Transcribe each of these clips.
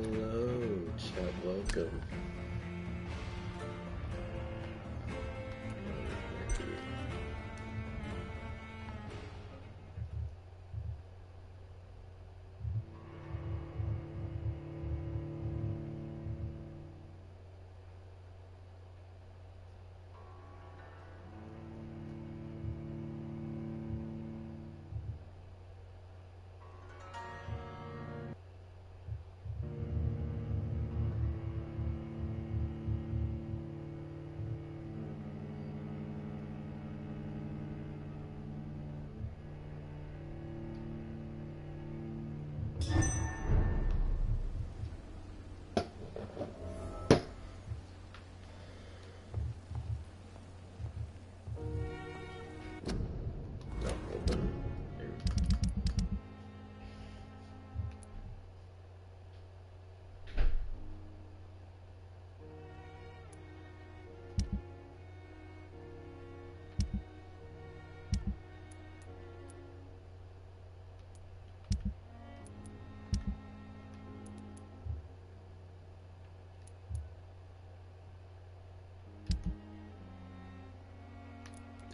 Hello, chat, welcome.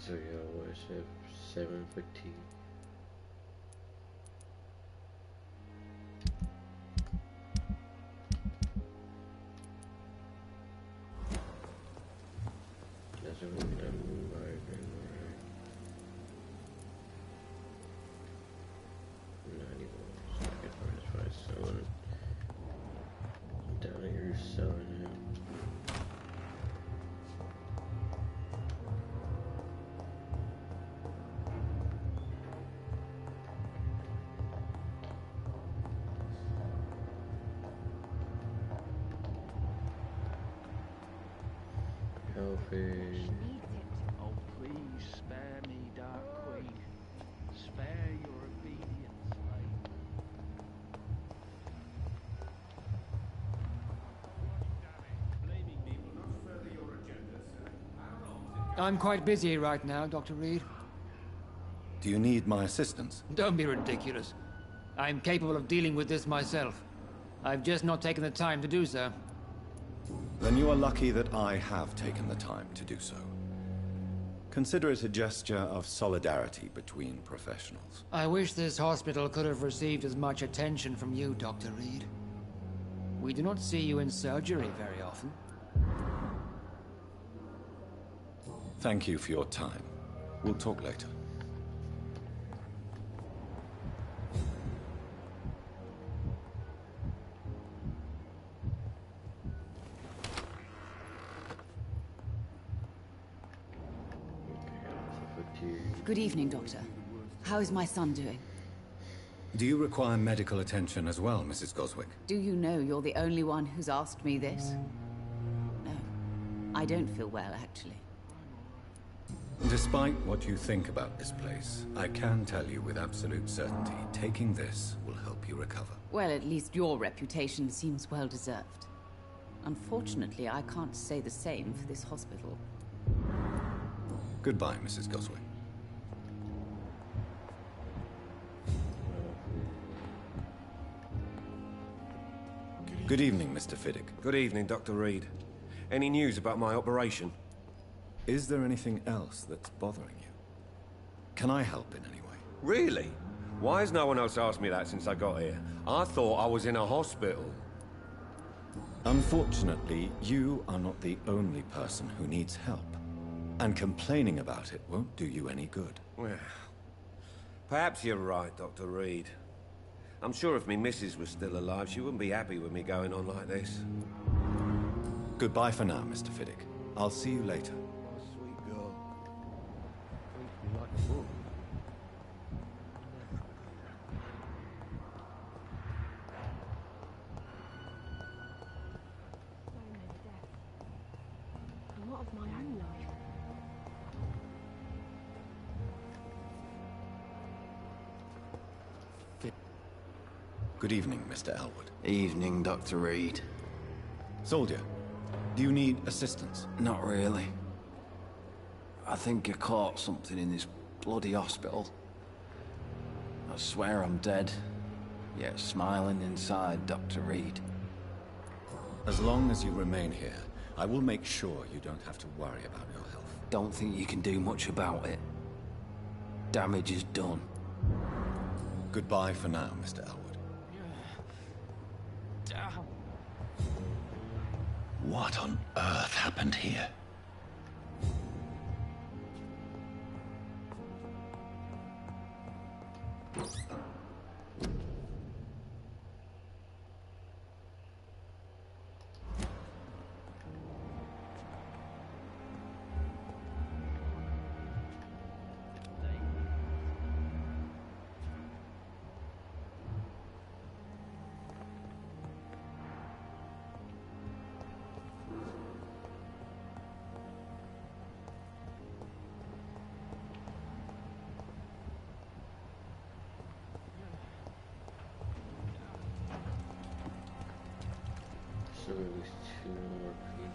So yeah, what is it? 7:15. Doesn't really that move right anymore, right? 91. So I could probably selling it. Down here selling it. Healthy. Oh, please spare me, Dark Queen. Spare your obedient slave. I'm quite busy right now, Dr. Reed. Do you need my assistance? Don't be ridiculous. I'm capable of dealing with this myself. I've just not taken the time to do so. Then you are lucky that I have taken the time to do so. Consider it a gesture of solidarity between professionals. I wish this hospital could have received as much attention from you, Dr. Reed. We do not see you in surgery very often. Thank you for your time. We'll talk later. Good evening, Doctor. How is my son doing? Do you require medical attention as well, Mrs. Goswick? Do you know you're the only one who's asked me this? No. I don't feel well, actually. Despite what you think about this place, I can tell you with absolute certainty, taking this will help you recover. Well, at least your reputation seems well deserved. Unfortunately, I can't say the same for this hospital. Goodbye, Mrs. Goswick. Good evening, Mr. Fiddick. Good evening, Dr. Reed. Any news about my operation? Is there anything else that's bothering you? Can I help in any way? Really? Why has no one else asked me that since I got here? I thought I was in a hospital. Unfortunately, you are not the only person who needs help. And complaining about it won't do you any good. Well, perhaps you're right, Dr. Reed. I'm sure if me missus was still alive, she wouldn't be happy with me going on like this. Goodbye for now, Mr. Fiddick. I'll see you later. Oh, sweet girl. Treats me like a book. A lot of my own life. Good evening, Mr. Elwood. Evening, Dr. Reed. Soldier, do you need assistance? Not really. I think I caught something in this bloody hospital. I swear I'm dead, yet smiling inside, Dr. Reed. As long as you remain here, I will make sure you don't have to worry about your health. Don't think you can do much about it. Damage is done. Goodbye for now, Mr. Elwood. Damn. What on earth happened here? So at least 2 more people.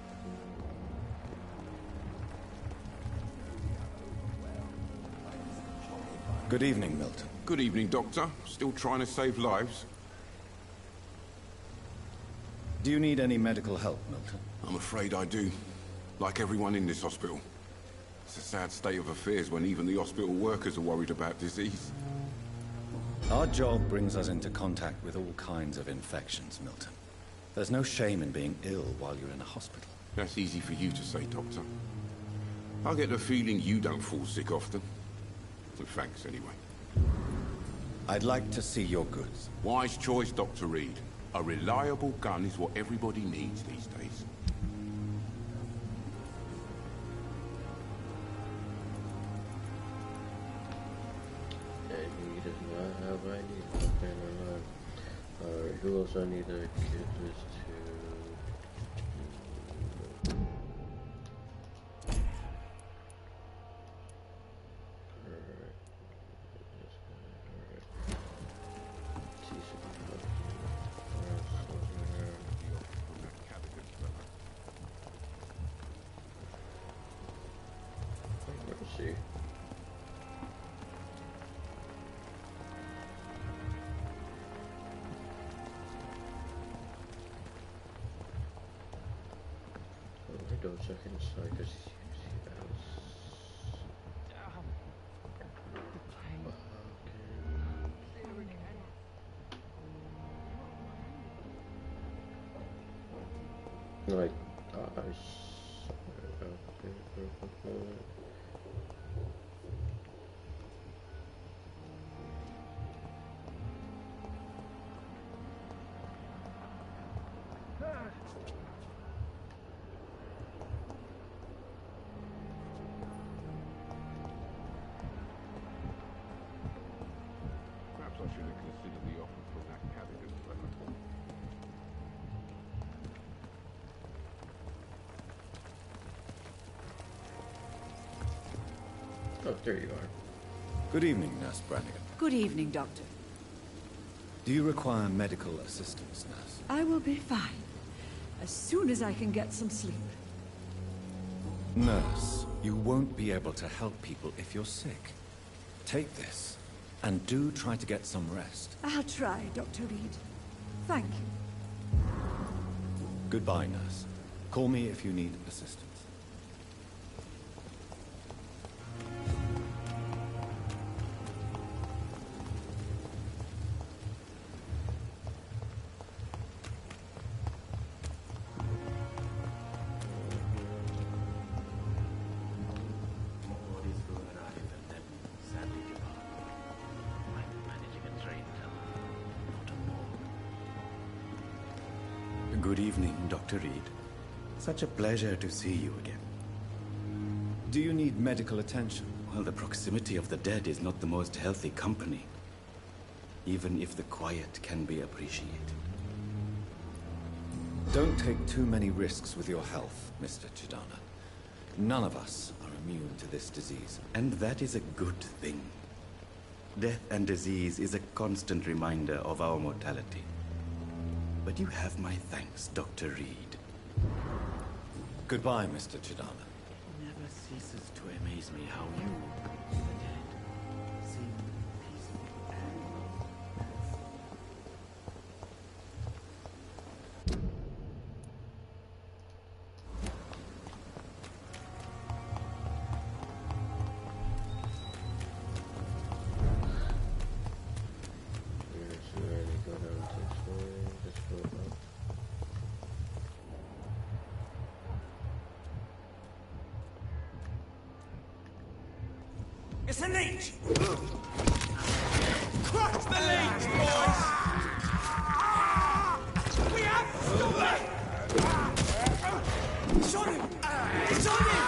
Good evening, Milton. Good evening, Doctor. Still trying to save lives? Do you need any medical help, Milton? I'm afraid I do. Like everyone in this hospital. It's a sad state of affairs when even the hospital workers are worried about disease. Our job brings us into contact with all kinds of infections, Milton. There's no shame in being ill while you're in a hospital. That's easy for you to say, Doctor. I get the feeling you don't fall sick often. So thanks, anyway. I'd like to see your goods. Wise choice, Dr. Reed. A reliable gun is what everybody needs these days. And he does not have ID. Okay, no, no. Alright, who else I need to give this to? Alright. This guy, alright. Let's see. Go check inside because he has. Like, Perhaps I should have considered the offer from that Cadigan fella. oh, there you are. Good evening, Nurse Brannigan. Good evening, Doctor. Do you require medical assistance, Nurse? I will be fine. As soon as I can get some sleep. Nurse, you won't be able to help people if you're sick. Take this, and do try to get some rest. I'll try, Dr. Reed. Thank you. Goodbye, Nurse. Call me if you need assistance. Good evening, Dr. Reed. Such a pleasure to see you again. Do you need medical attention? Well, the proximity of the dead is not the most healthy company, even if the quiet can be appreciated. Don't take too many risks with your health, Mr. Chidana. None of us are immune to this disease. And that is a good thing. Death and disease is a constant reminder of our mortality. But you have my thanks, Dr. Reed. Goodbye, Mr. Chidana. It never ceases to amaze me how you, the dead, seem peaceful and It's a leech! Crush the leech, boys! We have to stop it! It's on him! It's on him!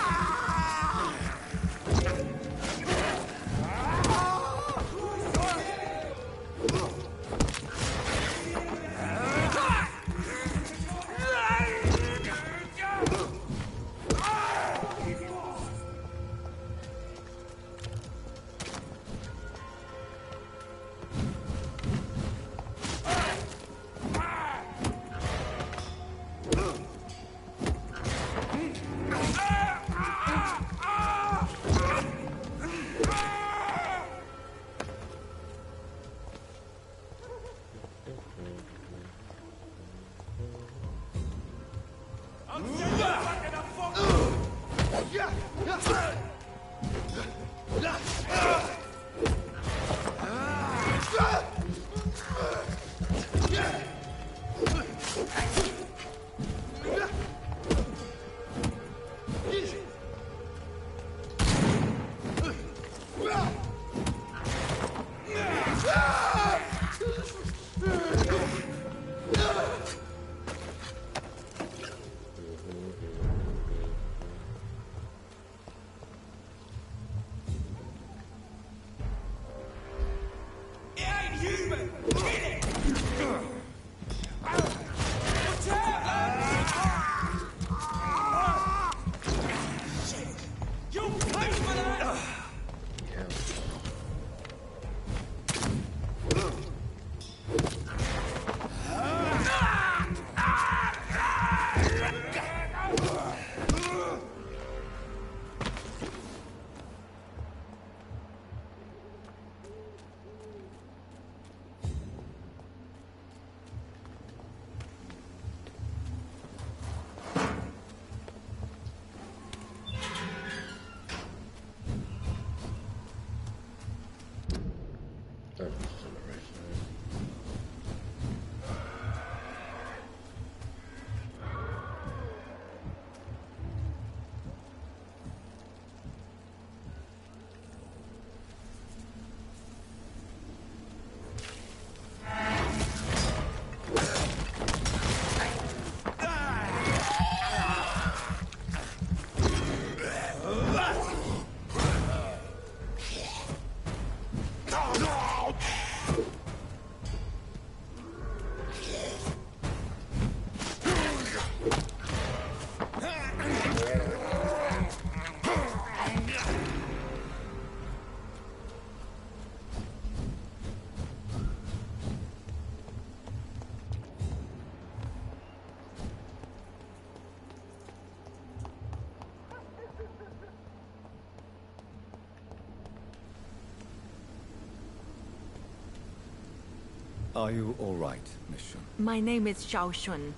Are you all right, Miss Shun? My name is Xiao Shun.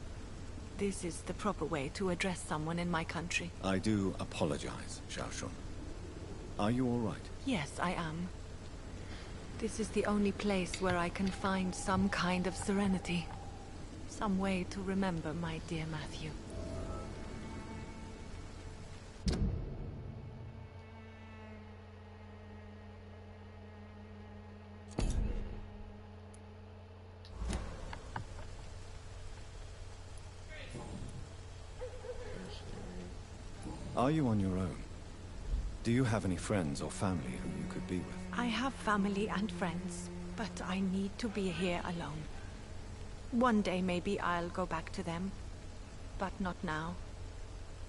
This is the proper way to address someone in my country. I do apologize, Xiao Shun. Are you all right? Yes, I am. This is the only place where I can find some kind of serenity. Some way to remember my dear Matthew. Are you on your own? Do you have any friends or family who you could be with? I have family and friends, but I need to be here alone. One day maybe I'll go back to them, but not now.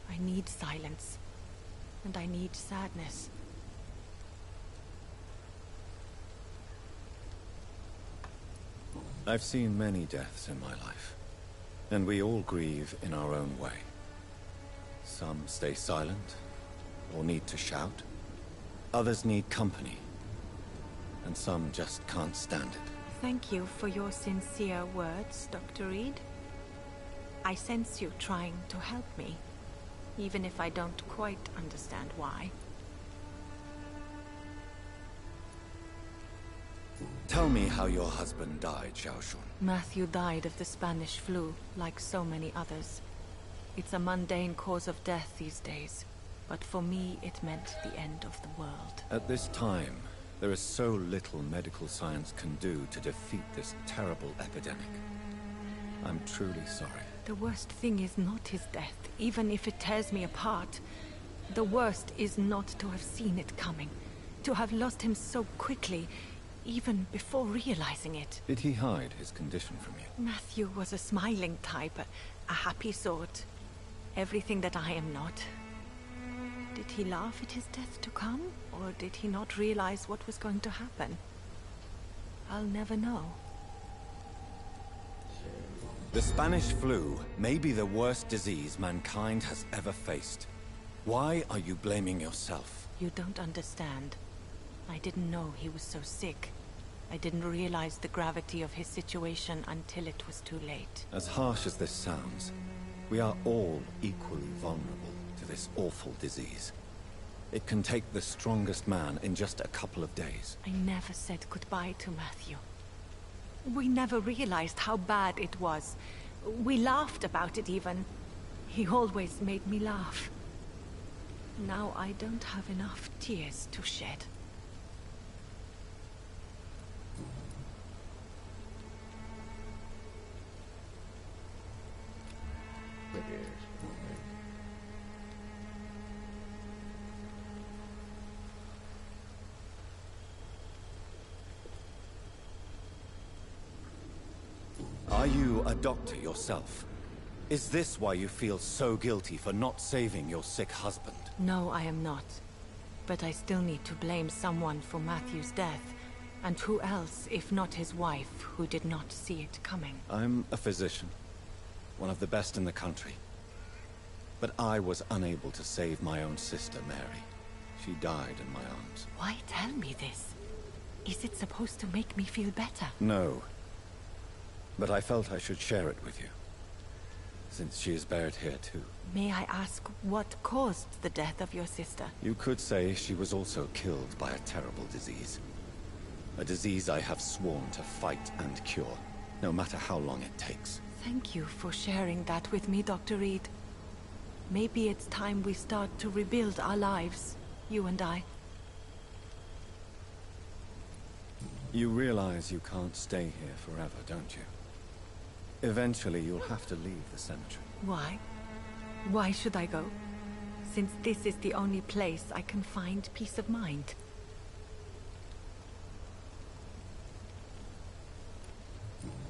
I need silence, and I need sadness. I've seen many deaths in my life, and we all grieve in our own way. Some stay silent, or need to shout. Others need company, and some just can't stand it. Thank you for your sincere words, Dr. Reed. I sense you trying to help me, even if I don't quite understand why. Tell me how your husband died, Xiao Shun. Matthew died of the Spanish flu, like so many others. It's a mundane cause of death these days. but for me it meant the end of the world. At this time, there is so little medical science can do to defeat this terrible epidemic. I'm truly sorry. The worst thing is not his death, even if it tears me apart. The worst is not to have seen it coming, to have lost him so quickly, even before realizing it. Did he hide his condition from you? Matthew was a smiling type, a happy sort. Everything that I am not. Did he laugh at his death to come, or did he not realize what was going to happen? I'll never know. The Spanish flu may be the worst disease mankind has ever faced. Why are you blaming yourself? You don't understand. I didn't know he was so sick. I didn't realize the gravity of his situation until it was too late. As harsh as this sounds, we are all equally vulnerable to this awful disease. It can take the strongest man in just a couple of days. I never said goodbye to Matthew. We never realized how bad it was. We laughed about it even. He always made me laugh. Now I don't have enough tears to shed. Are you a doctor yourself? Is this why you feel so guilty for not saving your sick husband? No, I am not. But I still need to blame someone for Matthew's death. And who else, if not his wife, who did not see it coming? I'm a physician. One of the best in the country. But I was unable to save my own sister, Mary. She died in my arms. Why tell me this? Is it supposed to make me feel better? No. But I felt I should share it with you, since she is buried here too. May I ask what caused the death of your sister? You could say she was also killed by a terrible disease. A disease I have sworn to fight and cure, no matter how long it takes. Thank you for sharing that with me, Dr. Reed. Maybe it's time we start to rebuild our lives, you and I. You realize you can't stay here forever, don't you? Eventually, you'll have to leave the cemetery. Why? Why should I go? Since this is the only place I can find peace of mind.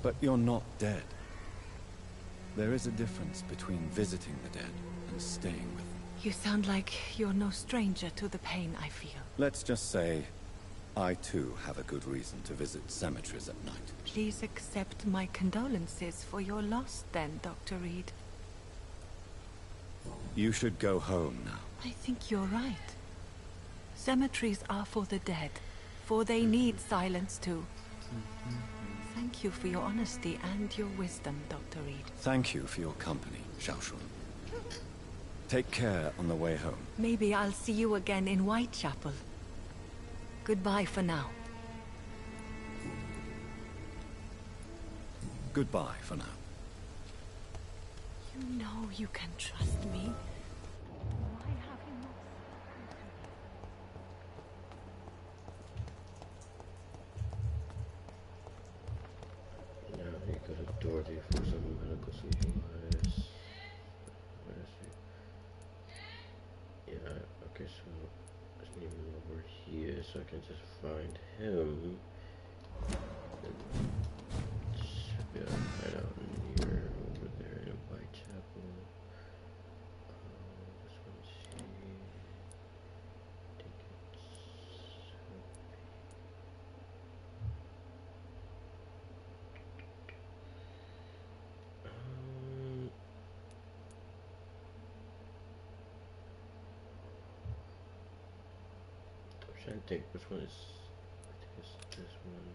But you're not dead. There is a difference between visiting the dead and staying with them. You sound like you're no stranger to the pain I feel. Let's just say, I too have a good reason to visit cemeteries at night. Please accept my condolences for your loss then, Dr. Reed. You should go home now. I think you're right. Cemeteries are for the dead, for they need silence too. Thank you for your honesty and your wisdom, Dr. Reed. Thank you for your company, Xiaoshun. Take care on the way home. Maybe I'll see you again in Whitechapel. Goodbye for now. Goodbye for now. You know you can trust me. Why have you not spoken to me? Now he got a Dorothy for some medical supplies. Where is he? Yeah, okay, so I just need him over here so I can just find him. Should be able to hide out near over there in Whitechapel. This one's here. I think it's I'm trying to think which one is. I think it's this one.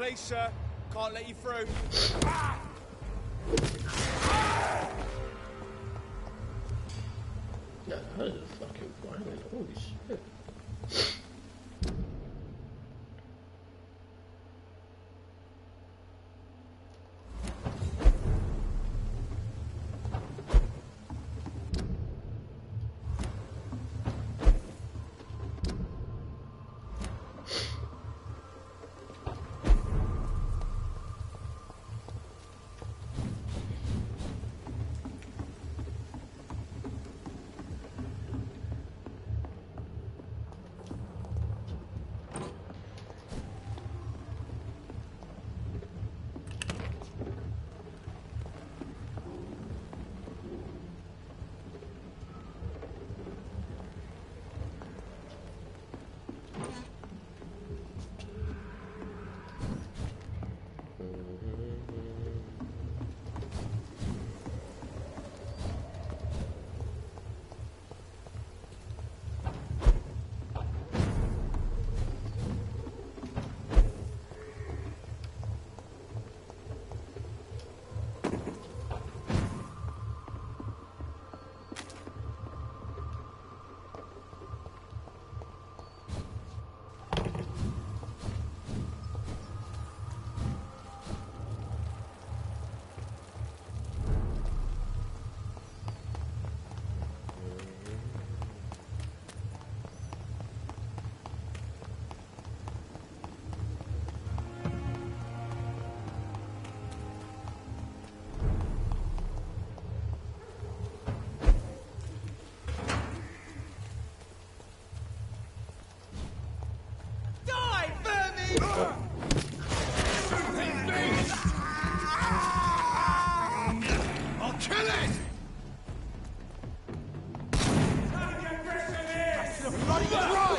Please, sir. Can't let you through. Yeah, that is fucking violent. Holy shit. I'll kill it! That's the bloody right!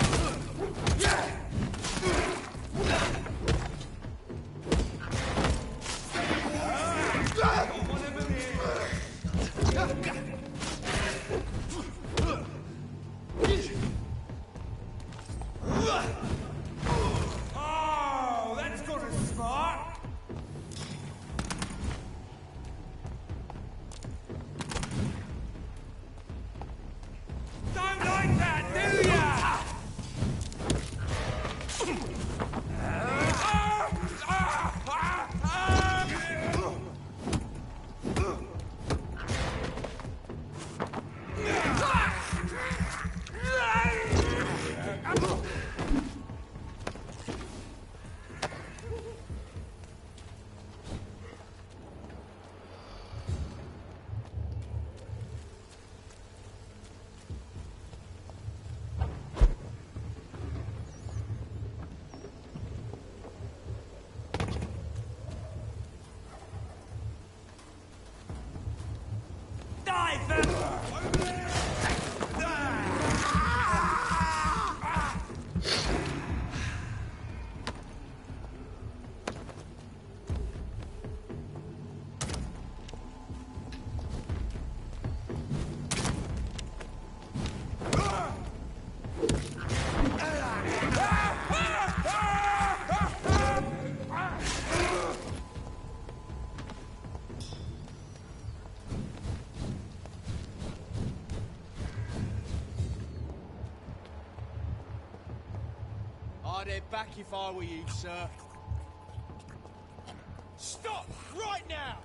Oh, that's good and smart. Don't like that, do ya? I'd head back if I were you, sir. Stop! Right now!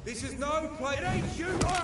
This is no place. It ain't you.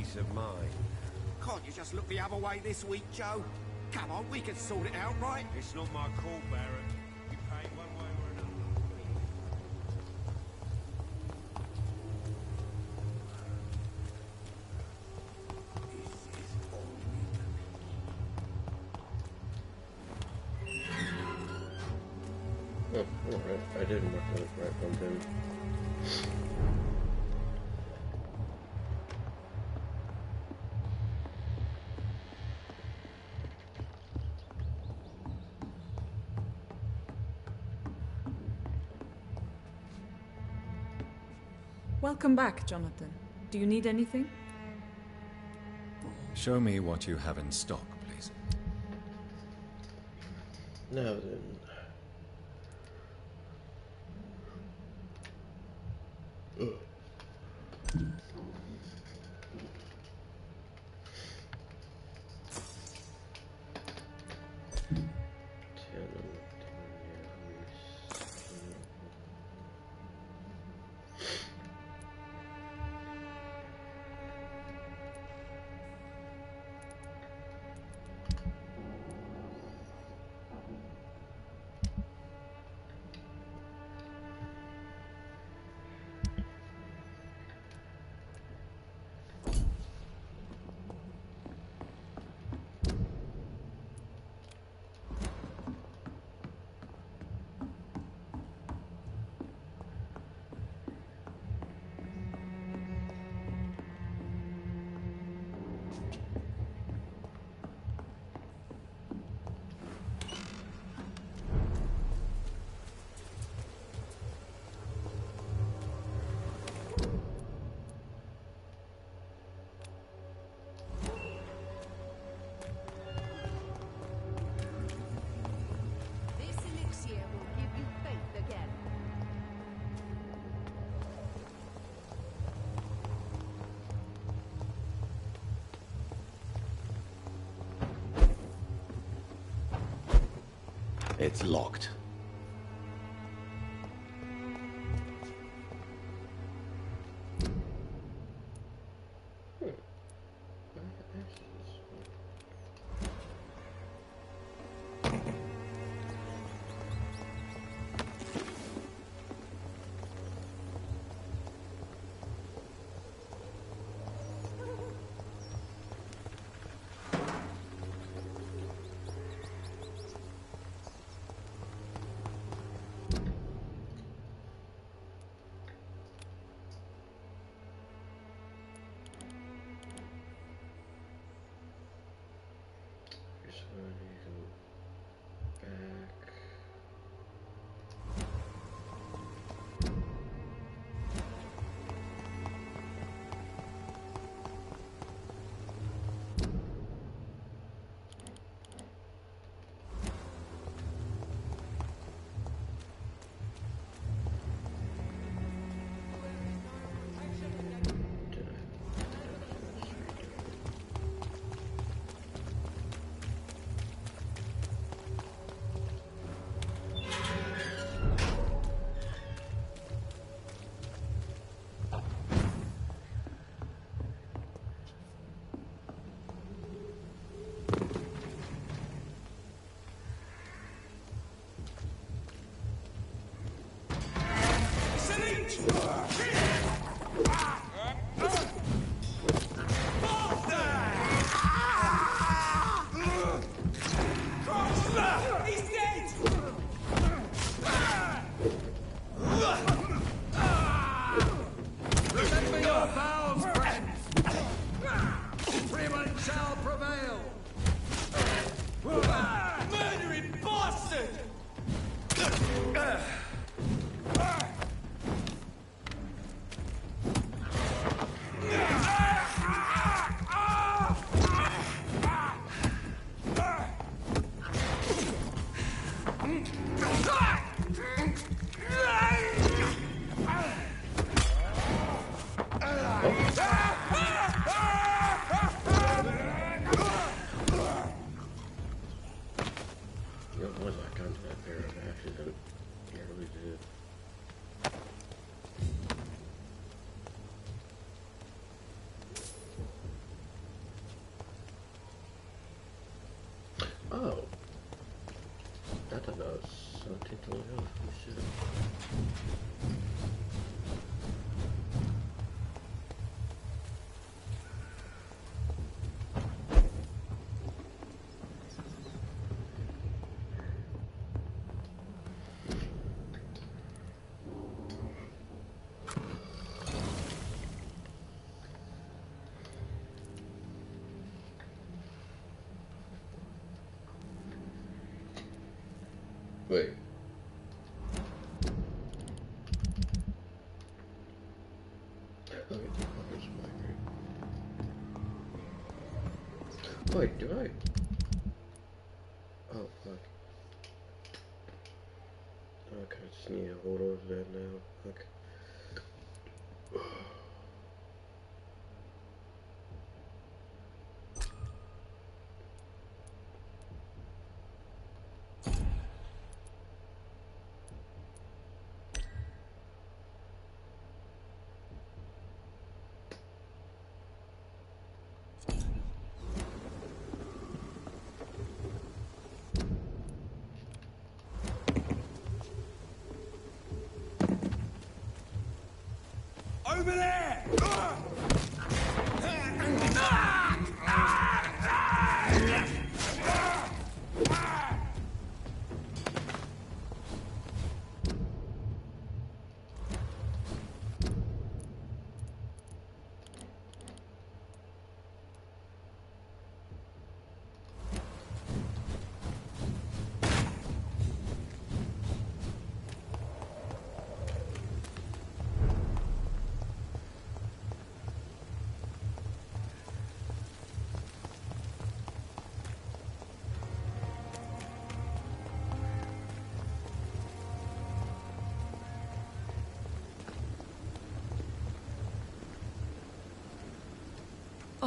peace of mind. Can't you just look the other way this week, Joe? Come on, we can sort it out, right? It's not my call, Barrett. You pay one way or another. Oh, alright. I didn't mark that right from him. Welcome back, Jonathan. Do you need anything? Show me what you have in stock, please. Now then. Ugh. It's locked. Wait. Wait, do I? Oh, fuck. Okay, I just need to hold on to that now. Okay. Over there!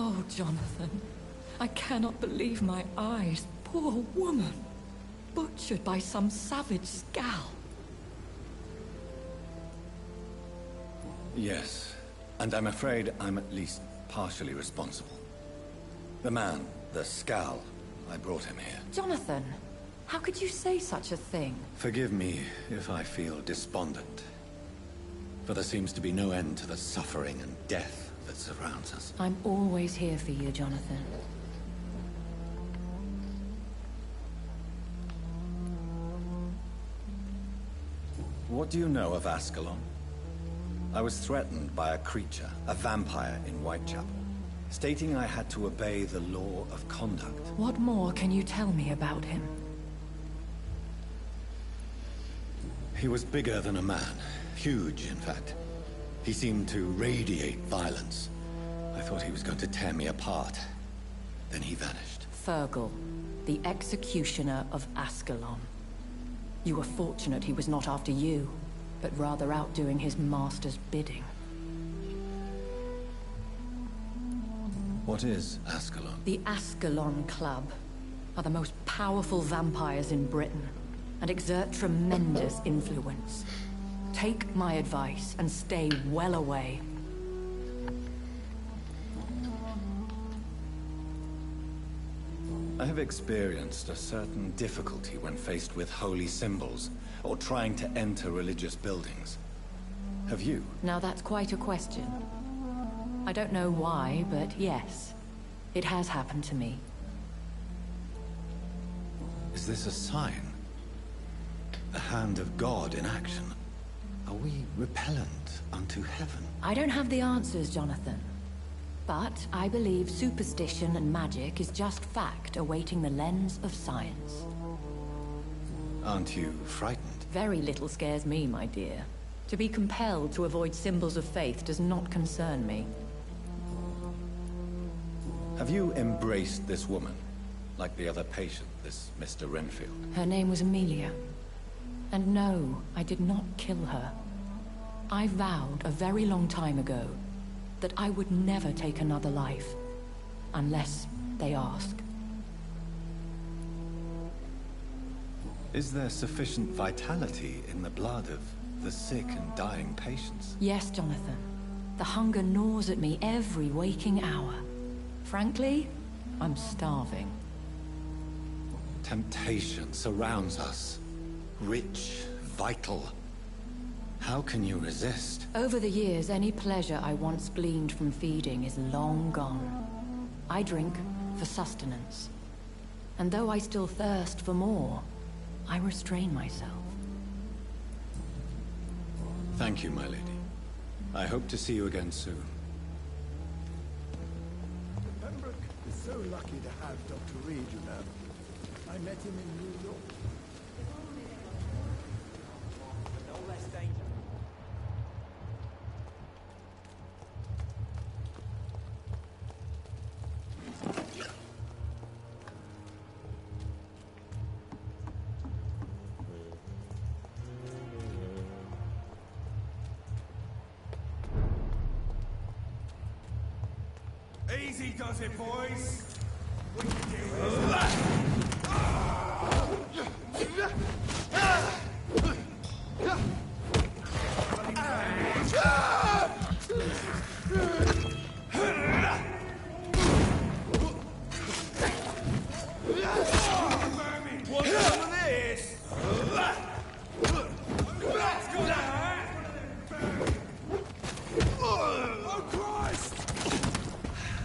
Oh, Jonathan. I cannot believe my eyes. Poor woman. Butchered by some savage scowl. Yes, and I'm afraid I'm at least partially responsible. The man, the scowl, I brought him here. Jonathan, how could you say such a thing? Forgive me if I feel despondent. For there seems to be no end to the suffering and death that surrounds us. I'm always here for you, Jonathan. What do you know of Ascalon? I was threatened by a creature, a vampire in Whitechapel, stating I had to obey the law of conduct. What more can you tell me about him? He was bigger than a man. Huge, in fact. He seemed to radiate violence. I thought he was going to tear me apart. Then he vanished. Fergal, the executioner of Ascalon. You were fortunate he was not after you, but rather out doing his master's bidding. What is Ascalon? The Ascalon Club are the most powerful vampires in Britain, and exert tremendous influence. Take my advice and stay well away. I have experienced a certain difficulty when faced with holy symbols, or trying to enter religious buildings. Have you? Now that's quite a question. I don't know why, but yes, it has happened to me. Is this a sign? The hand of God in action? Are we repellent unto heaven? I don't have the answers, Jonathan. But I believe superstition and magic is just fact awaiting the lens of science. Aren't you frightened? Very little scares me, my dear. To be compelled to avoid symbols of faith does not concern me. Have you embraced this woman? Like the other patient, this Mr. Renfield? Her name was Amelia. And no, I did not kill her. I vowed a very long time ago that I would never take another life, unless they ask. Is there sufficient vitality in the blood of the sick and dying patients? Yes, Jonathan. The hunger gnaws at me every waking hour. Frankly, I'm starving. Temptation surrounds us. Rich, vital. How can you resist? Over the years, any pleasure I once gleaned from feeding is long gone. I drink for sustenance. And though I still thirst for more, I restrain myself. Thank you, my lady. I hope to see you again soon. Pembroke is so lucky to have Dr. Reed, you know. I met him in New York. less danger. Easy does it, boys. We can deal with this.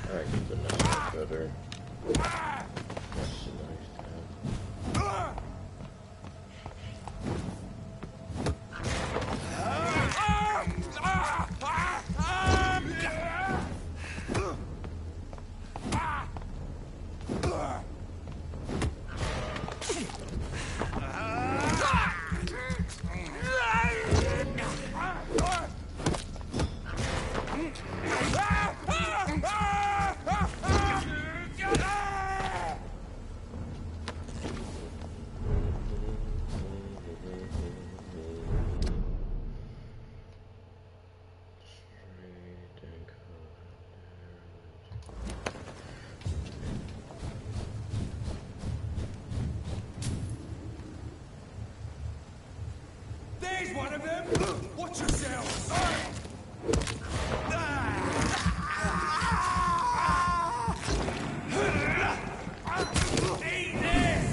Alright, the next better. That's nice to have. There's one of them. Watch yourselves. Eat this.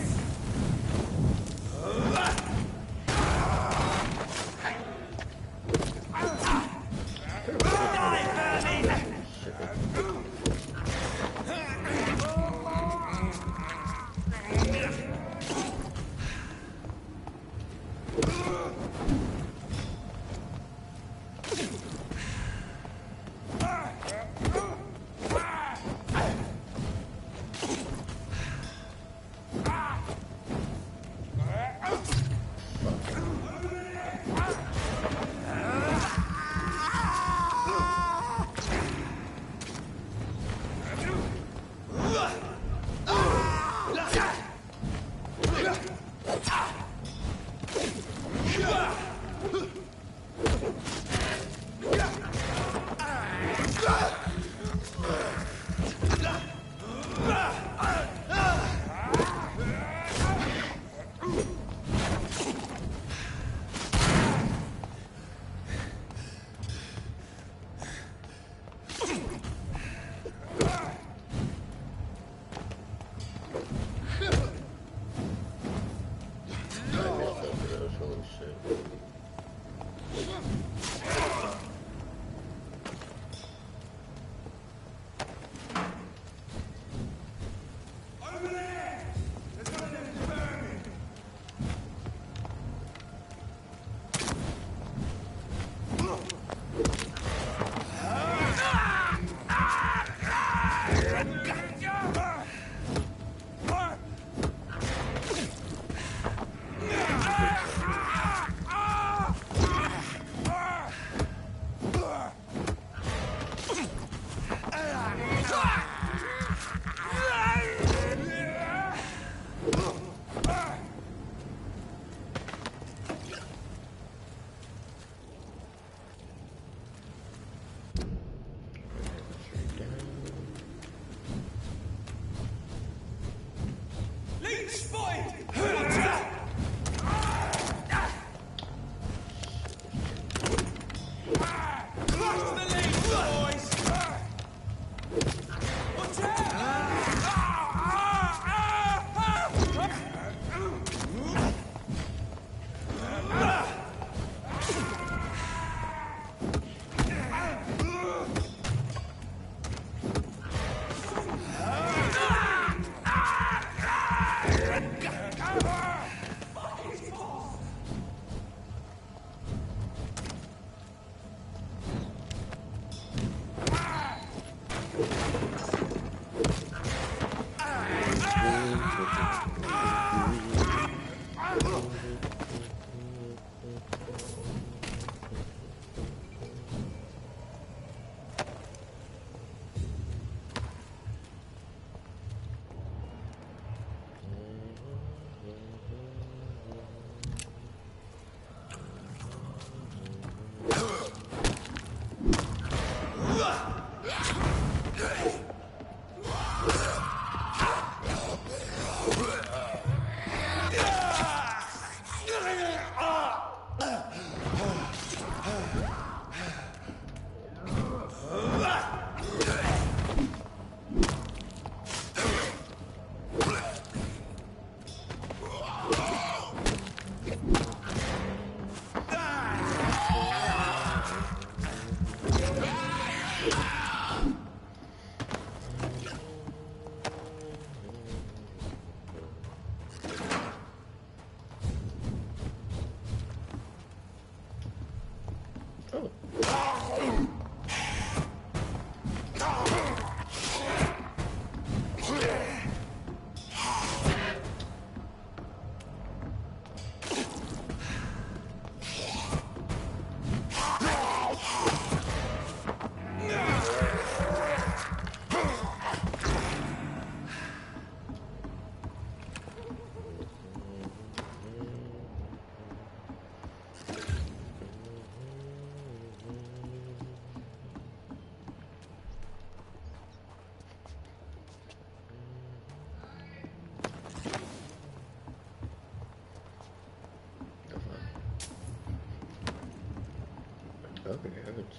Oh, it hurts.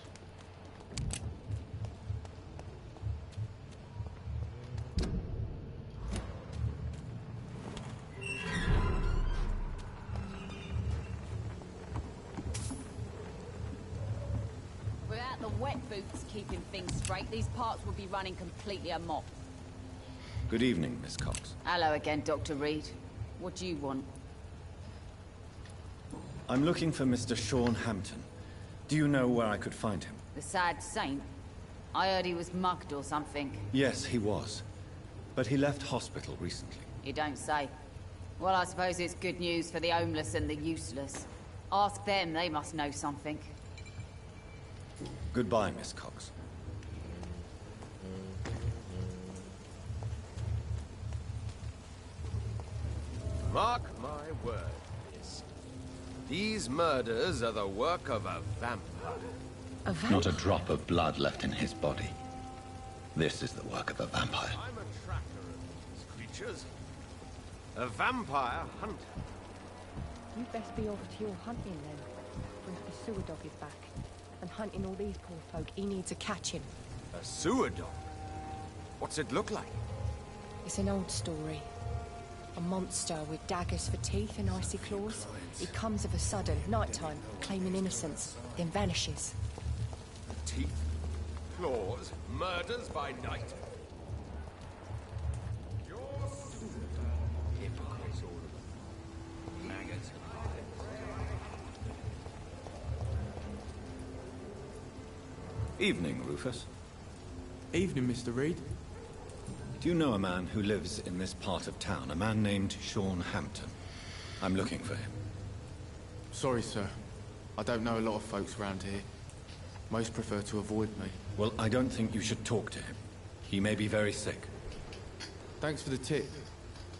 Without the wet boots keeping things straight, these parts would be running completely amok. Good evening, Miss Cox. Hello again, Dr. Reed. What do you want? I'm looking for Mr. Sean Hampton. Do you know where I could find him? The sad saint? I heard he was mugged or something. Yes, he was. But he left hospital recently. You don't say. Well, I suppose it's good news for the homeless and the useless. Ask them, they must know something. Goodbye, Miss Cox. Mark my words. These murders are the work of a vampire. A vampire? Not a drop of blood left in his body. This is the work of a vampire. I'm a tracker of these creatures. A vampire hunter. You'd best be off to your hunting then. For if the sewer dog is back and hunting all these poor folk, he needs a catching. A sewer dog? What's it look like? It's an old story. A monster with daggers for teeth and icy claws. He comes of a sudden, nighttime, claiming innocence, then vanishes. Teeth, claws, murders by night. Hypocrites, all of them. Maggots. Evening, Rufus. Evening, Mr. Reed. Do you know a man who lives in this part of town? A man named Sean Hampton. I'm looking for him. Sorry, sir. I don't know a lot of folks around here. Most prefer to avoid me. Well, I don't think you should talk to him. He may be very sick. Thanks for the tip.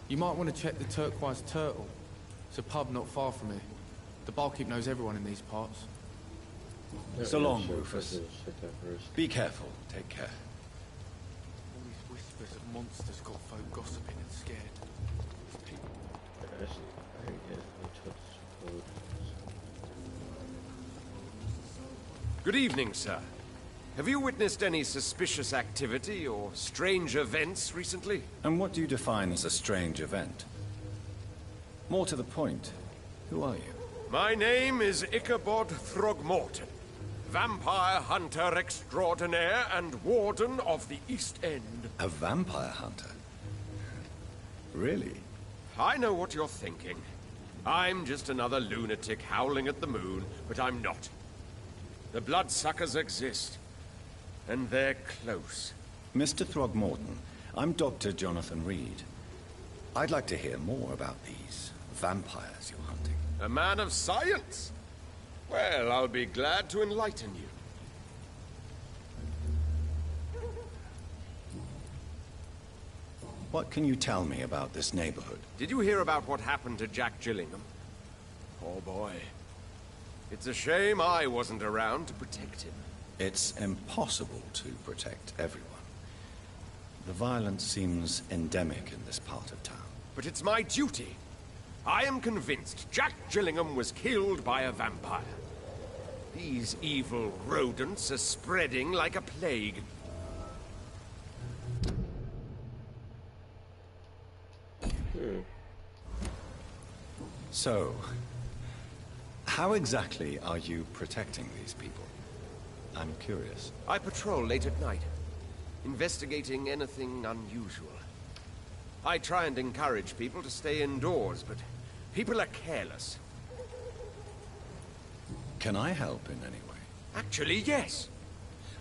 You might want to check the Turquoise Turtle. It's a pub not far from here. The barkeep knows everyone in these parts. So long, Rufus. Be careful. Take care. All these whispers of monsters got folk gossiping and scared. Good evening, sir. Have you witnessed any suspicious activity or strange events recently? And what do you define as a strange event? More to the point, who are you? My name is Ichabod Throgmorton, vampire hunter extraordinaire and warden of the East End. A vampire hunter? Really? I know what you're thinking. I'm just another lunatic howling at the moon, but I'm not. The bloodsuckers exist, and they're close. Mr. Throgmorton, I'm Dr. Jonathan Reed. I'd like to hear more about these vampires you're hunting. A man of science? Well, I'll be glad to enlighten you. What can you tell me about this neighborhood? Did you hear about what happened to Jack Gillingham? Oh boy. It's a shame I wasn't around to protect him. It's impossible to protect everyone. The violence seems endemic in this part of town. But it's my duty. I am convinced Jack Gillingham was killed by a vampire. These evil rodents are spreading like a plague. So, how exactly are you protecting these people? I'm curious. I patrol late at night, investigating anything unusual. I try and encourage people to stay indoors, but people are careless. Can I help in any way? Actually, yes.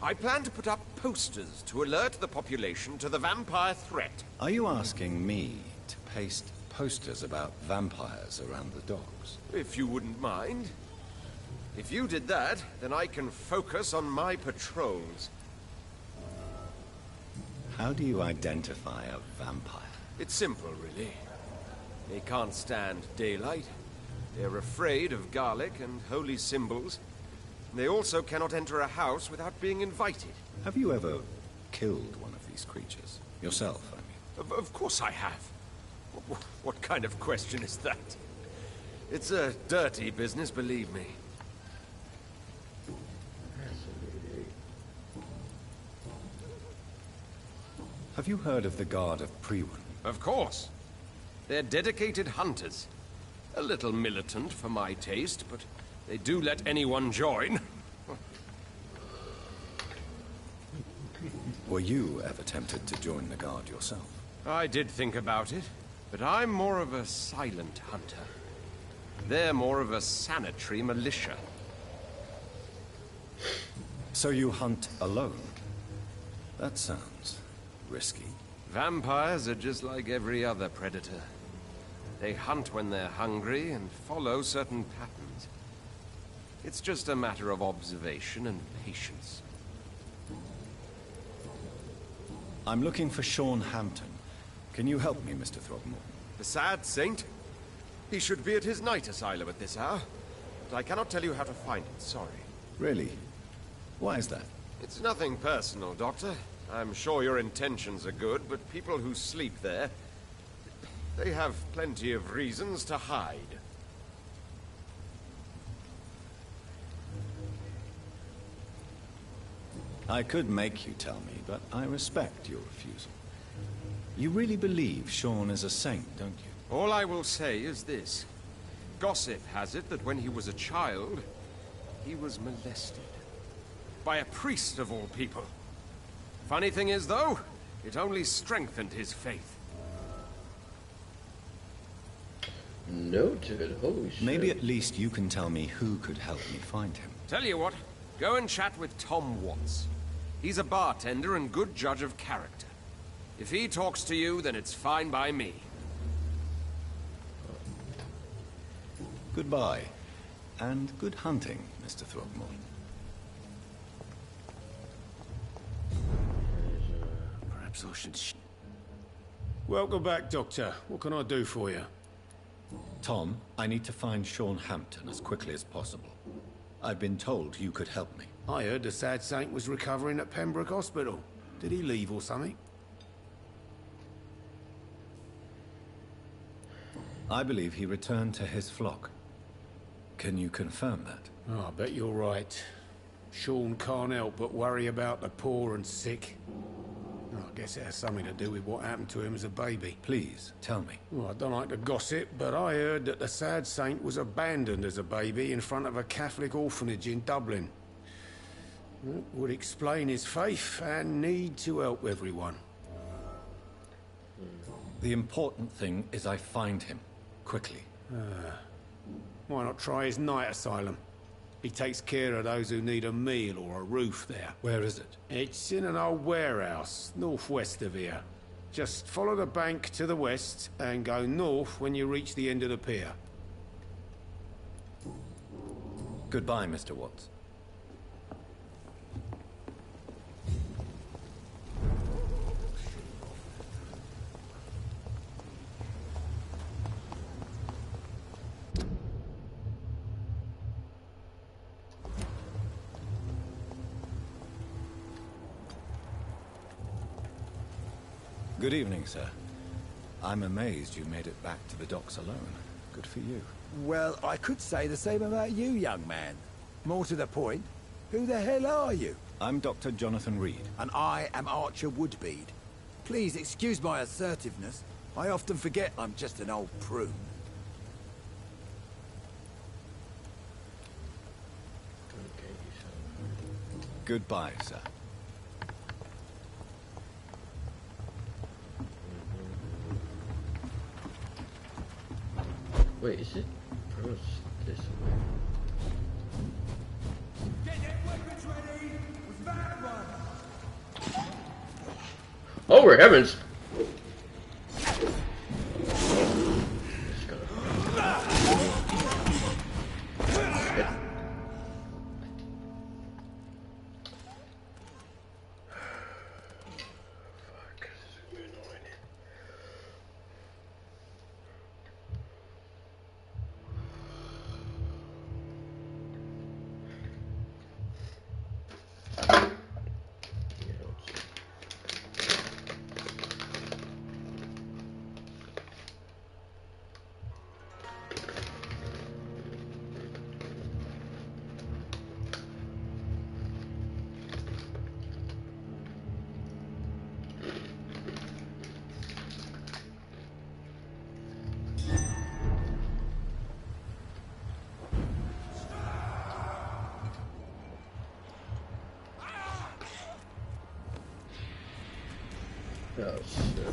I plan to put up posters to alert the population to the vampire threat. Are you asking me to paste posters about vampires around the docks? If you wouldn't mind. If you did that, then I can focus on my patrols. How do you identify a vampire? It's simple, really. They can't stand daylight. They're afraid of garlic and holy symbols. They also cannot enter a house without being invited. Have you ever killed one of these creatures? Yourself, I mean. Of course I have. What kind of question is that? It's a dirty business, believe me. Have you heard of the Guard of Priwen? Of course. They're dedicated hunters. A little militant for my taste, but they do let anyone join. Were you ever tempted to join the Guard yourself? I did think about it, but I'm more of a silent hunter. They're more of a sanitary militia. So you hunt alone? That sounds risky. Vampires are just like every other predator. They hunt when they're hungry and follow certain patterns. It's just a matter of observation and patience. I'm looking for Sean Hampton. Can you help me, Mr. Throgmorton? The sad saint? He should be at his night asylum at this hour. But I cannot tell you how to find him, sorry. Really? Why is that? It's nothing personal, Doctor. I'm sure your intentions are good, but people who sleep there, they have plenty of reasons to hide. I could make you tell me, but I respect your refusal. You really believe Sean is a saint, don't you? All I will say is this. Gossip has it that when he was a child, he was molested. By a priest of all people. Funny thing is, though, it only strengthened his faith. Noted. Holy shit. Maybe at least you can tell me who could help me find him. Tell you what, go and chat with Tom Watts. He's a bartender and good judge of character. If he talks to you, then it's fine by me. Goodbye. And good hunting, Mr. Throgmorton. Perhaps I should... Welcome back, Doctor. What can I do for you? Tom, I need to find Sean Hampton as quickly as possible. I've been told you could help me. I heard the sad saint was recovering at Pembroke Hospital. Did he leave or something? I believe he returned to his flock. Can you confirm that? Oh, I bet you're right. Sean can't help but worry about the poor and sick. Oh, I guess it has something to do with what happened to him as a baby. Please, tell me. Well, I don't like to gossip, but I heard that the sad saint was abandoned as a baby in front of a Catholic orphanage in Dublin. It would explain his faith and need to help everyone. The important thing is I find him. Quickly. Why not try his night asylum? He takes care of those who need a meal or a roof there. Where is it? It's in an old warehouse, northwest of here. Just follow the bank to the west and go north when you reach the end of the pier. Goodbye, Mr. Watts. Good evening, sir. I'm amazed you made it back to the docks alone. Good for you. Well, I could say the same about you, young man. More to the point, who the hell are you? I'm Dr. Jonathan Reed. And I am Archer Woodbead. Please excuse my assertiveness. I often forget I'm just an old prune. Goodbye, sir. Wait, is it across this way? Get your weapons ready! With that one! Oh, we're heavens! Oh, shit.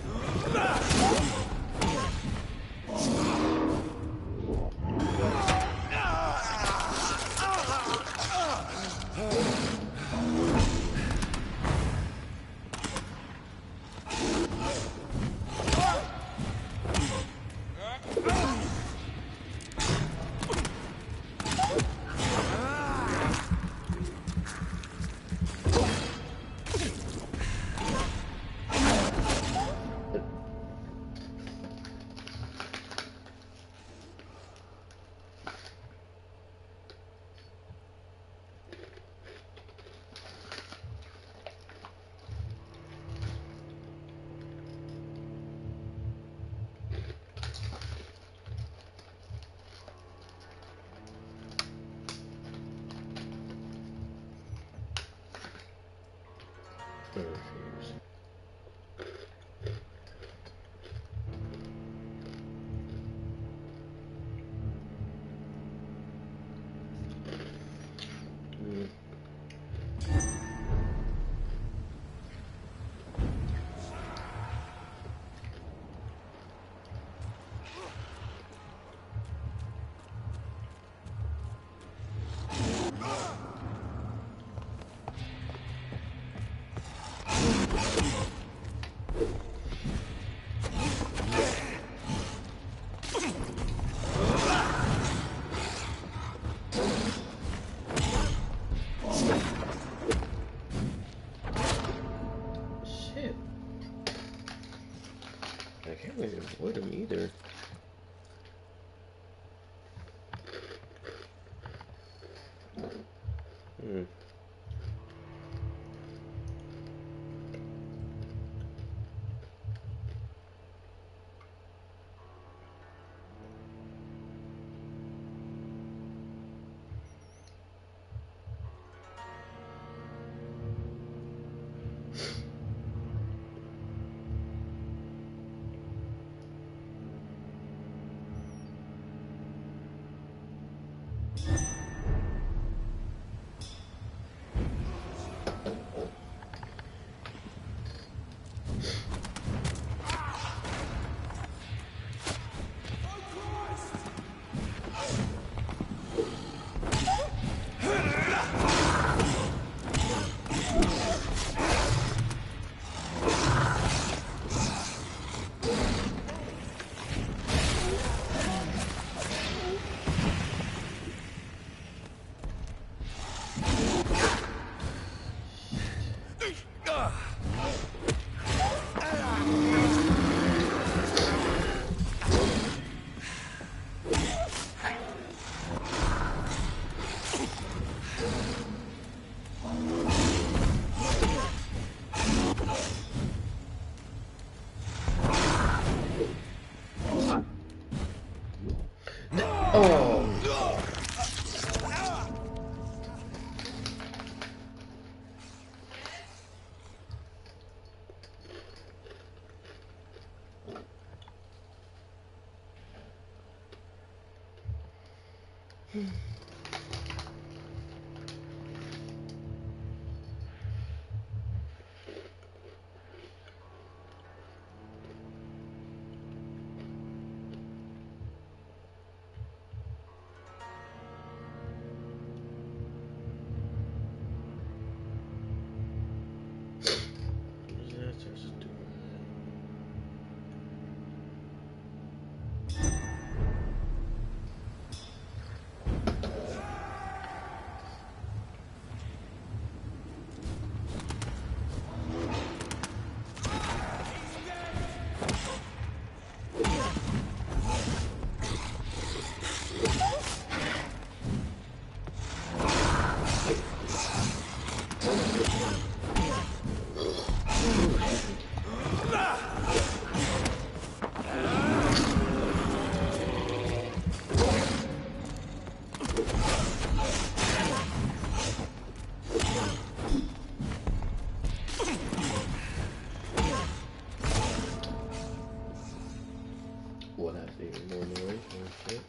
Avoid him either. Well, that's even more noise. Oh shit.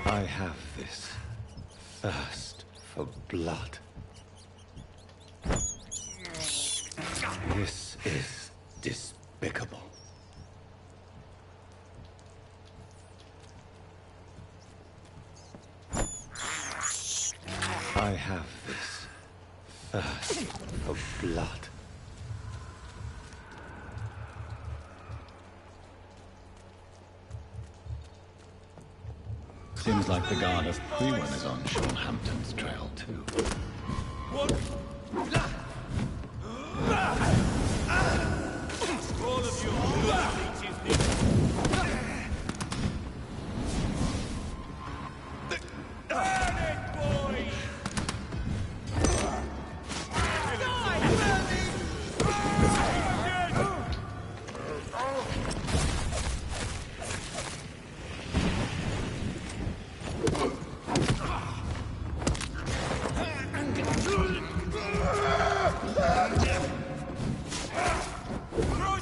I have this thirst for blood. This is despicable. I have this thirst for blood. Seems like the guard of Prewen is on Sean Hampton's trail, too. What? All of you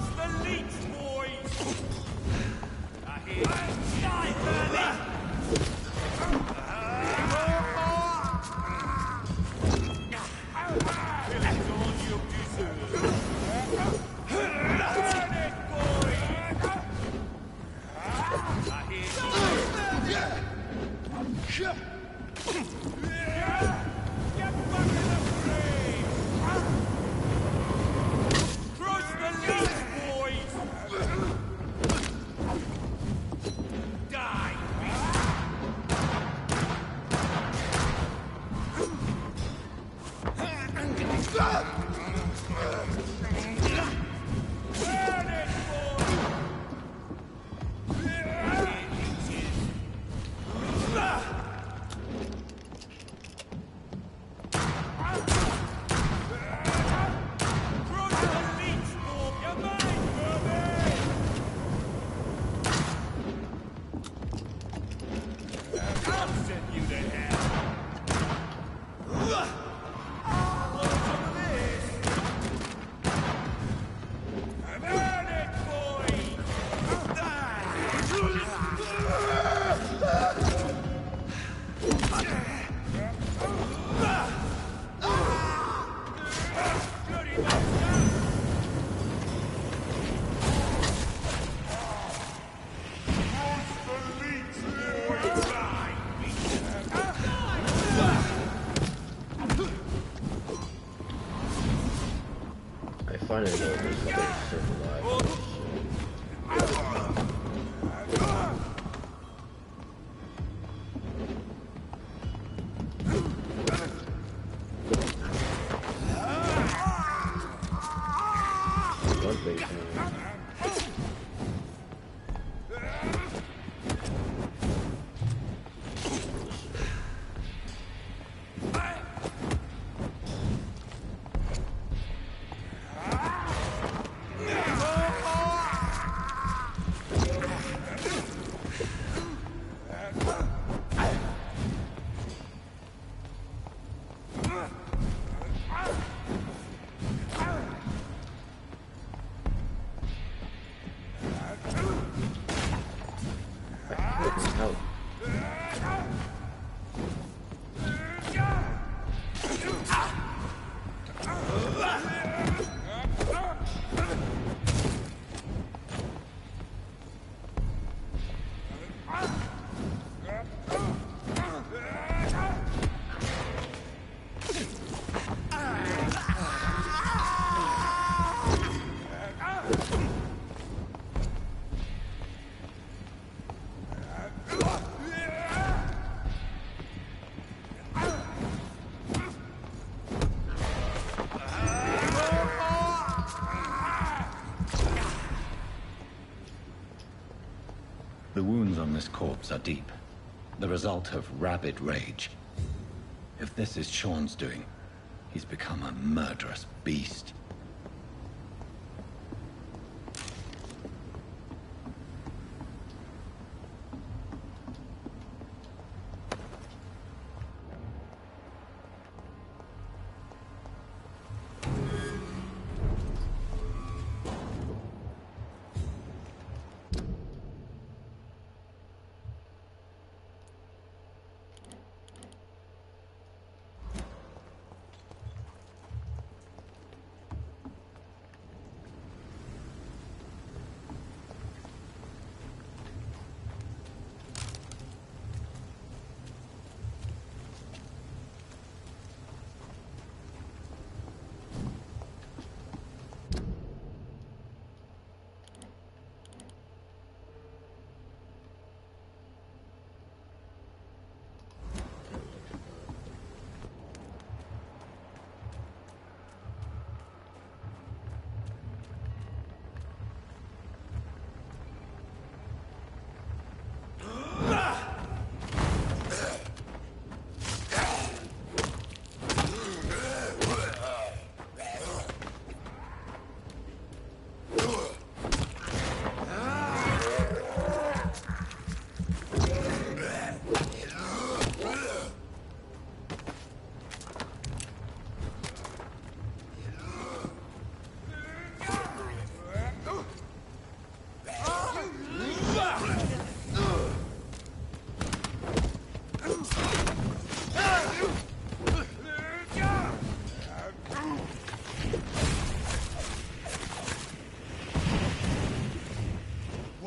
burn it, boys! finally know this place is alive. One base now. Out. The wounds on this corpse are deep, the result of rabid rage. If this is Sean's doing, he's become a murderous beast.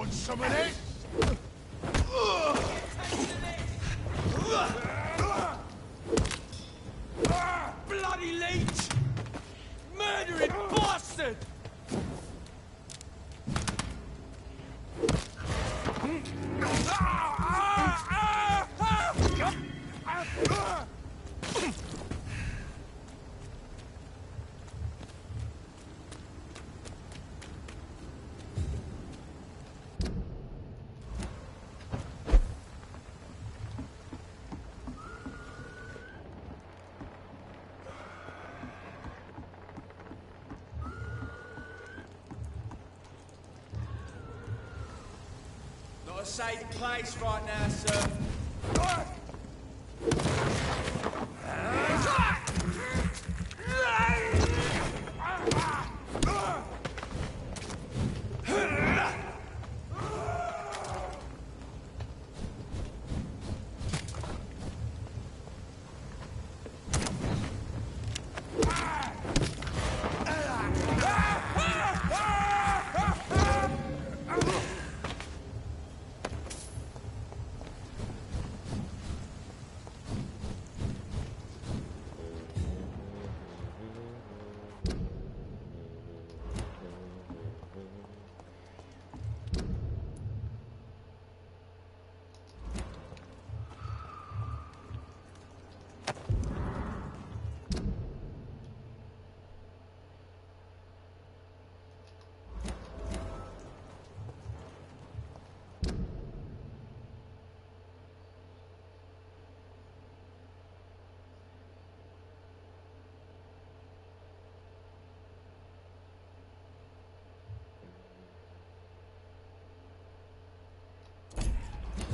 Some of this? Bloody leech! Murdering bastard! Not a safe place right now, sir.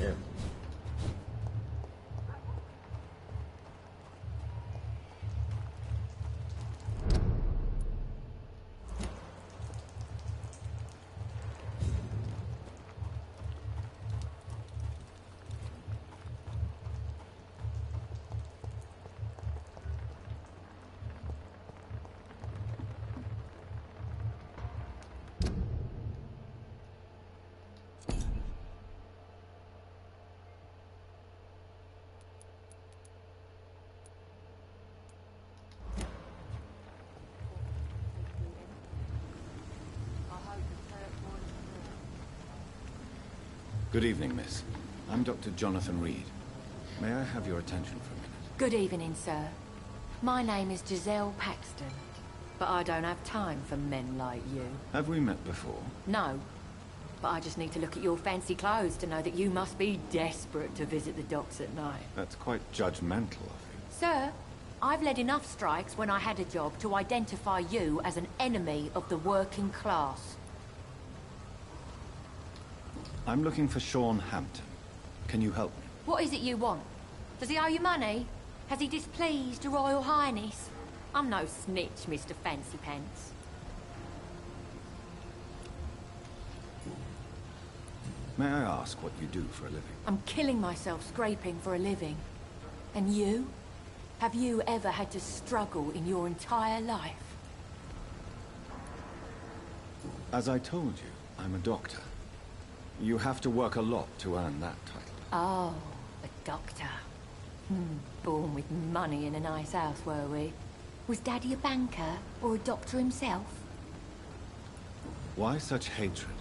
Yeah. Good evening, miss. I'm Dr. Jonathan Reed. May I have your attention for a minute? Good evening, sir. My name is Giselle Paxton, but I don't have time for men like you. Have we met before? No, but I just need to look at your fancy clothes to know that you must be desperate to visit the docks at night. That's quite judgmental of you. Sir, I've led enough strikes when I had a job to identify you as an enemy of the working class. I'm looking for Sean Hampton. Can you help me? What is it you want? Does he owe you money? Has he displeased your Royal Highness? I'm no snitch, Mr. Fancy Pants. May I ask what you do for a living? I'm killing myself scraping for a living. And you? Have you ever had to struggle in your entire life? As I told you, I'm a doctor. You have to work a lot to earn that title. Oh, a doctor. Born with money in a nice house, were we? Was Daddy a banker or a doctor himself? Why such hatred?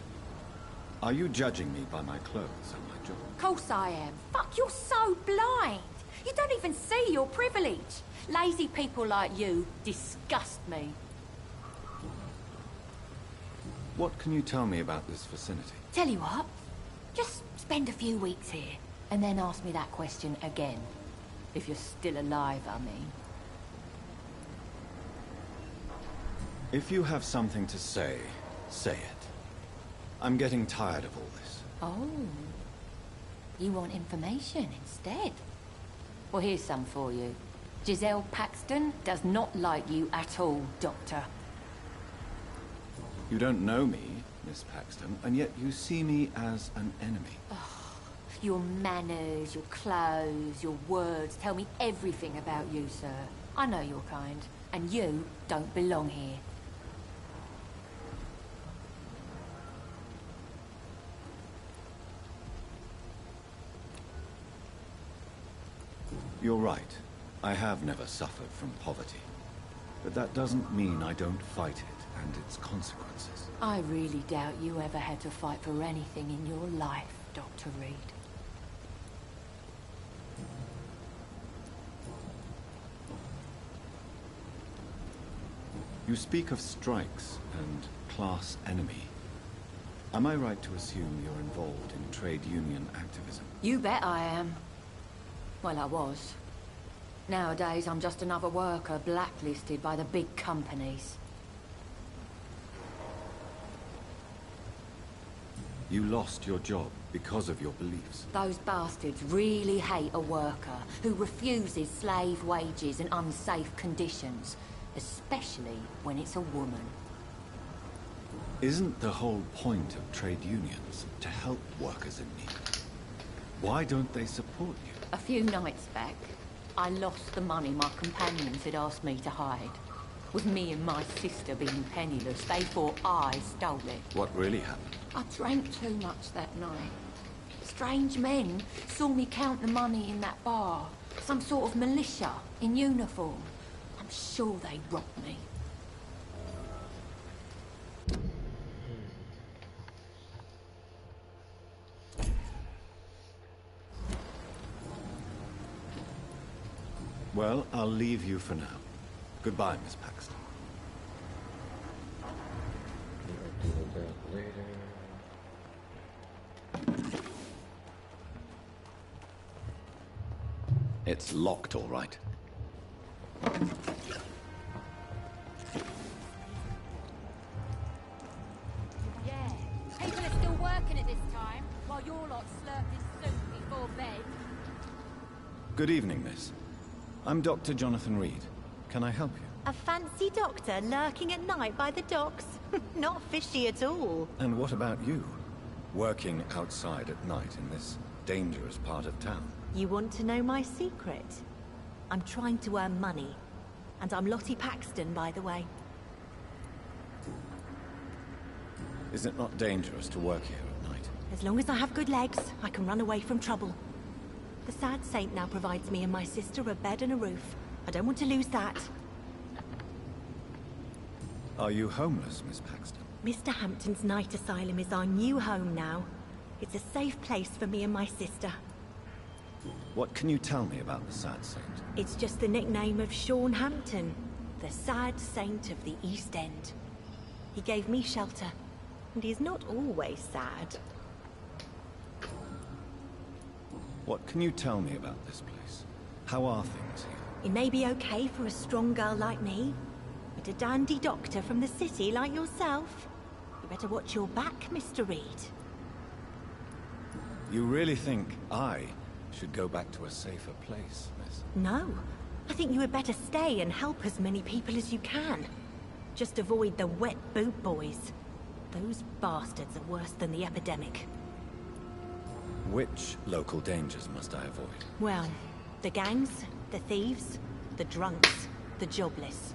Are you judging me by my clothes and my job? Of course I am. Fuck, you're so blind. You don't even see your privilege. Lazy people like you disgust me. What can you tell me about this vicinity? Tell you what, just spend a few weeks here, and then ask me that question again. If you're still alive, I mean. If you have something to say, say it. I'm getting tired of all this. Oh. You want information instead? Well, here's some for you. Giselle Paxton does not like you at all, Doctor. You don't know me, Miss Paxton, and yet you see me as an enemy. Your manners, your clothes, your words tell me everything about you, sir. I know your kind, and you don't belong here. You're right. I have never suffered from poverty. But that doesn't mean I don't fight it and its consequences. I really doubt you ever had to fight for anything in your life, Dr. Reed. You speak of strikes and class enemy. Am I right to assume you're involved in trade union activism? You bet I am. Well, I was. Nowadays, I'm just another worker blacklisted by the big companies. You lost your job because of your beliefs. Those bastards really hate a worker who refuses slave wages and unsafe conditions, especially when it's a woman. Isn't the whole point of trade unions to help workers in need? Why don't they support you? A few nights back, I lost the money my companions had asked me to hide. With me and my sister being penniless, they thought I stole it. What really happened? I drank too much that night. Strange men saw me count the money in that bar. Some sort of militia in uniform. I'm sure they robbed me. Well, I'll leave you for now. Goodbye, Miss Paxton. I'll deal with that later. It's locked, all right. Yeah, people are still working at this time, while you're lot slurping soup before bed. Good evening, miss. I'm Dr. Jonathan Reed. Can I help you? A fancy doctor lurking at night by the docks? Not fishy at all. And what about you? Working outside at night in this dangerous part of town? You want to know my secret? I'm trying to earn money. And I'm Lottie Paxton, by the way. Is it not dangerous to work here at night? As long as I have good legs, I can run away from trouble. The Sad Saint now provides me and my sister a bed and a roof. I don't want to lose that. Are you homeless, Miss Paxton? Mr. Hampton's night asylum is our new home now. It's a safe place for me and my sister. What can you tell me about the Sad Saint? It's just the nickname of Sean Hampton, the Sad Saint of the East End. He gave me shelter, and he's not always sad. What can you tell me about this place? How are things here? It may be okay for a strong girl like me, but a dandy doctor from the city like yourself, you better watch your back, Mr. Reed. You really think I should go back to a safer place, miss? No. I think you had better stay and help as many people as you can. Just avoid the wet boot boys. Those bastards are worse than the epidemic. Which local dangers must I avoid? Well, the gangs, the thieves, the drunks, the jobless.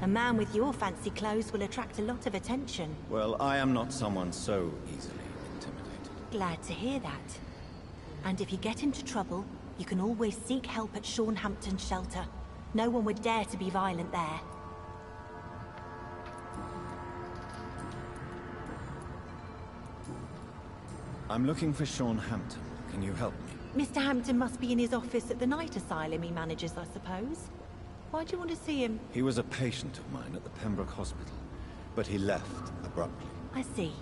A man with your fancy clothes will attract a lot of attention. Well, I am not someone so easily intimidated. Glad to hear that. And if you get into trouble, you can always seek help at Sean Hampton's shelter. No one would dare to be violent there. I'm looking for Sean Hampton. Can you help me? Mr. Hampton must be in his office at the night asylum he manages, I suppose. Why do you want to see him? He was a patient of mine at the Pembroke Hospital, but he left abruptly. I see.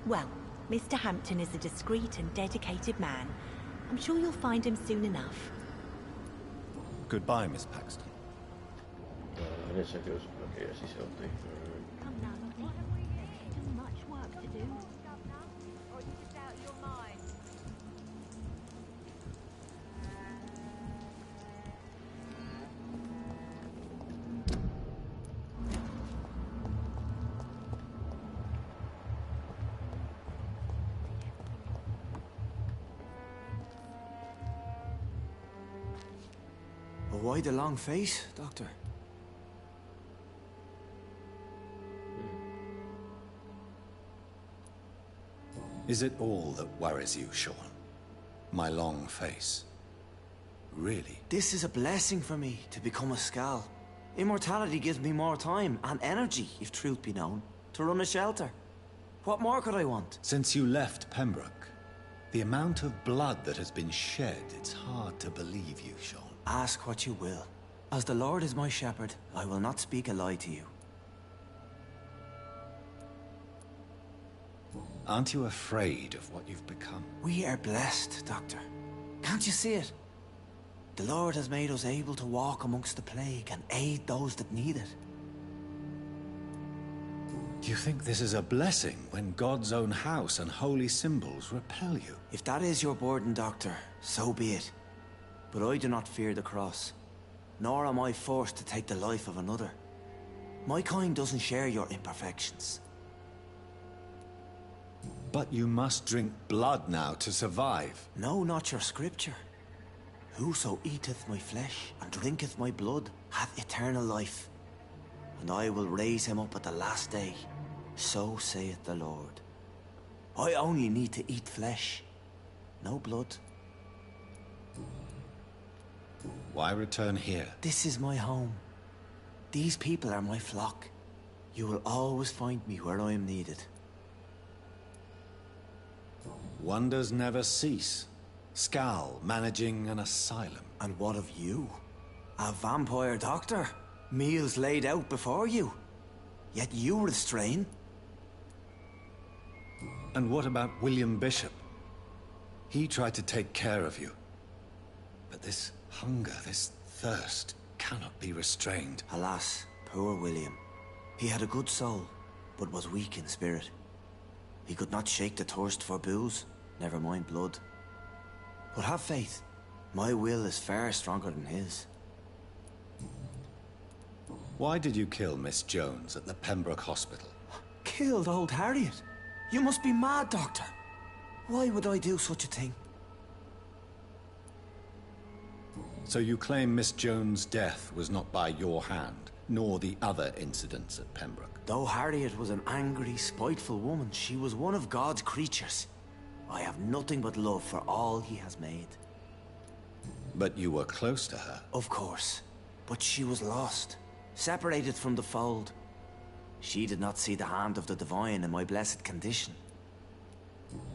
Well, Mr. Hampton is a discreet and dedicated man. I'm sure you'll find him soon enough. Goodbye, Miss Paxton. Okay, así se opte. Come now, Lottie. Too much work to do. Or you just out of your mind. Why the long face, Doctor? Is it all that worries you, Sean? My long face? Really? This is a blessing for me, to become a Skal. Immortality gives me more time and energy, if truth be known, to run a shelter. What more could I want? Since you left Pembroke, the amount of blood that has been shed, it's hard to believe you, Sean. Ask what you will. As the Lord is my shepherd, I will not speak a lie to you. Aren't you afraid of what you've become? We are blessed, Doctor. Can't you see it? The Lord has made us able to walk amongst the plague and aid those that need it. Do you think this is a blessing when God's own house and holy symbols repel you? If that is your burden, Doctor, so be it. But I do not fear the cross, nor am I forced to take the life of another. My kind doesn't share your imperfections. But you must drink blood now to survive. No, not your scripture. Whoso eateth my flesh and drinketh my blood hath eternal life, and I will raise him up at the last day. So saith the Lord. I only need to eat flesh, no blood. Why return here? This is my home. These people are my flock. You will always find me where I am needed. Wonders never cease. Skal managing an asylum. And what of you? A vampire doctor? Meals laid out before you. Yet you restrain. And what about William Bishop? He tried to take care of you. But this hunger, this thirst, cannot be restrained. Alas, poor William. He had a good soul, but was weak in spirit. He could not shake the thirst for booze, never mind blood. But have faith. My will is far stronger than his. Why did you kill Miss Jones at the Pembroke Hospital? Killed old Harriet? You must be mad, Doctor. Why would I do such a thing? So you claim Miss Jones' death was not by your hand, nor the other incidents at Pembroke? Though Harriet was an angry, spiteful woman, she was one of God's creatures. I have nothing but love for all he has made. But you were close to her. Of course. But she was lost. Separated from the fold. She did not see the hand of the divine in my blessed condition.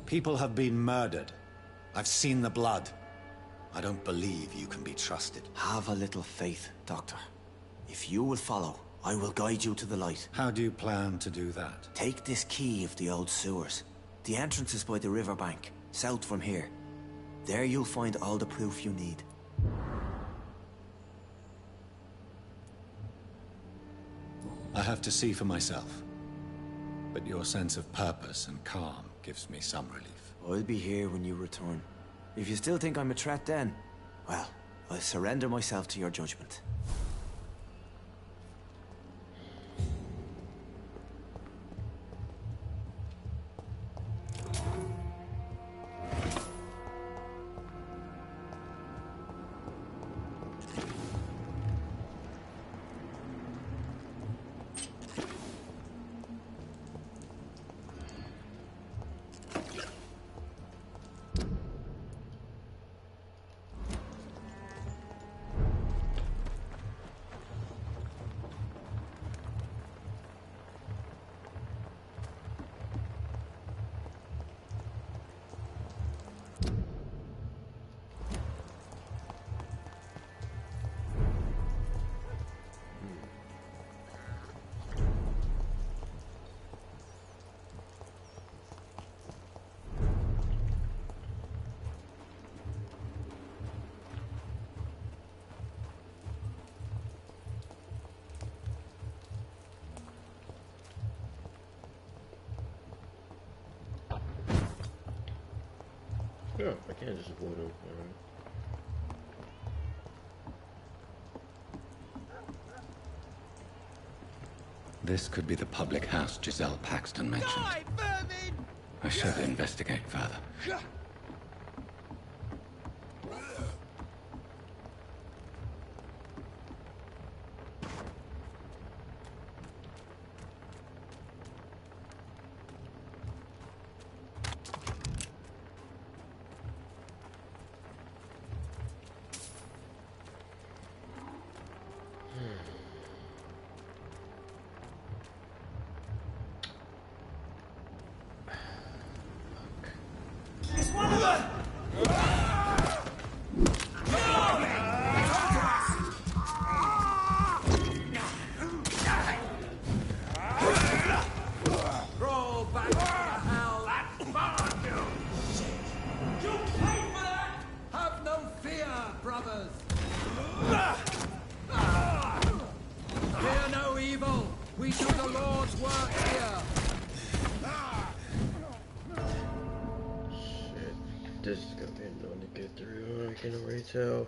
People have been murdered. I've seen the blood. I don't believe you can be trusted. Have a little faith, Doctor. If you will follow, I will guide you to the light. How do you plan to do that? Take this key of the old sewers. The entrance is by the riverbank, south from here. There you'll find all the proof you need. I have to see for myself. But your sense of purpose and calm gives me some relief. I'll be here when you return. If you still think I'm a threat then, well, I'll surrender myself to your judgment. Yeah, I can't just avoid him. Alright. This could be the public house Giselle Paxton mentioned. I should investigate further. This is gonna be annoying to get through. I can already tell.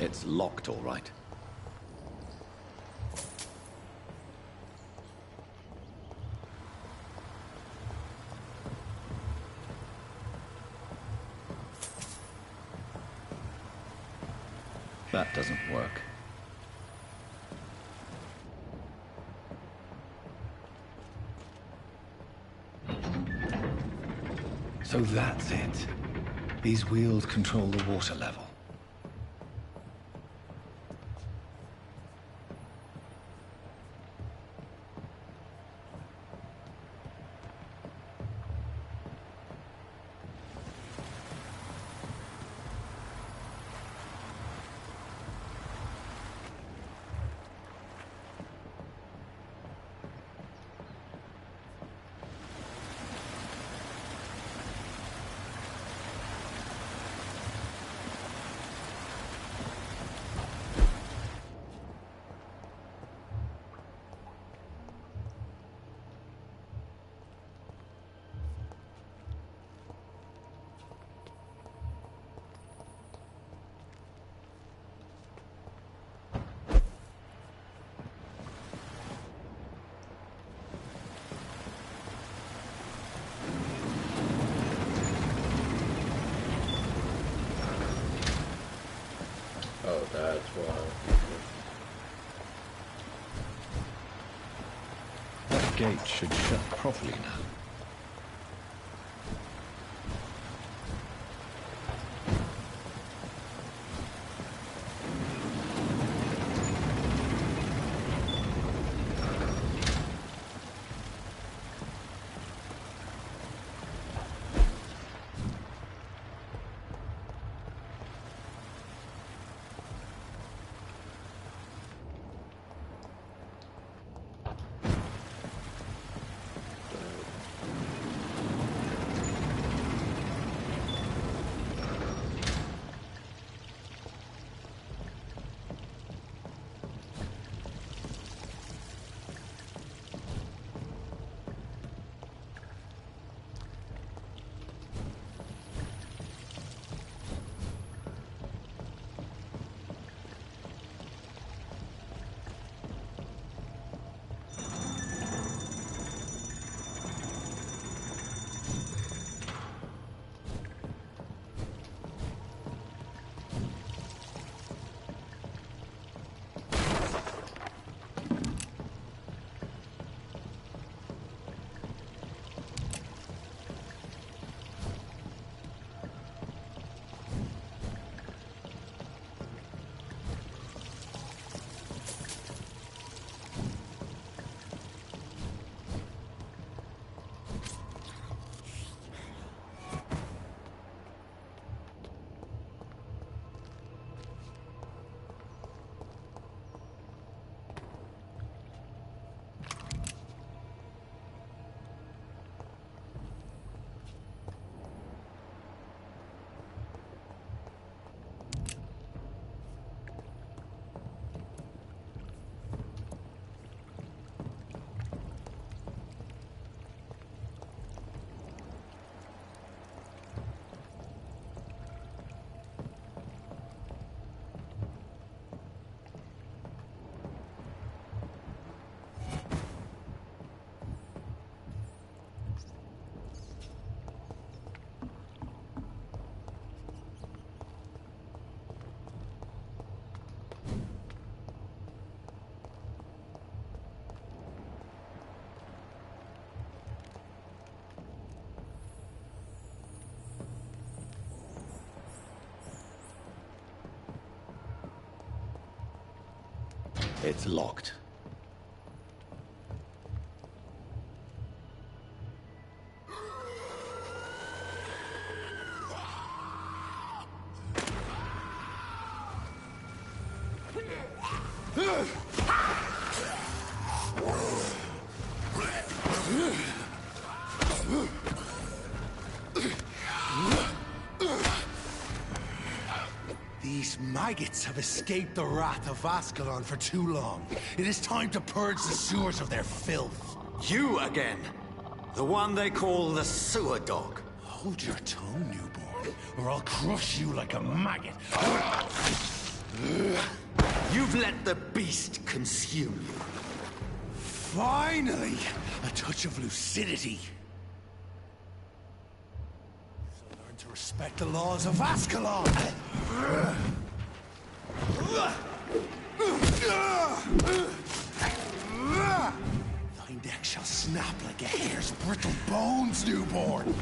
It's locked, all right. That doesn't work. So that's it. These wheels control the water level. Oh, that's why. That gate should shut properly now. It's locked. These maggots have escaped the wrath of Ascalon for too long. It is time to purge the sewers of their filth. You again! The one they call the sewer dog. Hold your tongue, newborn, or I'll crush you like a maggot. You've let the beast consume you. Finally, a touch of lucidity. So learn to respect the laws of Ascalon. Thy neck shall snap like a hare's brittle bones, newborn.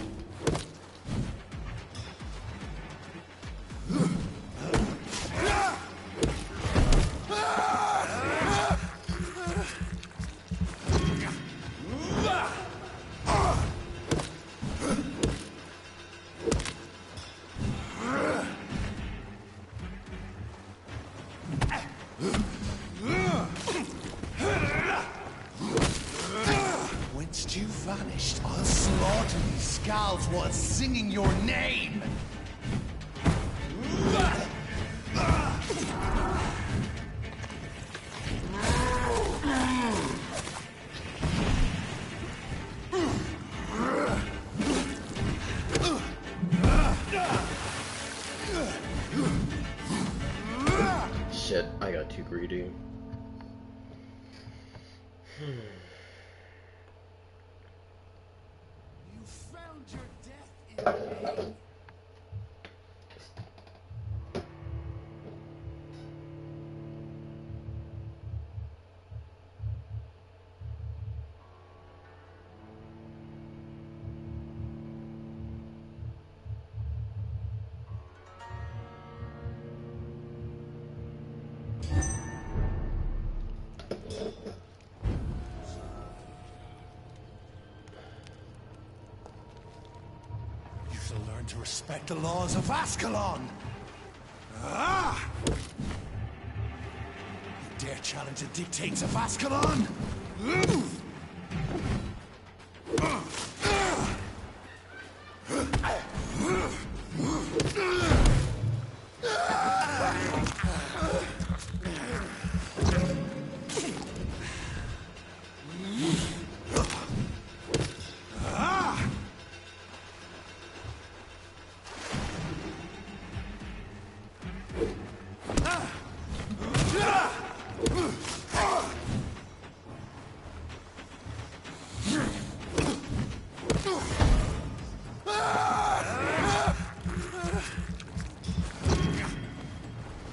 Whence you vanished, I'll slaughter these scalds while singing your name! Shit, I got too greedy. You found your death in me. You shall learn to respect the laws of Ascalon! Ah! You dare challenge the dictates of Ascalon?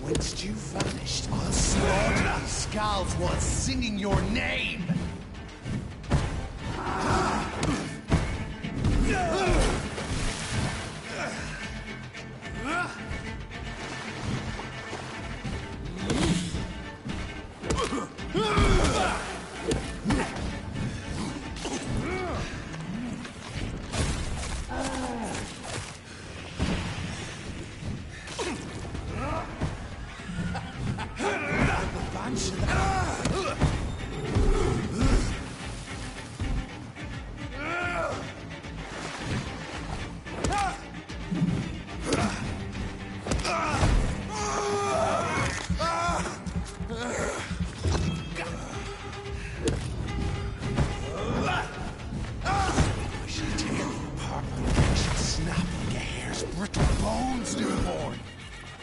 Whence you vanished, I'll slaughter these scalds while singing your name!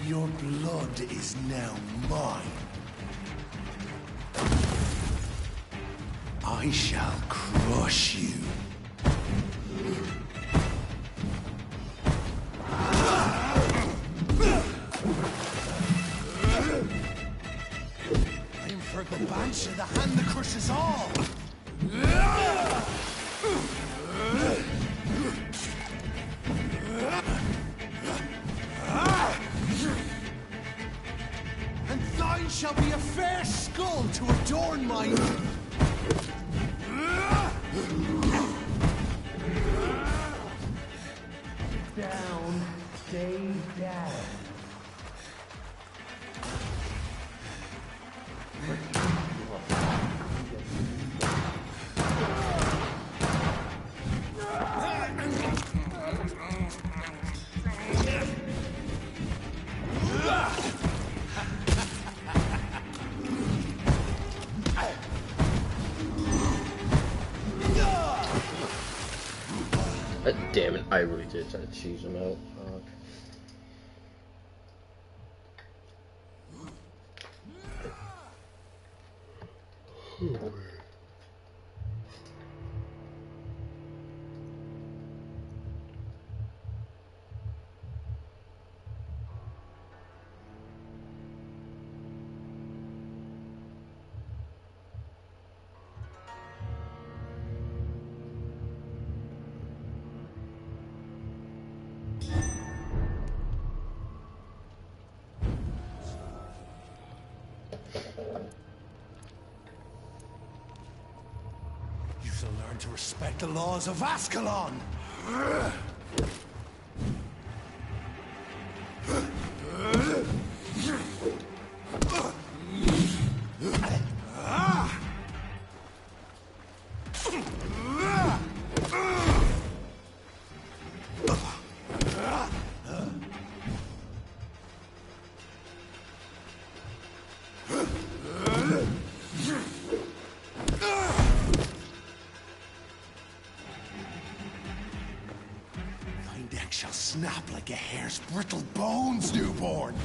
Your blood is now mine. I shall crush you. I am Fergal Banshee, the hand that crushes all. And thine shall be a fair skull to adorn my... Down, stay down. Damn it, I really did try to cheese him out. Fuck. You shall learn to respect the laws of Ascalon! Shall snap like a hare's brittle bones, newborn!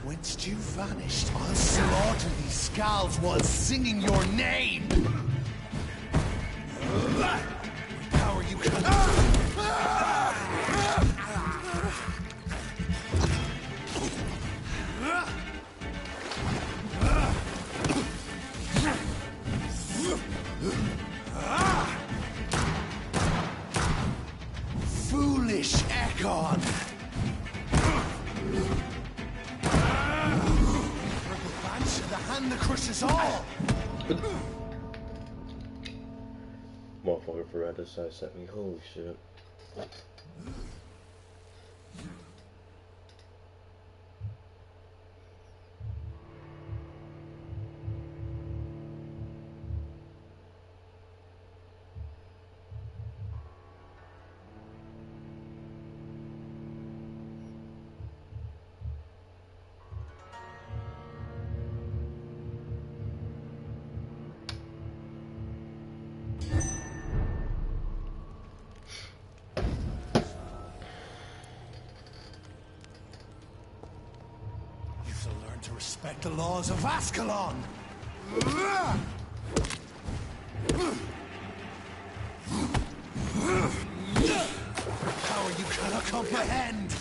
Whence you vanished, I'll slaughter these scalds while singing your name! Power you cannot... Foolish Ekon! Purple Banshee, the hand that crushes all! Motherfucker forgot to sidestep me, holy shit. To respect the laws of Ascalon! Power you cannot comprehend!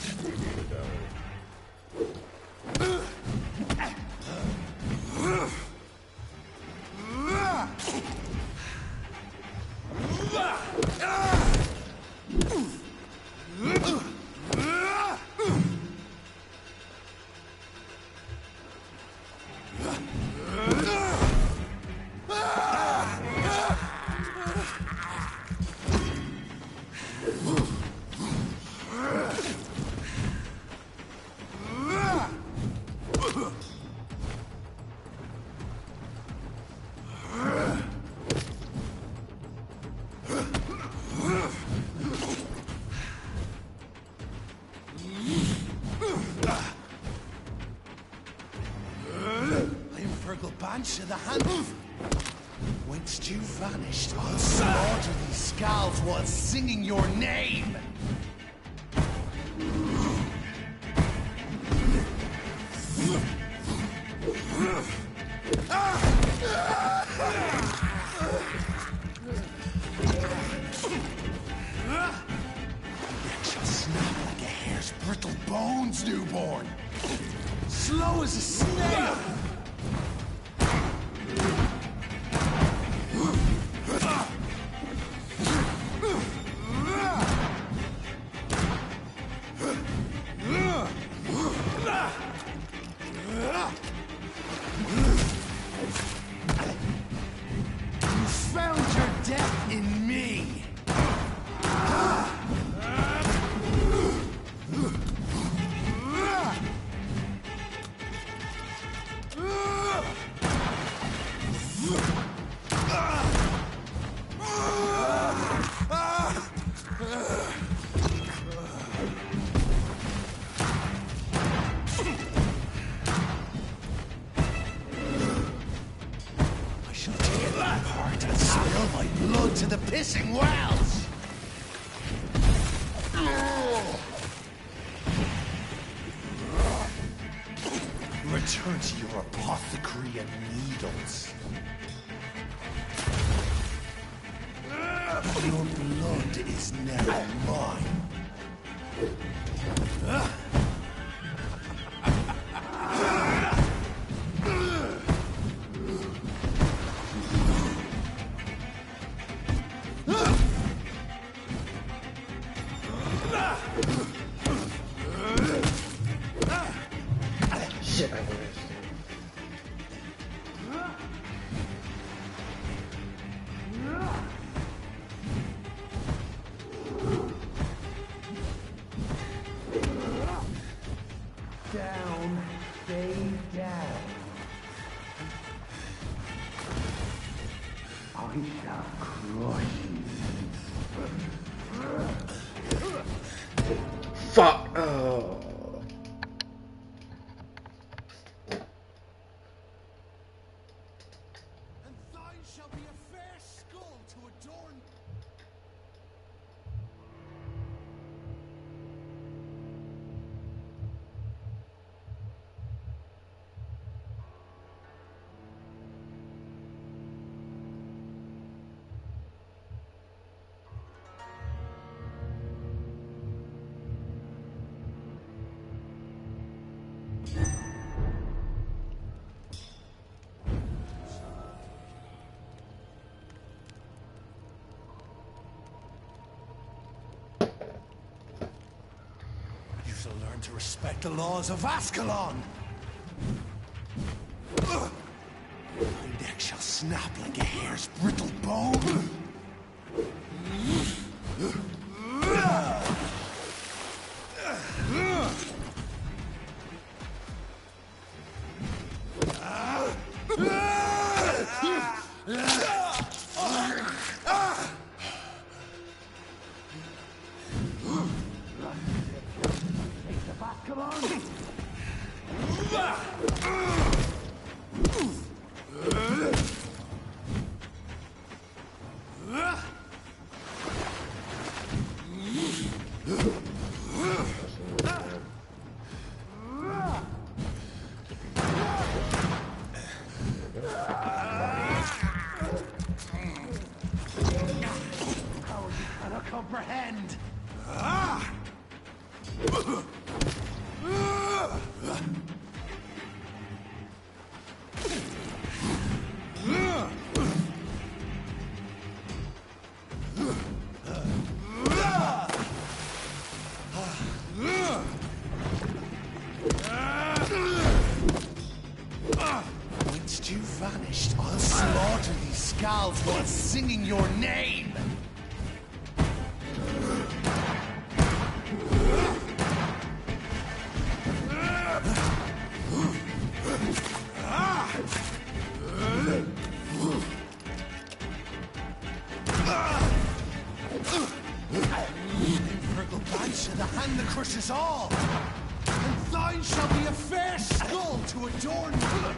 Banshee, the hand... Whence you vanished, I'll slaughter these scalds while singing your name! Shall snap like a hare's brittle bones, newborn! Slow as a snail! To the pissing wells! Return to your apothecary and needles. Your blood is now mine. Shit, I missed. Down, stay down. I shall crush you. Fuck! Oh. And thine shall be a fair skull to adorn. You shall learn to respect the laws of Ascalon. Thy neck shall snap like a hare's brittle bone. Power you cannot comprehend. Once you vanished, I'll slaughter these scalds while singing your name. Virgil Banshee, the hand that crushes all. And thine shall be a fair skull to adorn you.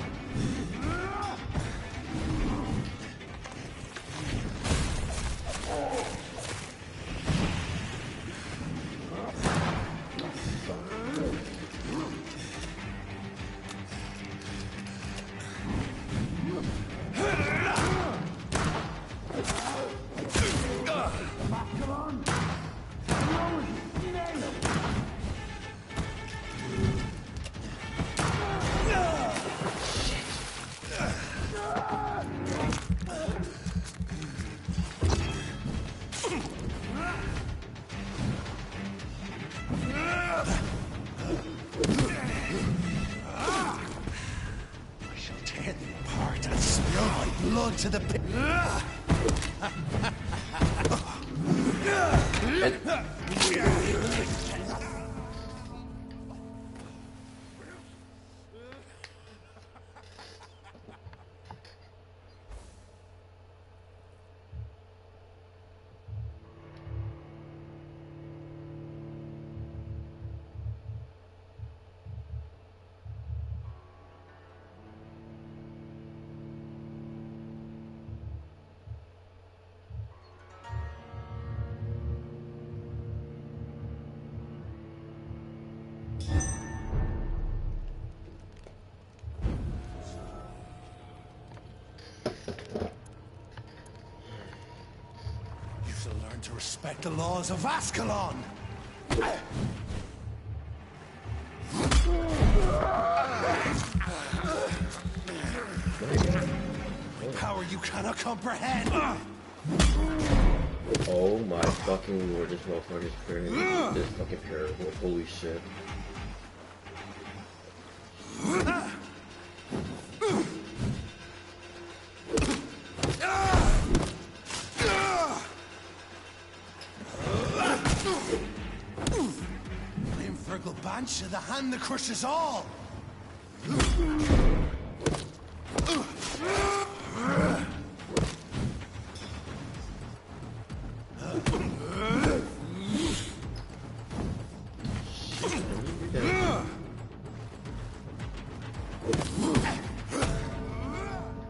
I shall tear thee apart and spill my blood to the pit. to respect the laws of Ascalon! Power you cannot comprehend! Oh my fucking lord, this motherfucker's crazy. This fucking terrible. Holy shit. Limfergal Banshee, the hand that crushes all!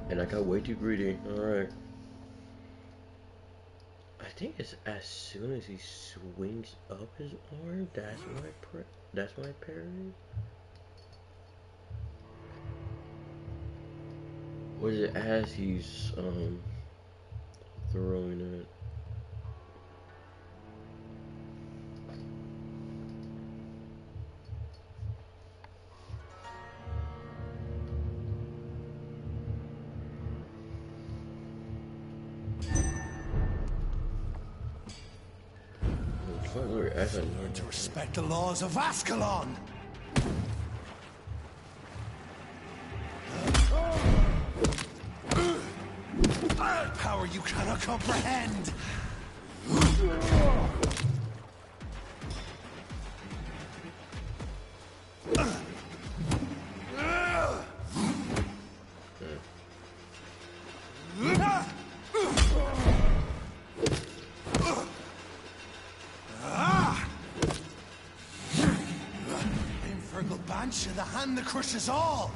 And I got way too greedy. Alright. I think it's as soon as he swings up his arm, that's my parry. Or is it as he's throwing it? Learn to respect the laws of Ascalon! Power you cannot comprehend! Banshee, the hand that crushes all!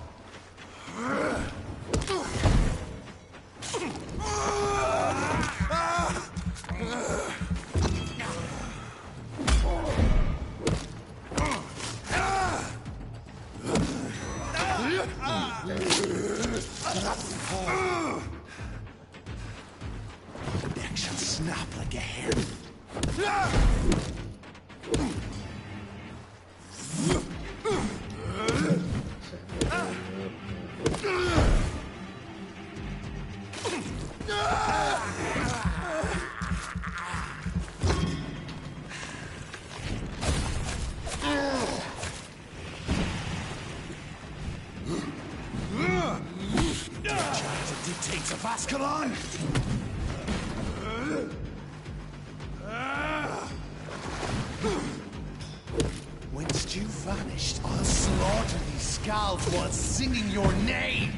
Neck shall snap like a hair. Dictates of Ascalon! Whence you vanished, I'll slaughter these scalds while singing your name!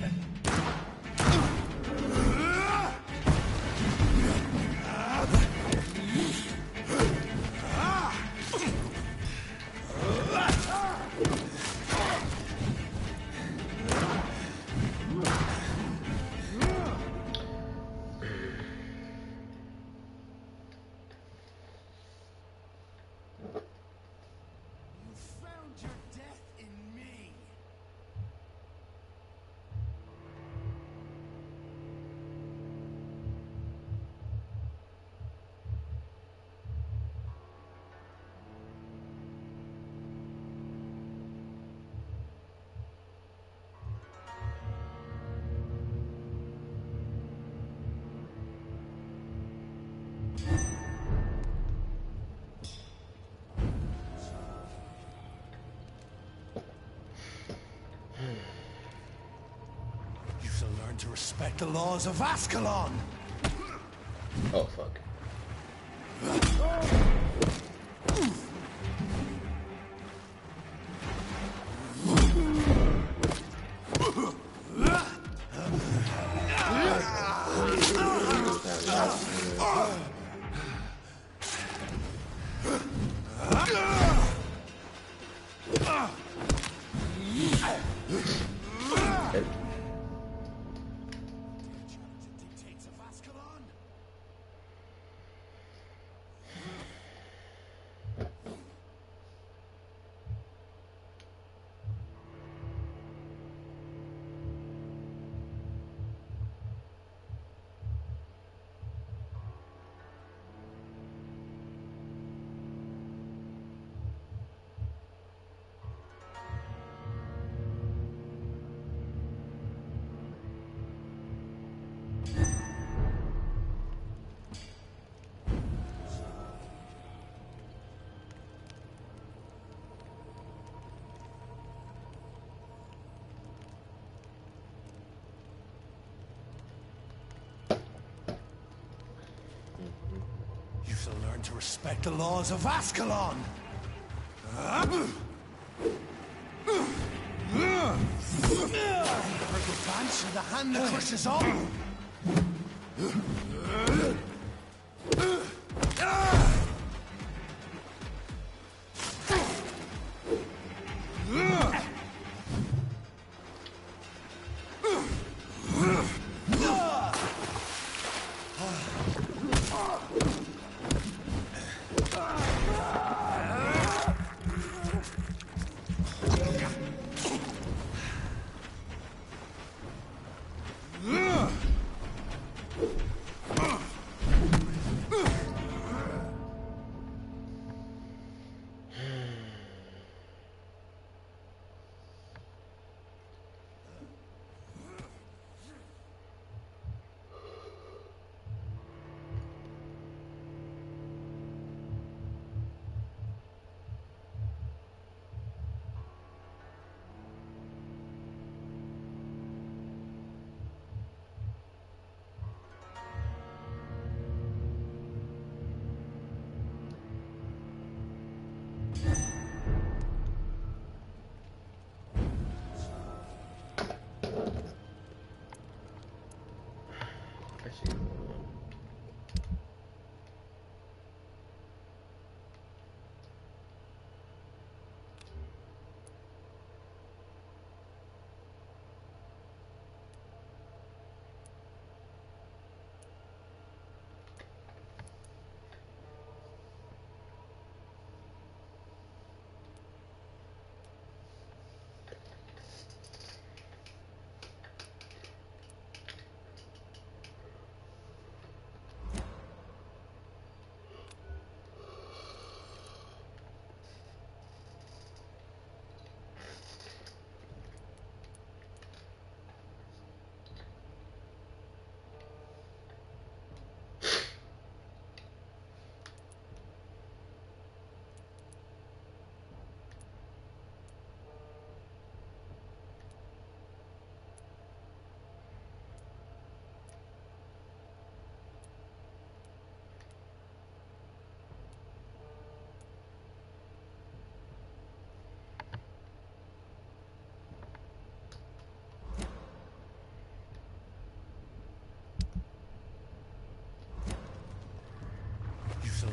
You shall learn to respect the laws of Ascalon! Oh, fuck. to respect the laws of Ascalon. Purple Banshee, the hand that crushes all.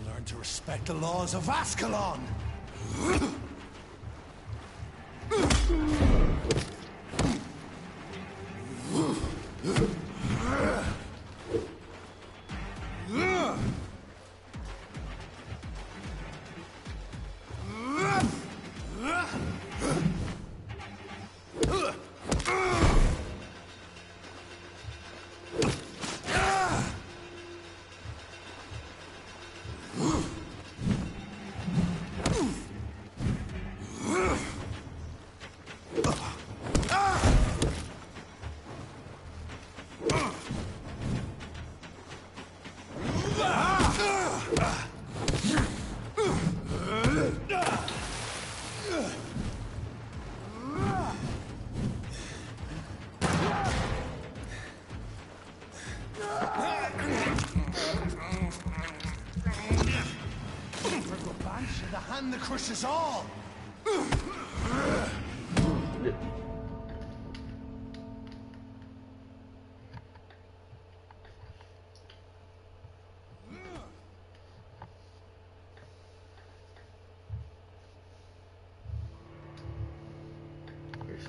Learn to respect the laws of Ascalon! The hand that crushes all!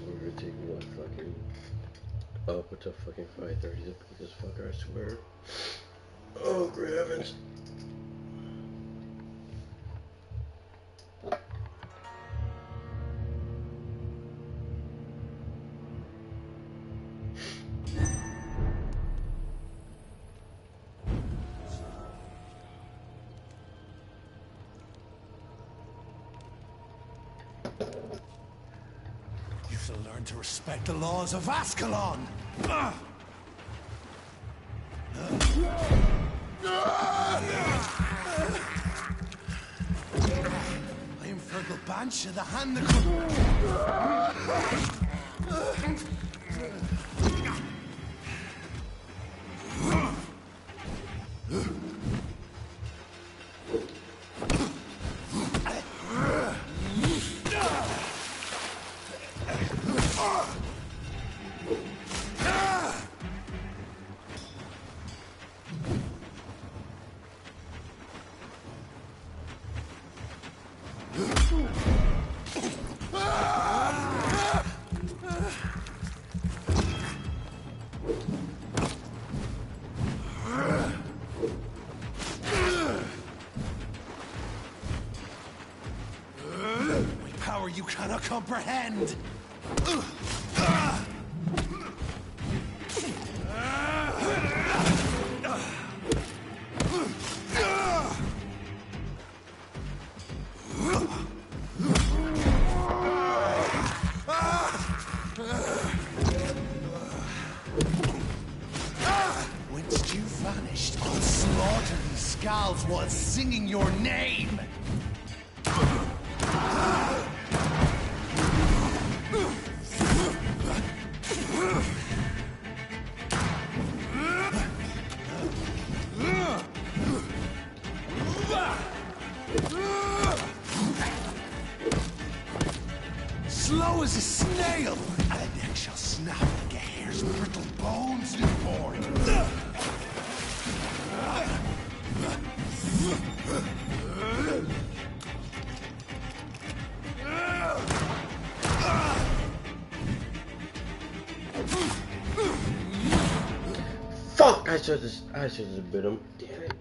We're taking what fucking up with a fucking 5:30 to beat this fucker, I swear. Oh, great heavens. You shall learn to respect the laws of Ascalon! I am Fergal Banshee, the hand that cannot comprehend. Whence you vanished, I'll slaughter these scalds while singing your name. Slow as a snail, and a neck shall snap like a hare's brittle bones, newborn. Fuck! I should have bit him. Damn it.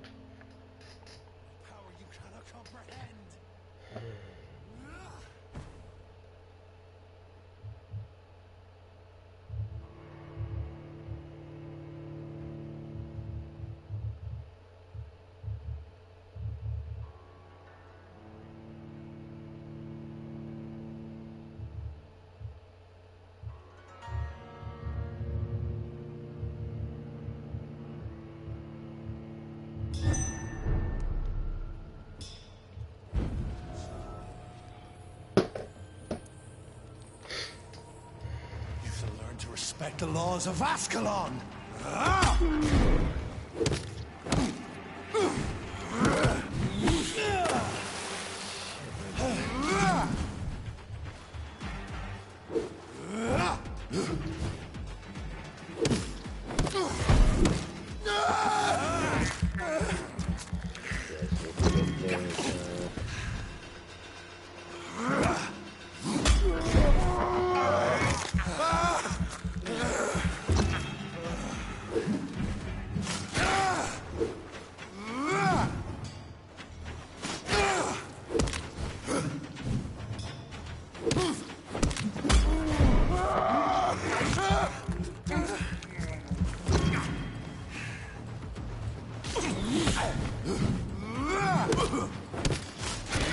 Respect the laws of Ascalon!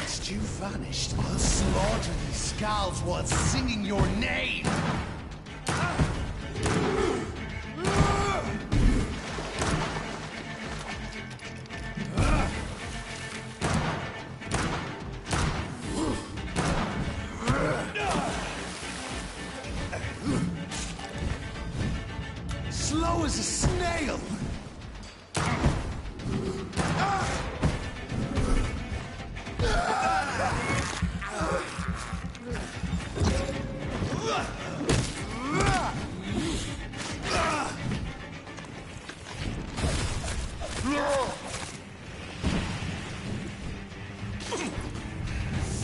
Whilst you vanished, I'll slaughter these scalds while singing your name! Slow as a snail!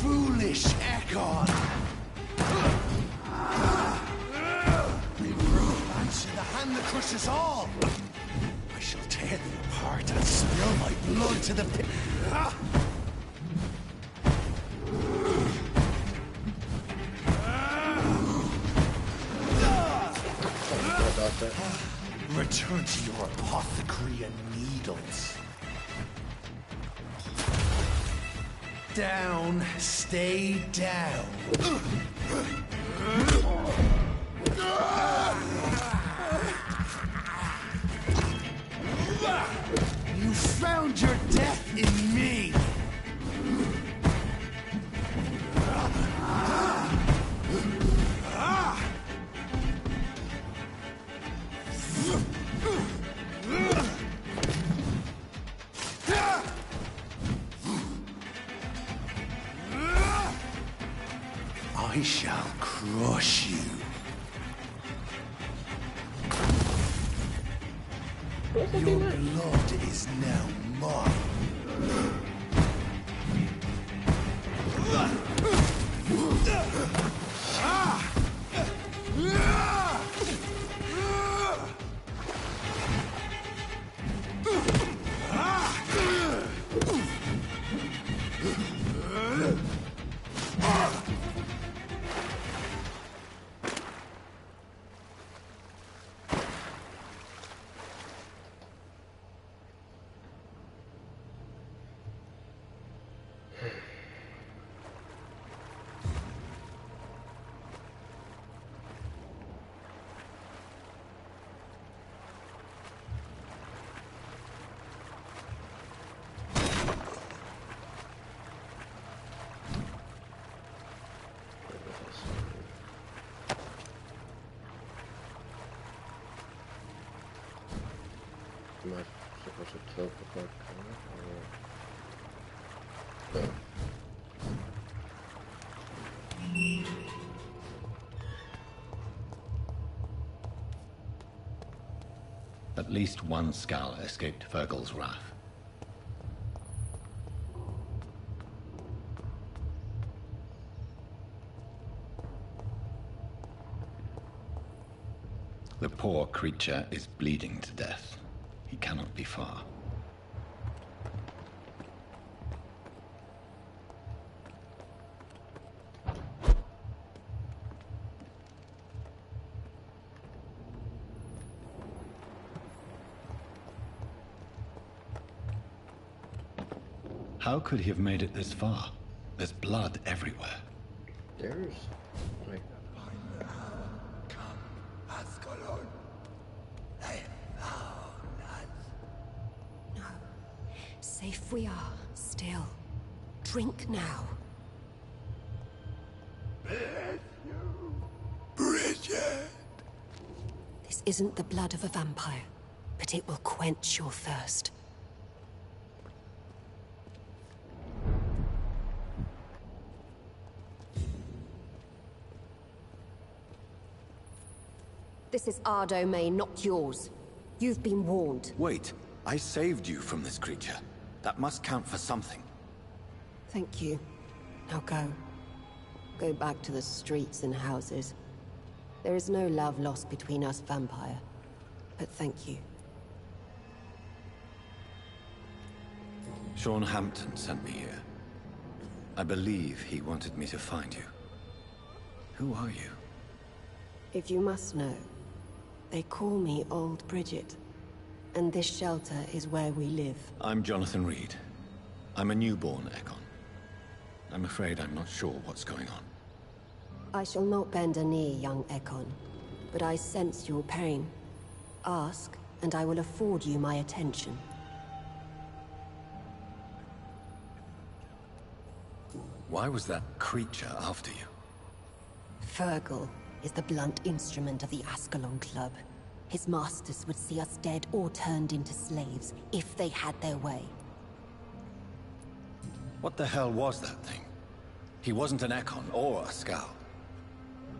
Foolish Ekon! Answer the hand that crushes all! I shall tear thee apart and spill my blood to the pit. Return to your apothecary and needles. Down, stay down. You found your death in me. I shall crush you. Your blood is now mine. a 12 o'clock At least one Skal escaped Fergal's wrath. The poor creature is bleeding to death. He cannot be far. How could he have made it this far? There's blood everywhere. There's like Safe we are, still. Drink now. Bridget! This isn't the blood of a vampire, but it will quench your thirst. This is our domain, not yours. You've been warned. Wait, I saved you from this creature. That must count for something. Thank you. Now go. Go back to the streets and houses. There is no love lost between us, vampire. But thank you. Sean Hampton sent me here. I believe he wanted me to find you. Who are you? If you must know, they call me Old Bridget. And this shelter is where we live. I'm Jonathan Reed. I'm a newborn Ekon. I'm afraid I'm not sure what's going on. I shall not bend a knee, young Ekon. But I sense your pain. Ask, and I will afford you my attention. Why was that creature after you? Fergal is the blunt instrument of the Ascalon Club. His masters would see us dead or turned into slaves, if they had their way. What the hell was that thing? He wasn't an Ekon or a Skal.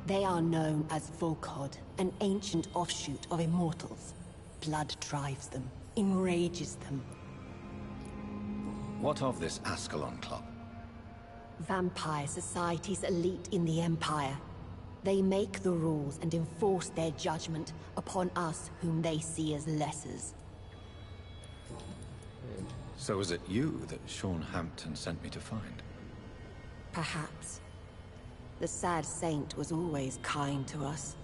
They are known as Volkod, an ancient offshoot of immortals. Blood drives them, enrages them. What of this Ascalon Club? Vampire society's elite in the Empire. They make the rules and enforce their judgment upon us whom they see as lessers. So is it you that Sean Hampton sent me to find? Perhaps. The sad saint was always kind to us.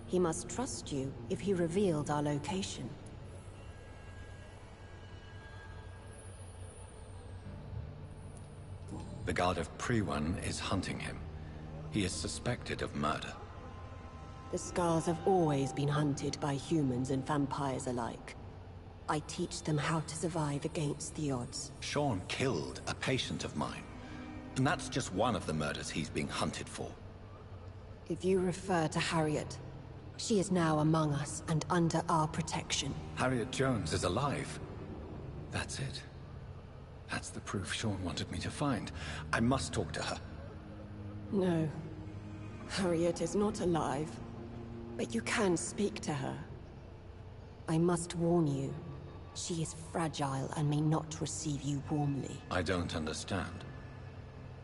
He must trust you if he revealed our location. The Guard of Prewan is hunting him. He is suspected of murder. The Skars have always been hunted by humans and vampires alike. I teach them how to survive against the odds. Sean killed a patient of mine. And that's just one of the murders he's being hunted for. If you refer to Harriet, she is now among us and under our protection. Harriet Jones is alive. That's it. That's the proof Sean wanted me to find. I must talk to her. No. Harriet is not alive. But you can speak to her. I must warn you. She is fragile and may not receive you warmly. I don't understand.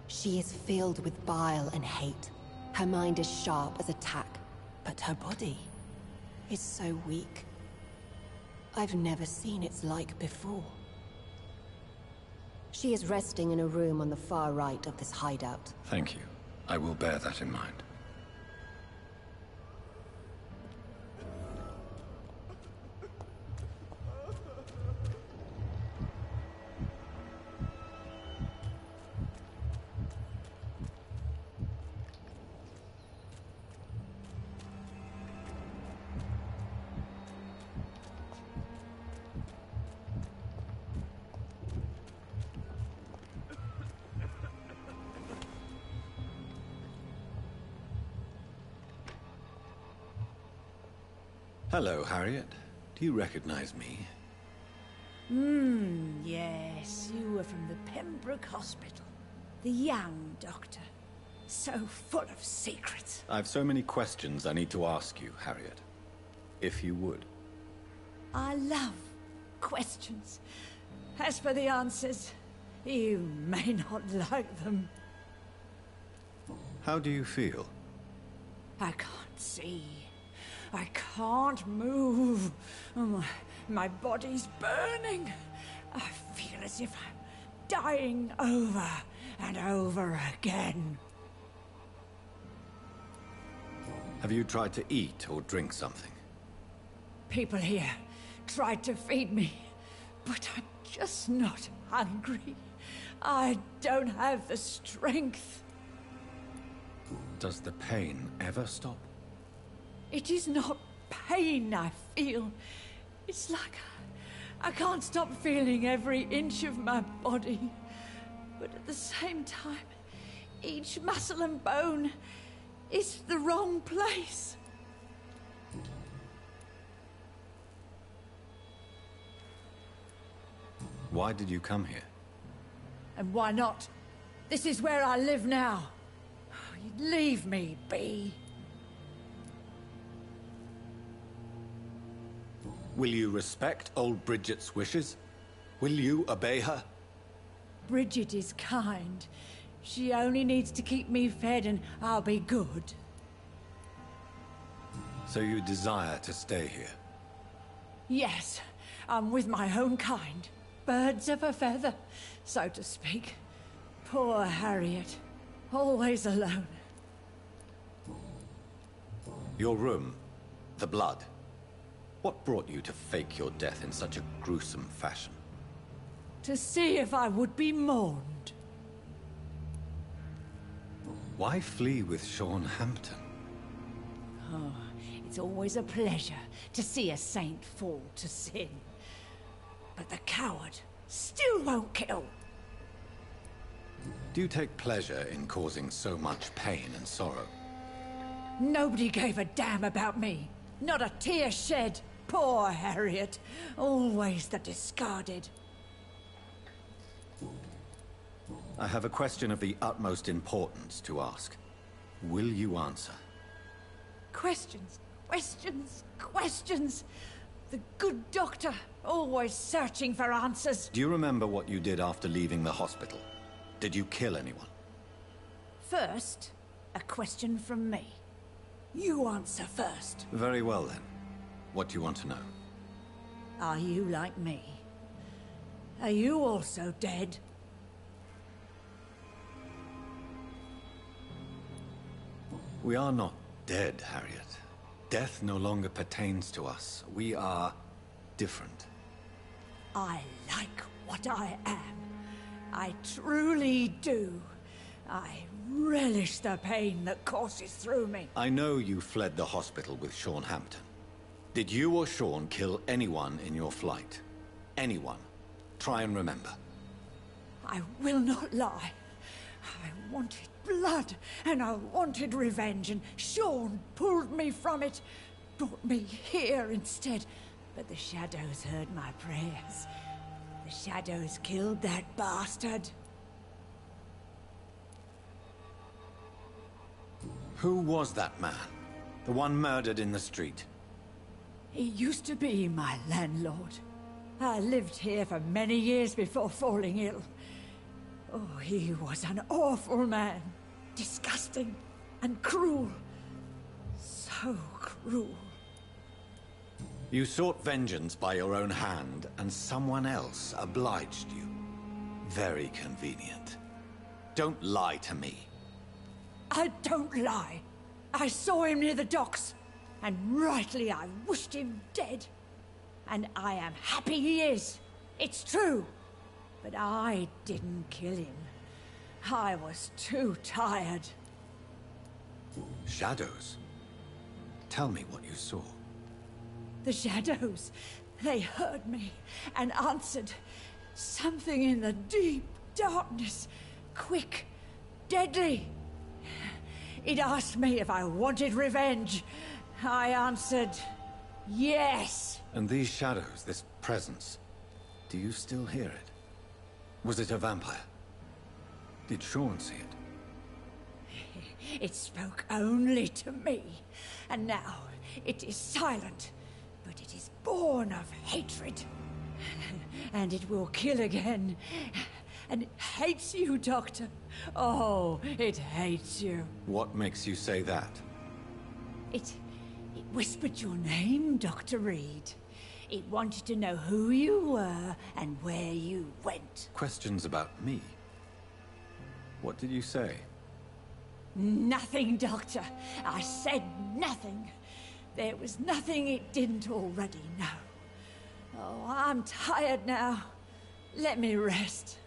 She is filled with bile and hate. Her mind is sharp as a tack, but her body is so weak. I've never seen its like before. She is resting in a room on the far right of this hideout. Thank you. I will bear that in mind. Hello, Harriet. Do you recognize me? Yes, you were from the Pembroke Hospital. The young doctor. So full of secrets. I've so many questions I need to ask you, Harriet. If you would. I love questions. As for the answers, you may not like them. How do you feel? I can't see. I can't move. My body's burning. I feel as if I'm dying over and over again. Have you tried to eat or drink something? People here tried to feed me, but I'm just not hungry. I don't have the strength. Does the pain ever stop? It is not pain I feel. It's like I can't stop feeling every inch of my body. But at the same time, each muscle and bone is the wrong place. Why did you come here? And why not? This is where I live now. Leave me be. Will you respect old Bridget's wishes? Will you obey her? Bridget is kind. She only needs to keep me fed and I'll be good. So you desire to stay here? Yes, I'm with my own kind. Birds of a feather, so to speak. Poor Harriet. Always alone. Your room, the blood. What brought you to fake your death in such a gruesome fashion? To see if I would be mourned. Why flee with Sean Hampton? Oh, it's always a pleasure to see a saint fall to sin. But the coward still won't kill. Do you take pleasure in causing so much pain and sorrow? Nobody gave a damn about me. Not a tear shed. Poor Harriet. Always the discarded. I have a question of the utmost importance to ask. Will you answer? Questions, questions, questions. The good doctor, always searching for answers. Do you remember what you did after leaving the hospital? Did you kill anyone? First, a question from me. You answer first. Very well then. What do you want to know? Are you like me? Are you also dead? We are not dead, Harriet. Death no longer pertains to us. We are different. I like what I am. I truly do. I relish the pain that courses through me. I know you fled the hospital with Sean Hampton. Did you or Sean kill anyone in your flight? Anyone? Try and remember. I will not lie. I wanted blood, and I wanted revenge, and Sean pulled me from it, brought me here instead. But the shadows heard my prayers. The shadows killed that bastard. Who was that man? The one murdered in the street? He used to be my landlord. I lived here for many years before falling ill. Oh, he was an awful man. Disgusting and cruel. So cruel. You sought vengeance by your own hand, and someone else obliged you. Very convenient. Don't lie to me. I don't lie. I saw him near the docks, and rightly I wished him dead. And I am happy he is. It's true. But I didn't kill him. I was too tired. Shadows? Tell me what you saw. The shadows, they heard me and answered. Something in the deep darkness. Quick, deadly. It asked me if I wanted revenge. I answered, yes. And these shadows, this presence, Do you still hear it? Was it a vampire? Did Sean see it? It spoke only to me, and now it is silent, but it is born of hatred. And it will kill again. And it hates you, Doctor. Oh, it hates you. What makes you say that? It whispered your name, Dr. Reed. It wanted to know who you were and where you went. Questions about me? What did you say? Nothing, Doctor. I said nothing. There was nothing it didn't already know. Oh, I'm tired now. Let me rest.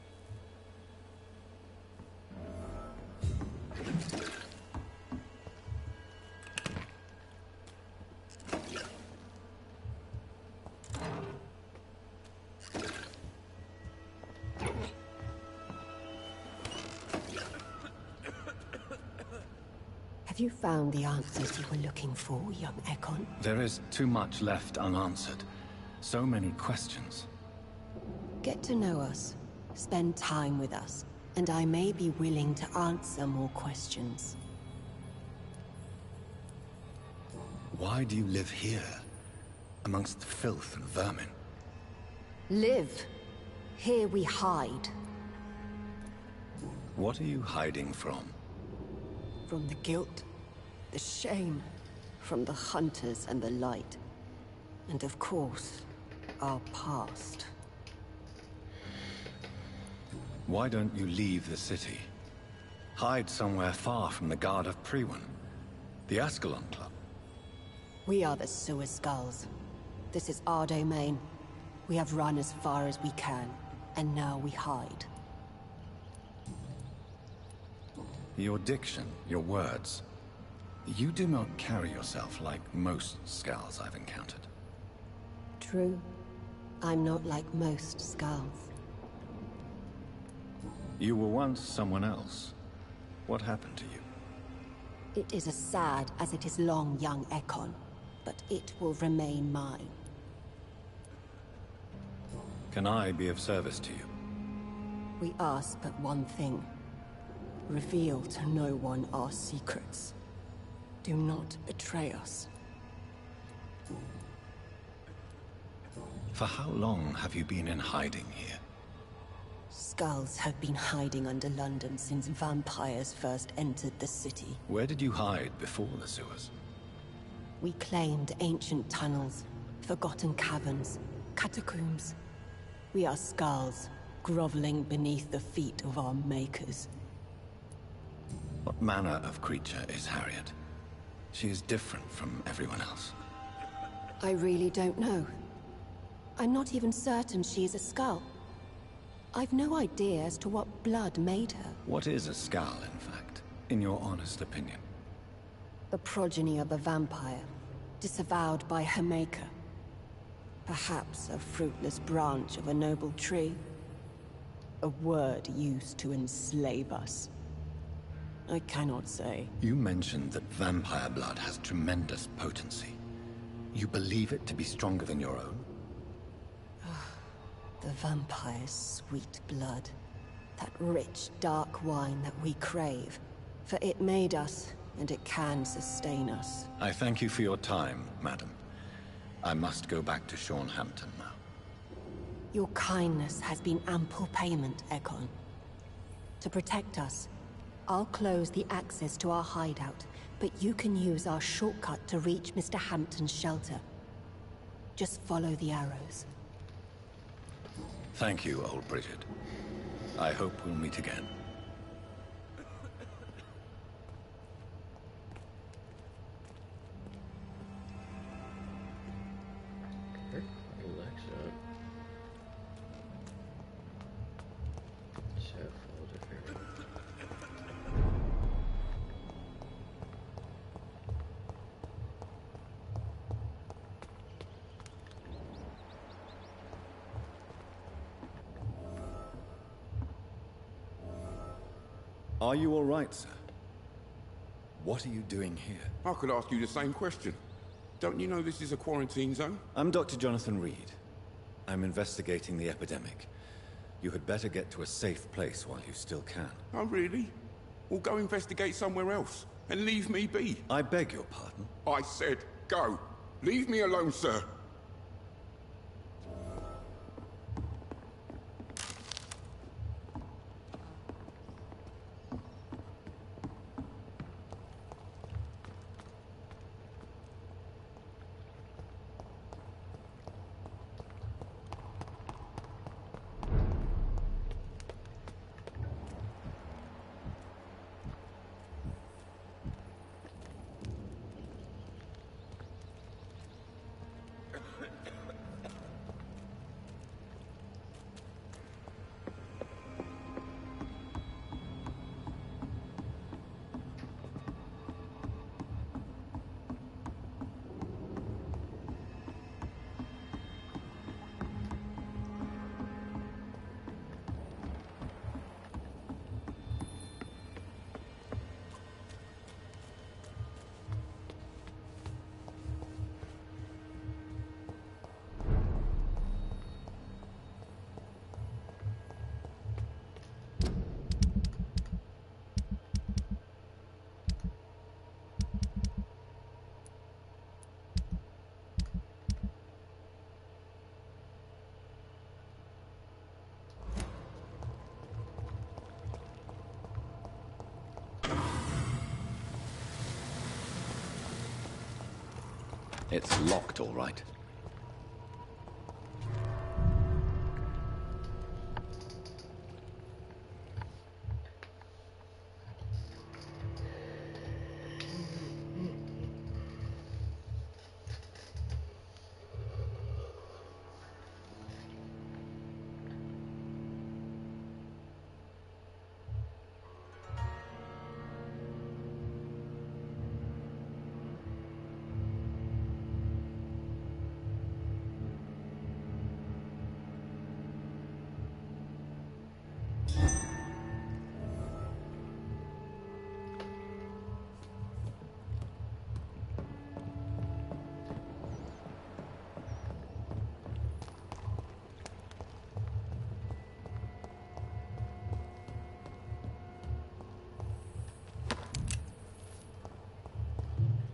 Have you found the answers you were looking for, young Ekon? There is too much left unanswered. So many questions. Get to know us, spend time with us, and I may be willing to answer more questions. Why do you live here, amongst the filth and vermin? Live. Here we hide. What are you hiding from? From the guilt, the shame, from the hunters and the light. And of course, our past. Why don't you leave the city? Hide somewhere far from the Guard of Priwen, the Ascalon Club. We are the Sewer Skulls. This is our domain. We have run as far as we can, and now we hide. Your diction, your words. You do not carry yourself like most Skulls I've encountered. True. I'm not like most Skulls. You were once someone else. What happened to you? It is as sad as it is long, young Ekon, but it will remain mine. Can I be of service to you? We ask but one thing. Reveal to no one our secrets. Do not betray us. For how long have you been in hiding here? Skulls have been hiding under London since vampires first entered the city. Where did you hide before the sewers? We claimed ancient tunnels, forgotten caverns, catacombs. We are Skulls, groveling beneath the feet of our makers. What manner of creature is Harriet? She is different from everyone else. I really don't know. I'm not even certain she is a Skull. I've no idea as to what blood made her. What is a Skull, in fact, in your honest opinion? The progeny of a vampire, disavowed by her maker. Perhaps a fruitless branch of a noble tree. A word used to enslave us. I cannot say. You mentioned that vampire blood has tremendous potency. You believe it to be stronger than your own? The vampire's sweet blood. That rich, dark wine that we crave. For it made us, and it can sustain us. I thank you for your time, madam. I must go back to Hampton now. Your kindness has been ample payment, Ekon. To protect us, I'll close the access to our hideout, but you can use our shortcut to reach Mr. Hampton's shelter. Just follow the arrows. Thank you, old Bridget. I hope we'll meet again. Are you all right, sir? What are you doing here? I could ask you the same question. Don't you know this is a quarantine zone? I'm Dr. Jonathan Reed. I'm investigating the epidemic. You had better get to a safe place while you still can. Oh, really? Or go investigate somewhere else, and leave me be. I beg your pardon? I said go. Leave me alone, sir. It's locked, all right.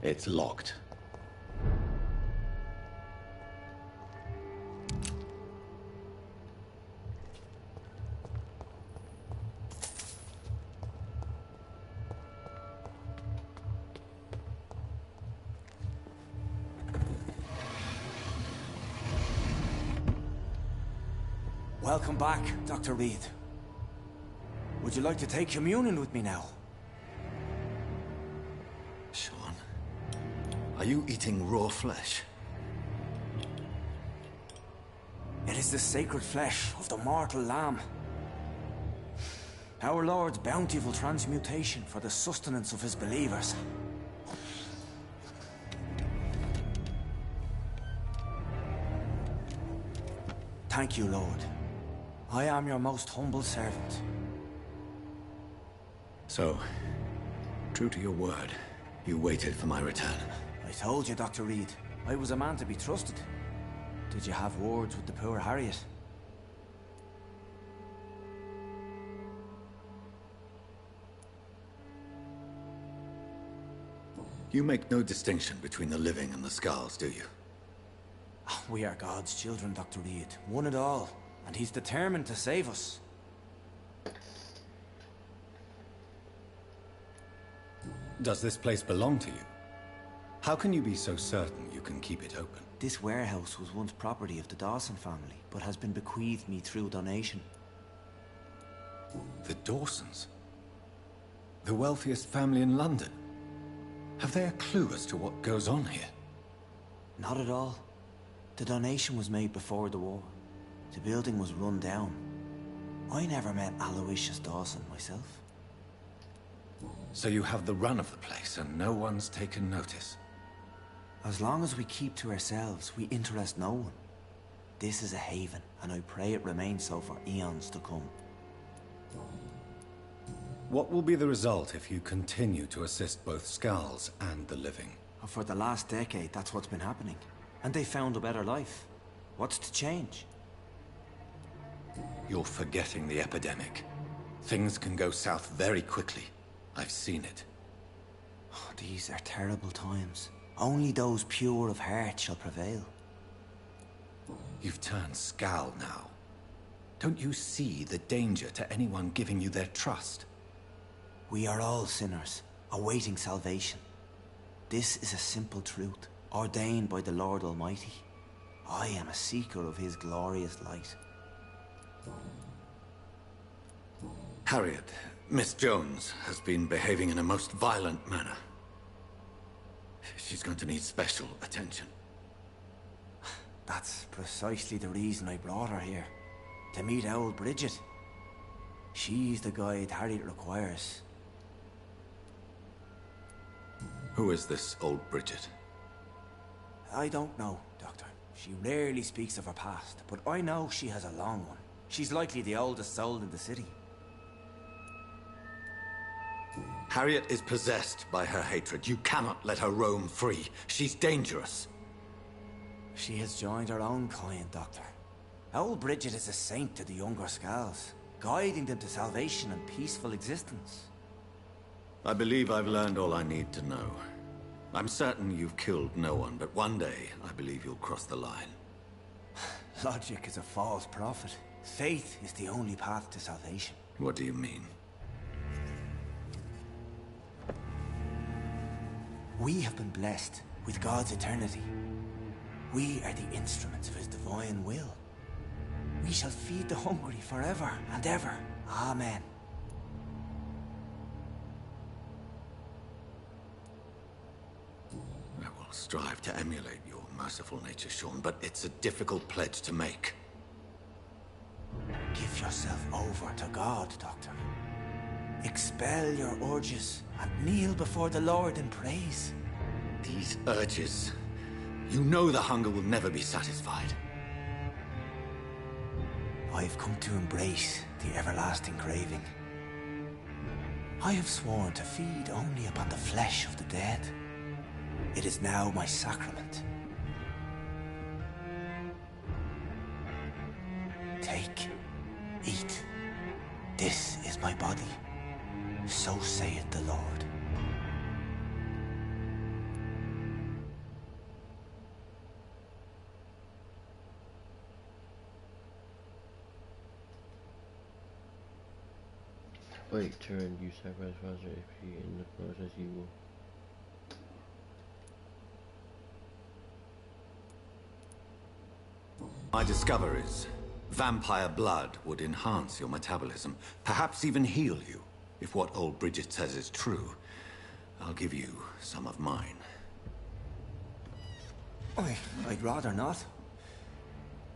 It's locked. Welcome back, Dr. Reed. Would you like to take communion with me now? Sean, are you eating raw flesh? It is the sacred flesh of the mortal lamb. Our Lord's bountiful transmutation for the sustenance of his believers. Thank you, Lord. I am your most humble servant. So, true to your word, you waited for my return. I told you, Dr. Reed, I was a man to be trusted. Did you have words with the poor Harriet? You make no distinction between the living and the Skulls, do you? We are God's children, Dr. Reed. One and all. And he's determined to save us. Does this place belong to you? How can you be so certain you can keep it open? This warehouse was once property of the Dawson family, but has been bequeathed me through donation. The Dawsons? The wealthiest family in London? Have they a clue as to what goes on here? Not at all. The donation was made before the war. The building was run down. I never met Aloysius Dawson myself. So you have the run of the place and no one's taken notice? As long as we keep to ourselves, we interest no one. This is a haven, and I pray it remains so for eons to come. What will be the result if you continue to assist both Skulls and the living? For the last decade, that's what's been happening. And they found a better life. What's to change? You're forgetting the epidemic. Things can go south very quickly. I've seen it. Oh, these are terrible times. Only those pure of heart shall prevail. You've turned Scal now. Don't you see the danger to anyone giving you their trust? We are all sinners, awaiting salvation. This is a simple truth, ordained by the Lord Almighty. I am a seeker of his glorious light. Harriet, Miss Jones has been behaving in a most violent manner. She's going to need special attention. That's precisely the reason I brought her here. To meet old Bridget. She's the guide Harriet requires. Who is this old Bridget? I don't know, Doctor. She rarely speaks of her past, but I know she has a long one. She's likely the oldest soul in the city. Harriet is possessed by her hatred. You cannot let her roam free. She's dangerous. She has joined her own kind, Doctor. Old Bridget is a saint to the younger Scals, guiding them to salvation and peaceful existence. I believe I've learned all I need to know. I'm certain you've killed no one, but one day I believe you'll cross the line. Logic is a false prophet. Faith is the only path to salvation. What do you mean? We have been blessed with God's eternity. We are the instruments of his divine will. We shall feed the hungry forever and ever. Amen. I will strive to emulate your merciful nature, Sean, but it's a difficult pledge to make. Give yourself over to God, Doctor. Expel your urges and kneel before the Lord in praise. These urges... You know the hunger will never be satisfied. I've come to embrace the everlasting craving. I have sworn to feed only upon the flesh of the dead. It is now my sacrament. Take, eat. This is my body. So saith the Lord. Wait, turn, you sacrifice faster if you in the process you will. My discoveries. Vampire blood would enhance your metabolism, perhaps even heal you. If what old Bridget says is true, I'll give you some of mine. I'd rather not.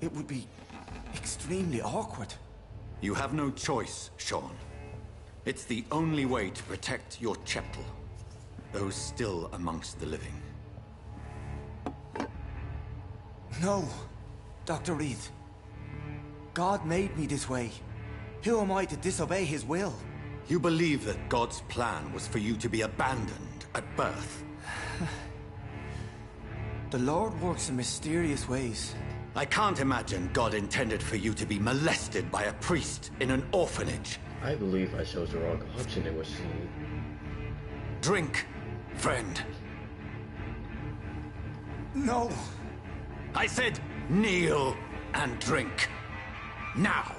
It would be extremely awkward. You have no choice, Sean. It's the only way to protect your cheptel, those still amongst the living. No, Dr. Reed. God made me this way. Who am I to disobey his will? You believe that God's plan was for you to be abandoned at birth? The Lord works in mysterious ways. I can't imagine God intended for you to be molested by a priest in an orphanage. I believe I chose the wrong option it was seen. Drink, friend. No. I said kneel and drink. Now.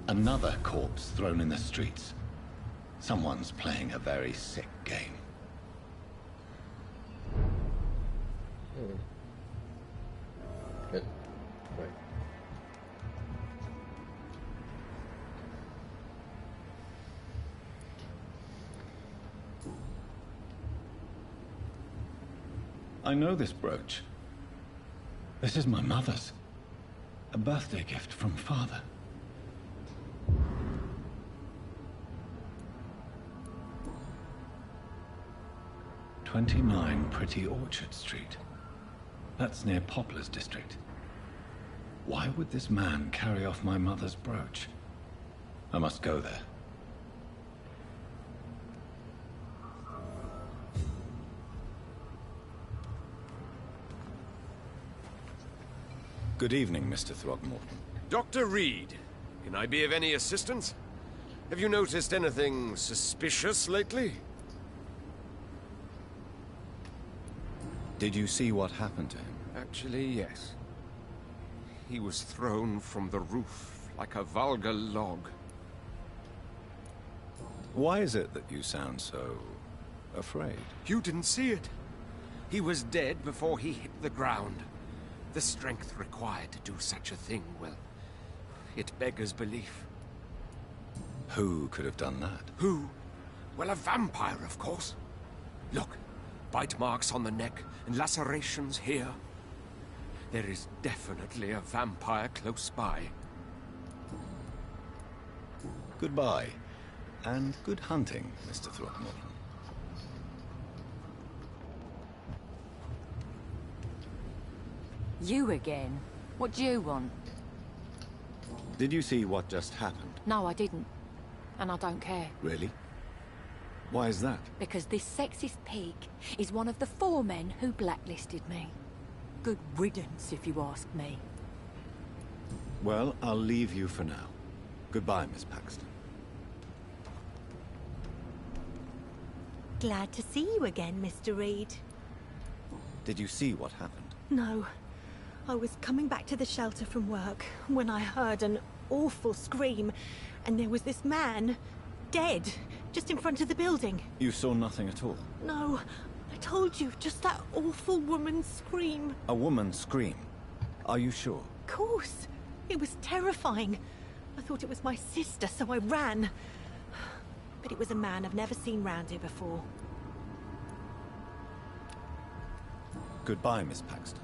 Another corpse thrown in the streets. Someone's playing a very sick game. Good. Right. I know this brooch. This is my mother's. A birthday gift from father. "29 Pretty Orchard Street. That's near Poplar's district. Why would this man carry off my mother's brooch? I must go there. Good evening, Mr. Throgmorton. Dr. Reed, can I be of any assistance? Have you noticed anything suspicious lately? Did you see what happened to him? Actually, yes. He was thrown from the roof like a vulgar log. Why is it that you sound so afraid? You didn't see it. He was dead before he hit the ground. The strength required to do such a thing, well, it beggars belief. Who could have done that? Who? Well, a vampire, of course. Look, bite marks on the neck and lacerations here. There is definitely a vampire close by. Goodbye, and good hunting, Mr. Throgmorton. You again? What do you want? Did you see what just happened? No, I didn't. And I don't care. Really? Why is that? Because this sexist pig is one of the 4 men who blacklisted me. Good riddance, if you ask me. Well, I'll leave you for now. Goodbye, Miss Paxton. Glad to see you again, Mr. Reed. Did you see what happened? No. I was coming back to the shelter from work when I heard an awful scream, and there was this man, dead, just in front of the building. You saw nothing at all? No, I told you, just that awful woman's scream. A woman scream? Are you sure? Of course. It was terrifying. I thought it was my sister, so I ran. But it was a man I've never seen round here before. Goodbye, Miss Paxton.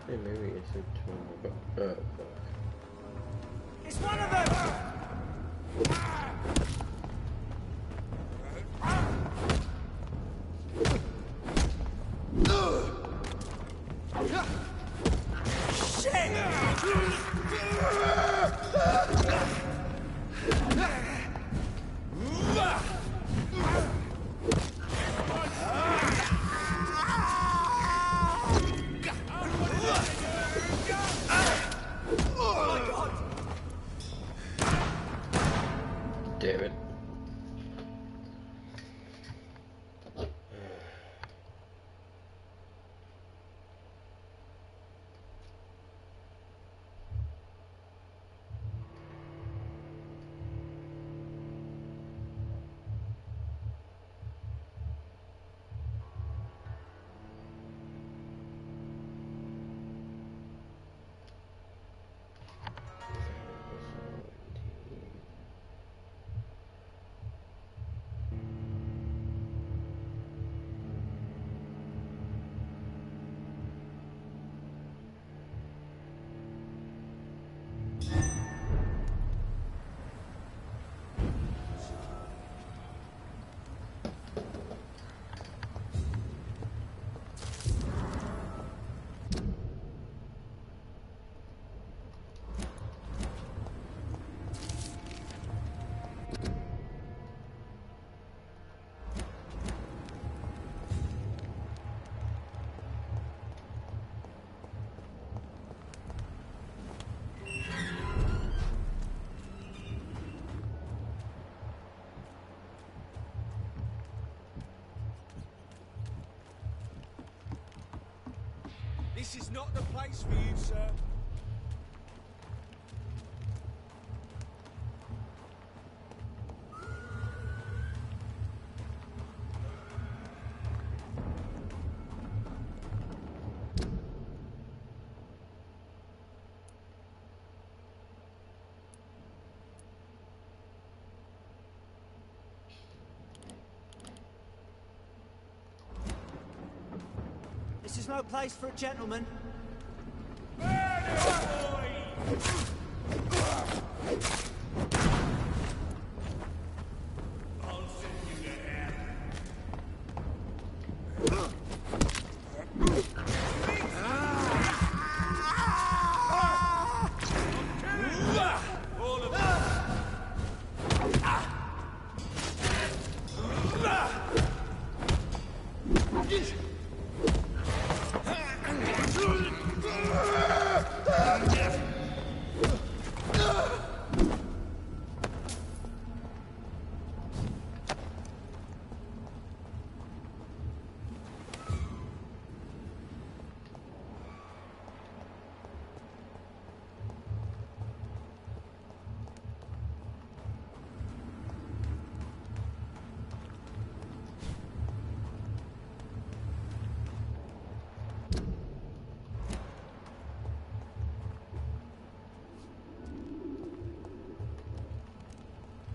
Maybe it's a fuck. It's one of them! Damn it. This is not the place for you, sir. This is no place for a gentleman.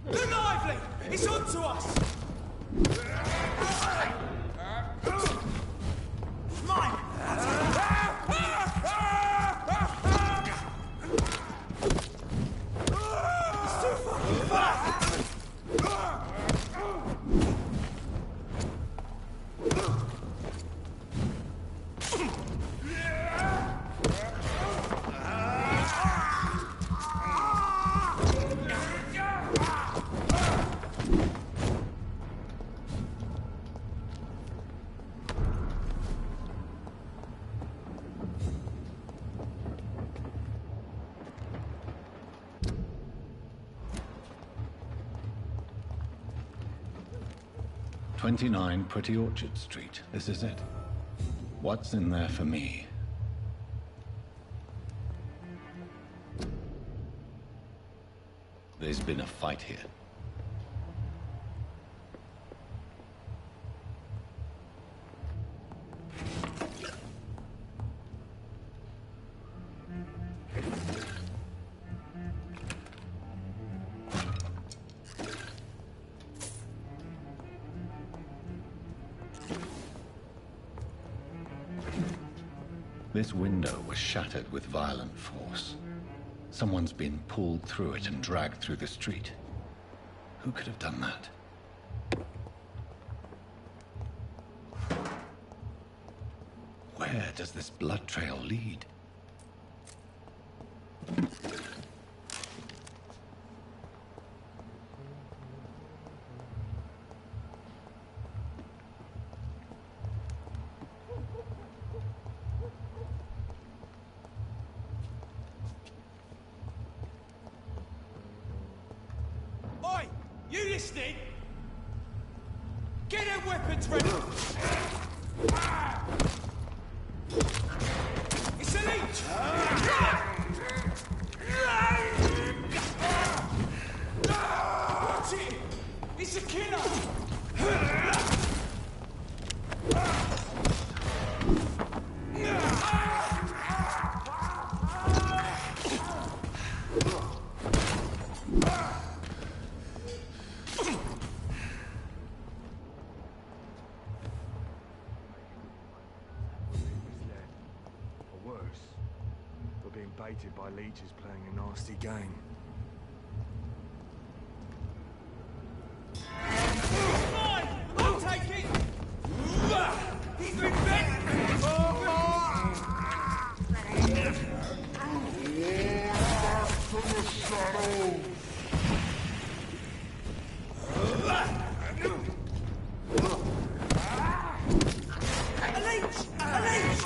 They're lively! It's on to us! Mine! It's too fucking fast! "29 Pretty Orchard Street. This is it. What's in there for me?" There's been a fight here. This window was shattered with violent force. Someone's been pulled through it and dragged through the street. Who could have done that? Where does this blood trail lead? Oi! You listening? Get their weapons ready! It's a leech! Watch it! It's a killer! Or worse, we're being baited by leeches playing a nasty game. Mine! I'll take it! He's been bent! A leech! A leech!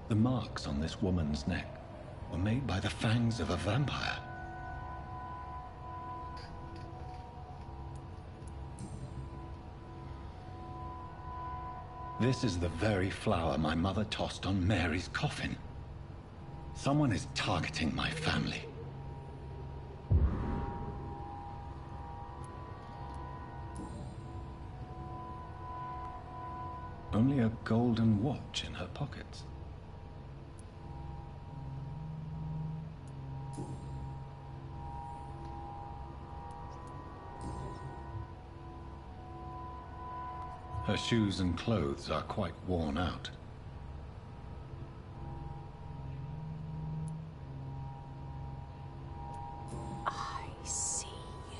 The marks on this woman's neck were made by the fangs of a vampire. This is the very flower my mother tossed on Mary's coffin. Someone is targeting my family. Only a golden watch in her pockets. Her shoes and clothes are quite worn out. I see you.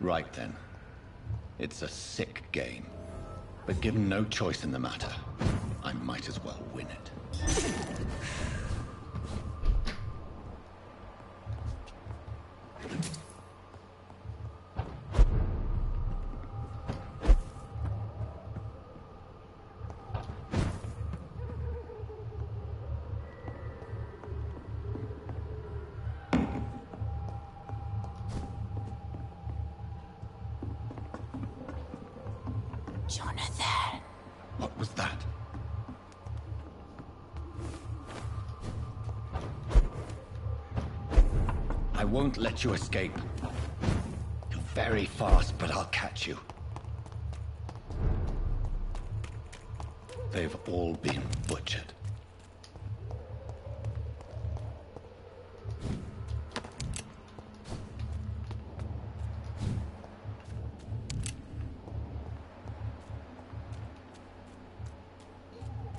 Right then. It's a sick game. But given no choice in the matter, I might as well win it. Jonathan. What was that? I won't let you escape. You're very fast, but I'll catch you. They've all been butchered.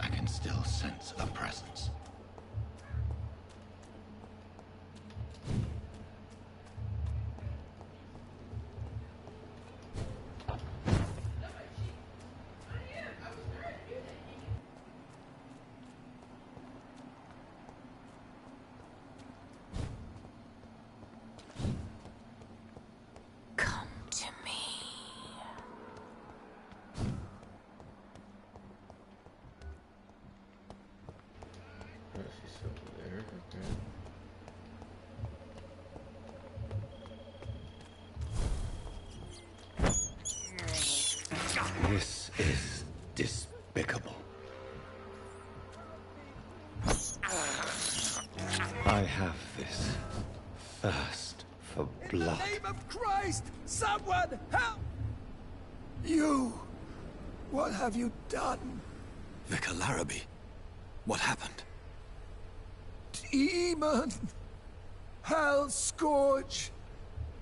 I can still sense a presence. Come to me. Oh, she's still there. Okay. This is despicable. I have this thirst for blood. Name of Christ! Someone help! You! What have you done? Vicar Larrabee, what happened? Demon! Hell Scourge!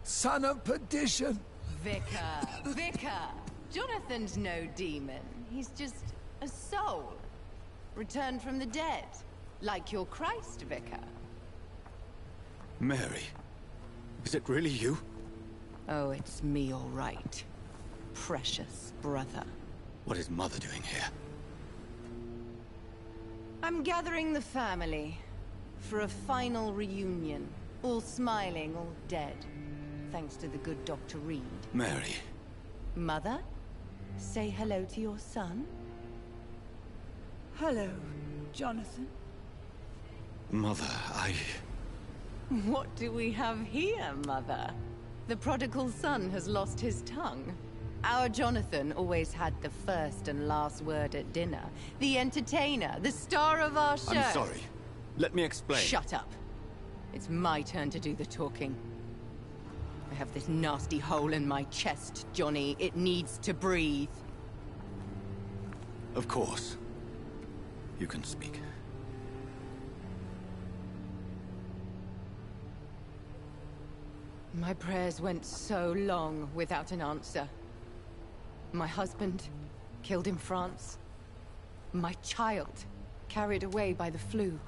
Son of perdition! Vicar! Jonathan's no demon. He's just a soul. Returned from the dead. Like your Christ, Vicar. Mary, is it really you? Oh, it's me, all right. Precious brother. What is Mother doing here? I'm gathering the family for a final reunion. All smiling, all dead. Thanks to the good Dr. Reed. Mary. Mother, say hello to your son. Hello, Jonathan. Mother, What do we have here, Mother? The prodigal son has lost his tongue. Our Jonathan always had the first and last word at dinner. The entertainer, the star of our show. I'm sorry. Let me explain. Shut up. It's my turn to do the talking. I have this nasty hole in my chest, Johnny. It needs to breathe. Of course. You can speak. My prayers went so long without an answer. My husband, killed in France. My child, carried away by the flu.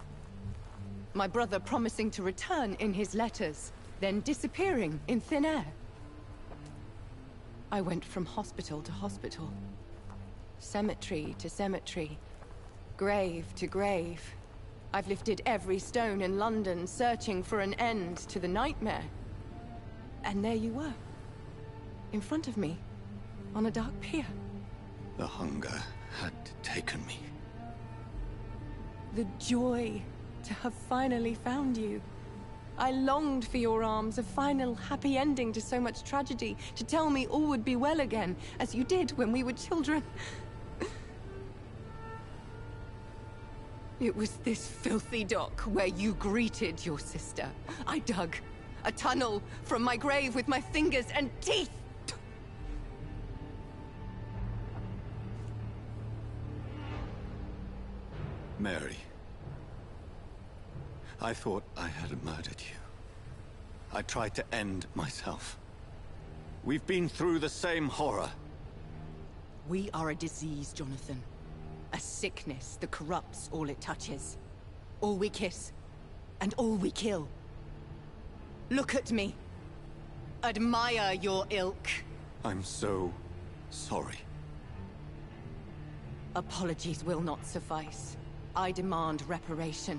My brother promising to return in his letters, then disappearing in thin air. I went from hospital to hospital. Cemetery to cemetery. Grave to grave. I've lifted every stone in London, searching for an end to the nightmare. And there you were. In front of me. on a dark pier. The hunger had taken me. The joy to have finally found you. I longed for your arms, a final happy ending to so much tragedy, to tell me all would be well again, as you did when we were children. It was this filthy dock where you greeted your sister. I dug a tunnel from my grave with my fingers and teeth. Mary, I thought I had murdered you. I tried to end myself. We've been through the same horror. We are a disease, Jonathan. A sickness that corrupts all it touches. All we kiss, and all we kill. Look at me. Admire your ilk. I'm so sorry. Apologies will not suffice. I demand reparation.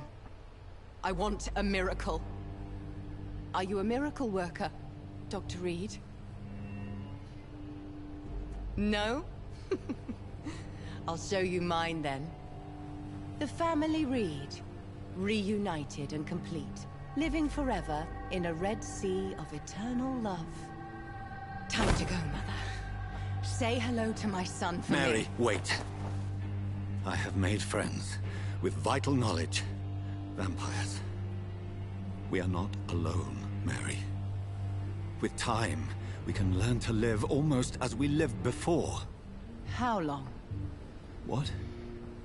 I want a miracle. Are you a miracle worker, Dr. Reed? No? I'll show you mine then. The family Reed, reunited and complete, living forever in a red sea of eternal love. Time to go, Mother. Say hello to my son for me. Mary, wait. I have made friends with vital knowledge. Vampires. We are not alone, Mary. With time, we can learn to live almost as we lived before. How long? What?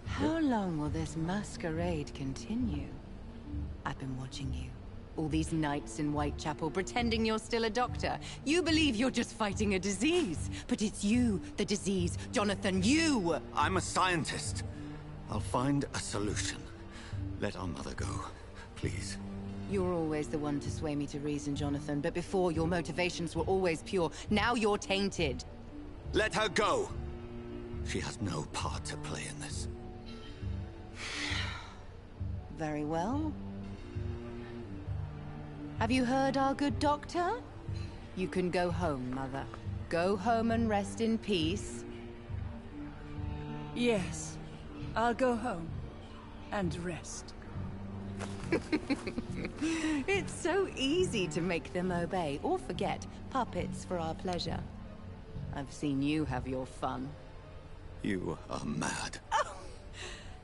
How long will this masquerade continue? I've been watching you. All these nights in Whitechapel, pretending you're still a doctor. You believe you're just fighting a disease. But it's you, the disease. Jonathan, you! I'm a scientist. I'll find a solution. Let our mother go, please. You're always the one to sway me to reason, Jonathan. But before, your motivations were always pure. Now you're tainted. Let her go! She has no part to play in this. Very well. Have you heard our good doctor? You can go home, Mother. Go home and rest in peace. Yes, I'll go home and rest. It's so easy to make them obey or forget. Puppets for our pleasure. I've seen you have your fun. You are mad. Oh,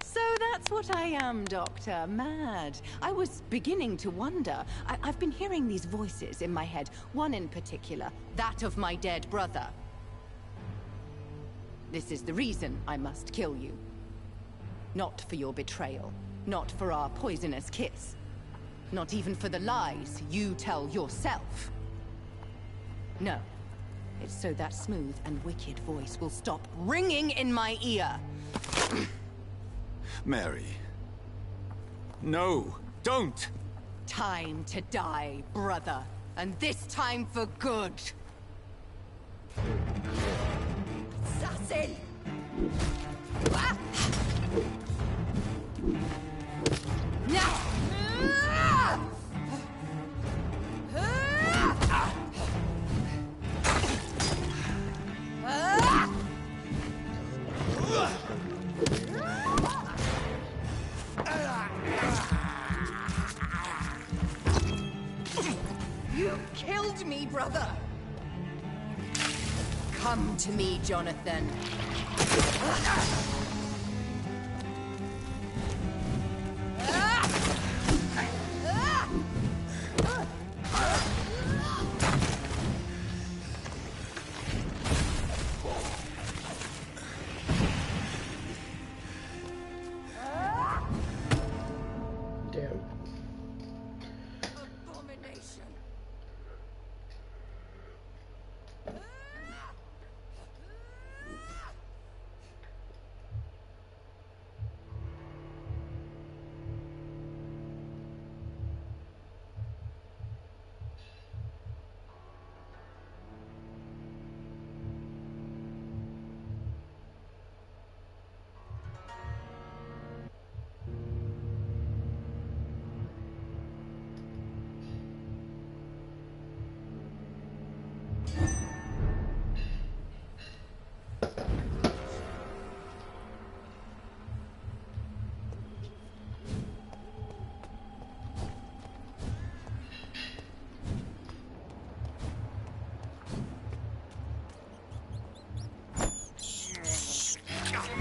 so that's what I am, Doctor. Mad. I was beginning to wonder. I've been hearing these voices in my head. One in particular, that of my dead brother. This is the reason I must kill you. Not for your betrayal. Not for our poisonous kiss. Not even for the lies you tell yourself. No. It's so that smooth and wicked voice will stop ringing in my ear. Mary. No, don't! Time to die, brother. And this time for good. Assassin! Ah! Now! You killed me, brother! Come to me, Jonathan. Damn. Abomination.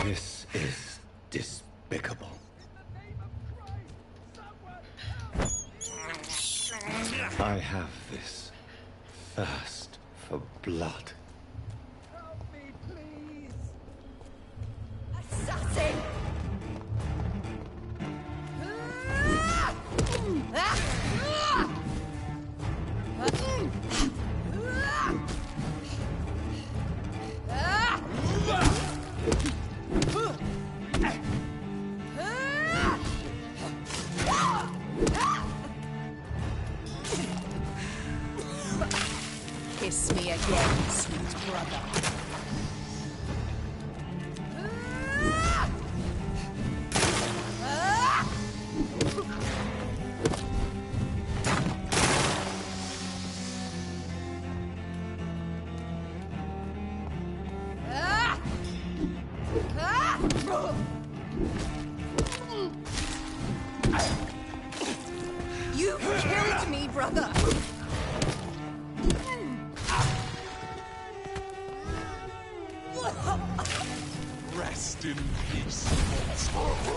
This is despicable. I have this thirst for blood. Assassin! Kiss me again, sweet brother. You killed me, brother! Rest in peace, monster.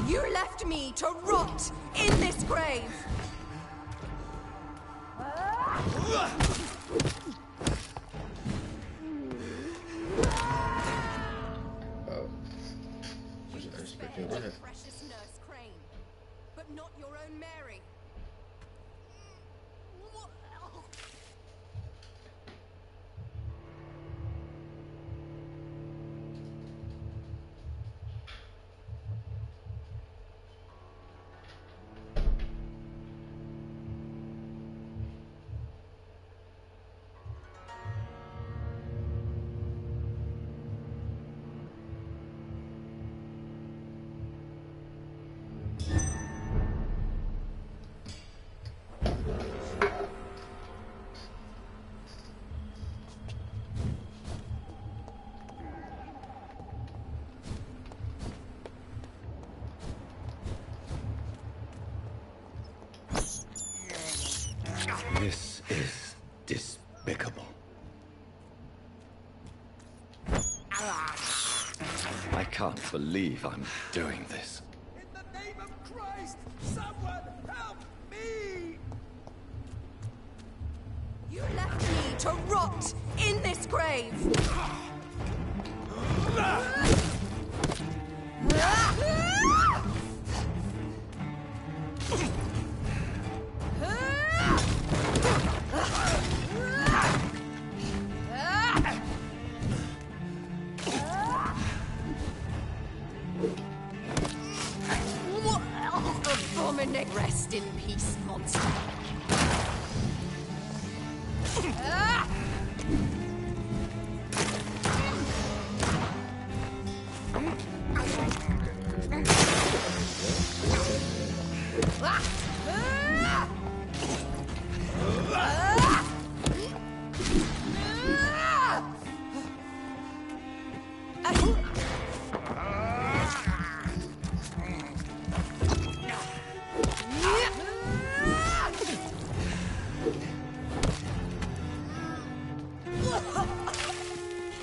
You left me to rot in this grave! Wasn't expecting that. Precious Nurse Crane, but not your own Mary. This is despicable. I can't believe I'm doing this. In the name of Christ, someone help me! You left me to rot in this grave! Abominate. Rest in peace, monster.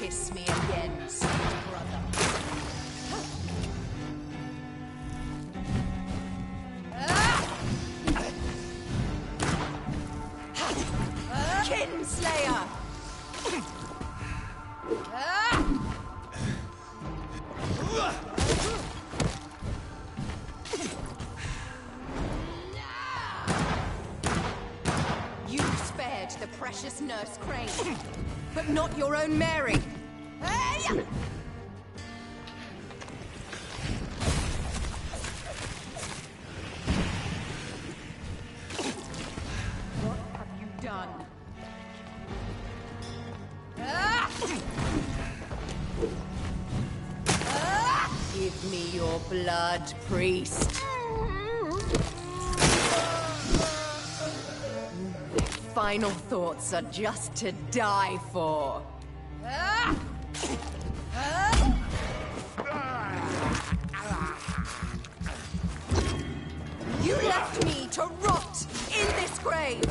Kiss me again, sweet brother. Kinslayer! You spared the precious Nurse Crane, but not your own Mary. Hey! What have you done? blood, priest. Final thoughts are just to die for. You left me to rot in this grave!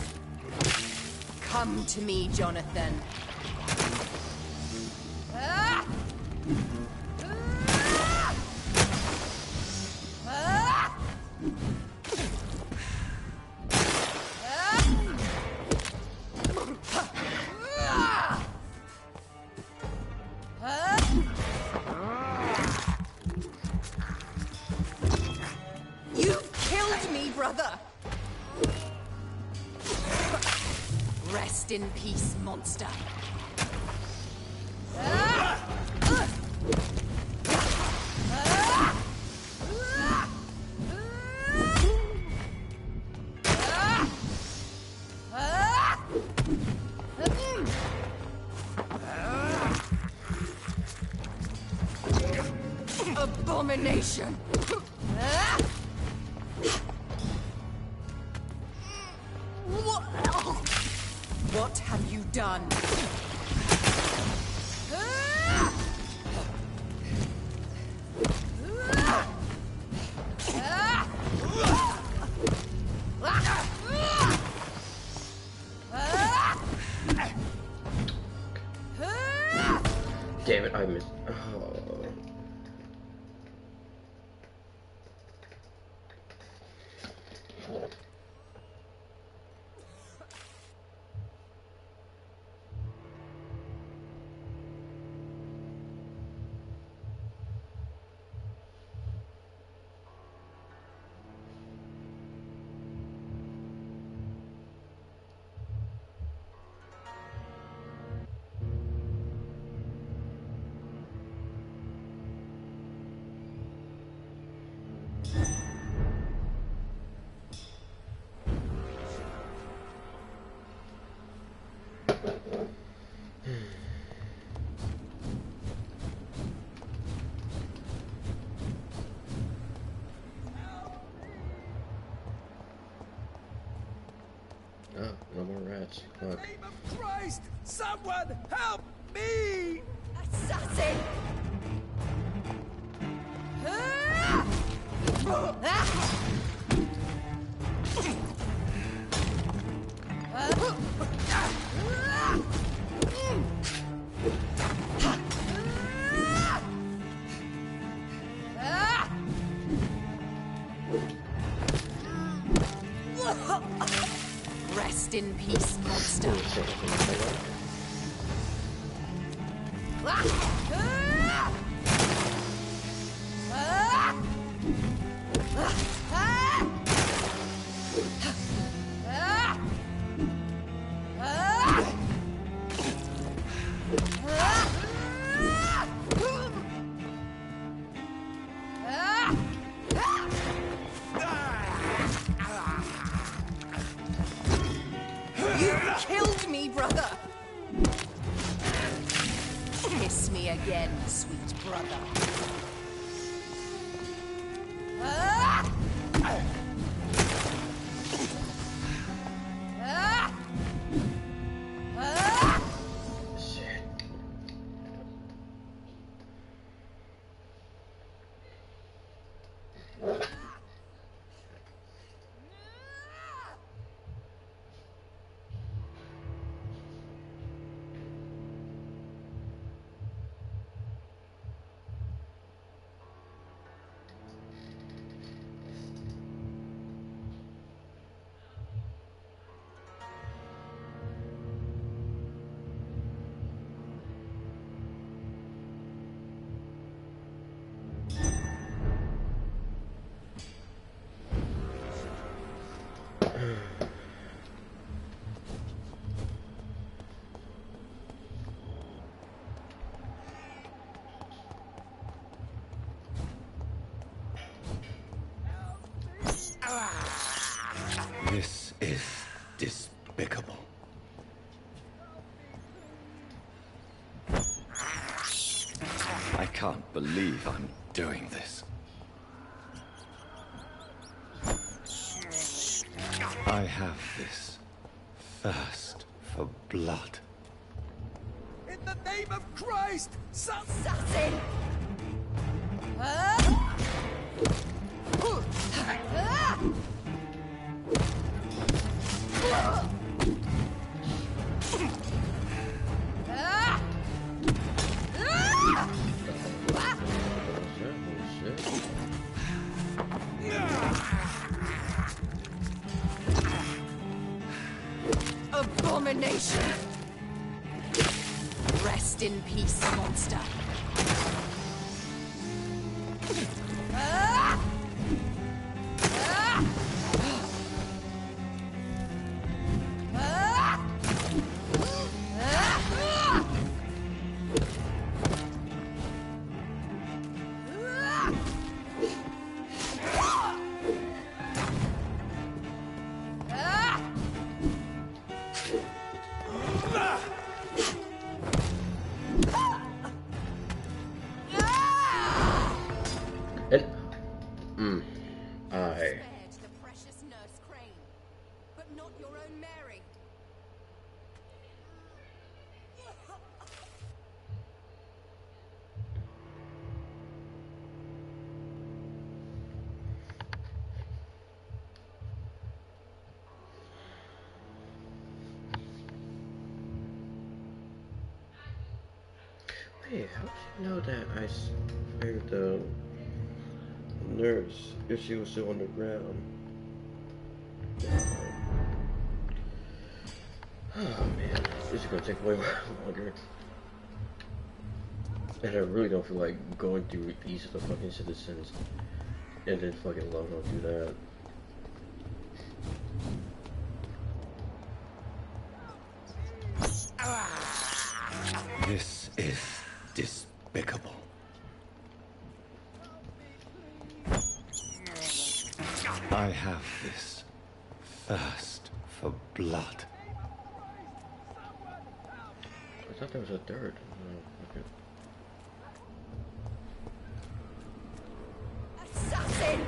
Come to me, Jonathan. You've killed me, brother! Rest in peace, monster. Abomination! What have you done? Damn it, I missed. Oh. Oh, no more rats. Fuck. Name of Christ! Someone help me! Assassin! Rest in peace, monster. You killed me, brother! Kiss me again, sweet brother. This is despicable. I can't believe I'm doing this. I have this thirst for blood. In the name of Christ, Assassin! Abomination! Rest in peace, monster. Hey, how did you know that I spared the nurse if she was still on the ground? Oh man, this is gonna take way longer. And I really don't feel like going through each of the fucking citizens and then fucking love don't do that. This is despicable. I have this thirst for blood. I thought there was a third. Oh, okay. Assassin!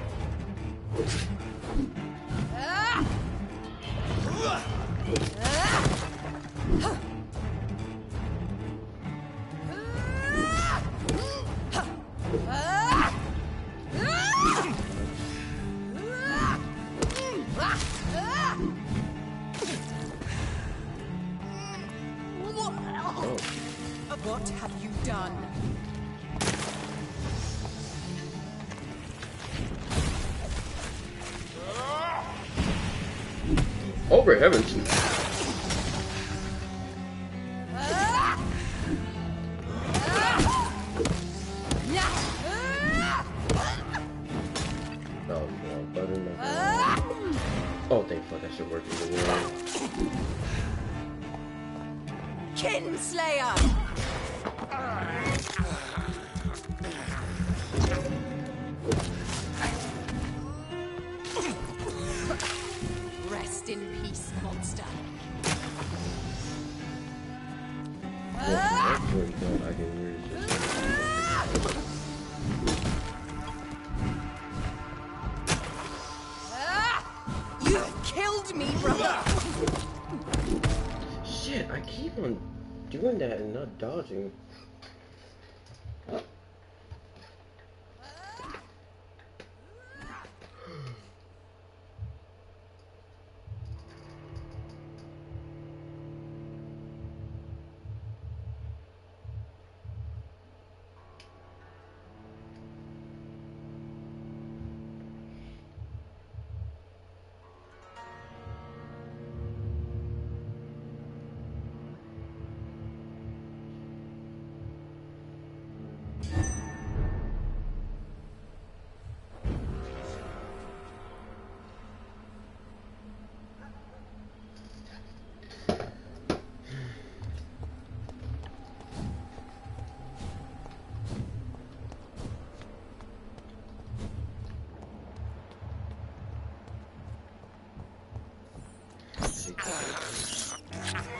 What have you done? Over heavens. Oh, thank fuck, that should work either way. Kinslayer! Rest in peace, monster. That's really good. I can really You killed me, brother! Shit, I keep on doing that and not dodging.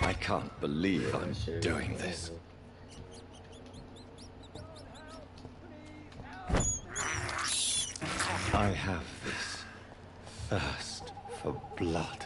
I can't believe I'm doing this. I have this thirst for blood.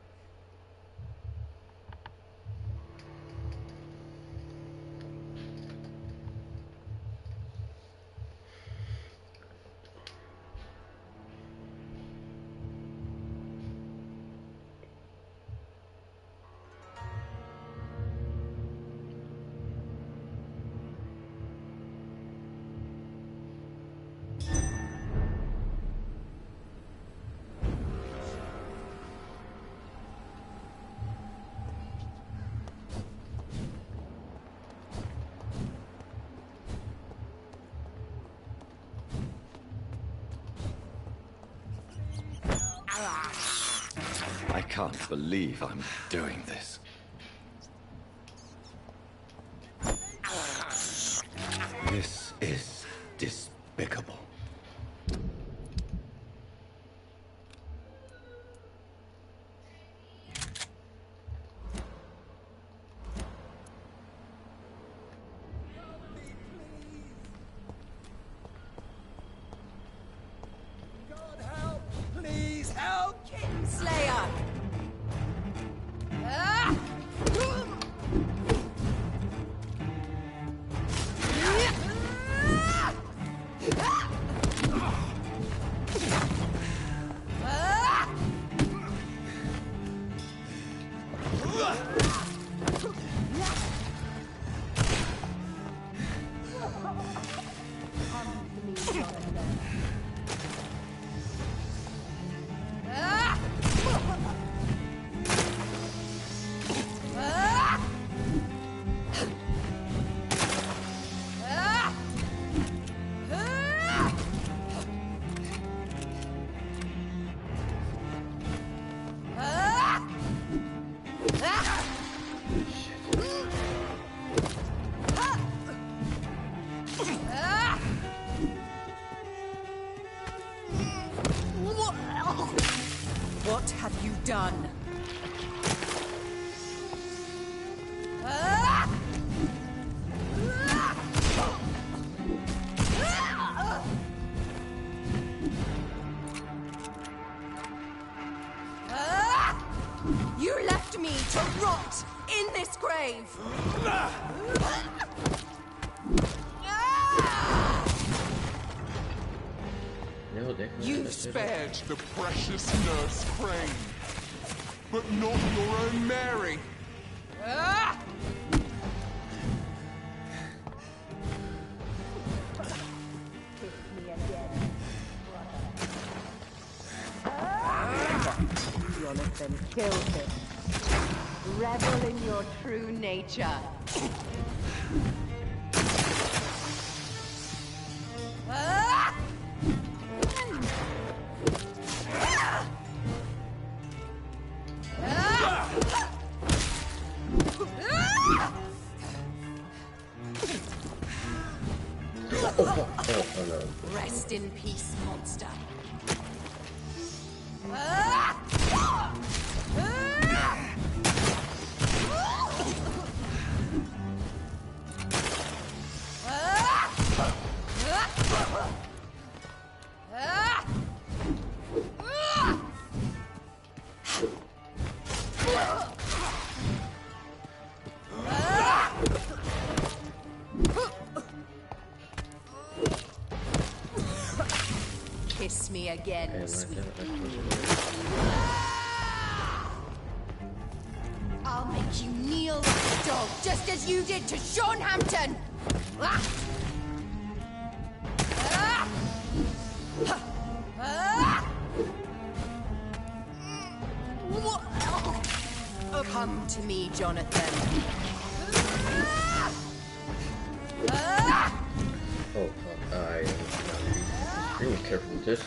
can't believe I'm doing this. This is despicable. Please help! Slayer! What have you done? You left me to rot in this grave! You spared the precious Nurse Crane, but not your own Mary. Jonathan, kill him. Revel in your true nature. Rest in peace, monster. Kiss me again, sweet. I'll make you kneel like a dog, just as you did to Sean Hampton! Come to me, Jonathan. Oh, fuck. I am extremely careful with this.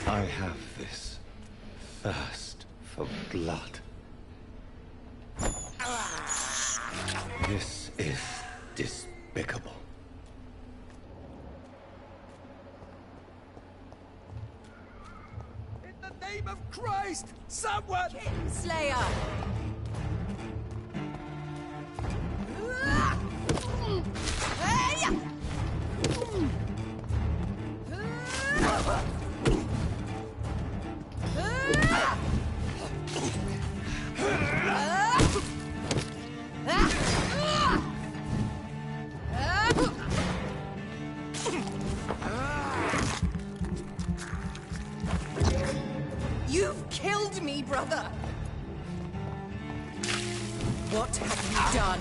I have this thirst for blood. despicable. In the name of Christ, someone! Kinslayer! You've killed me, brother! What have you done?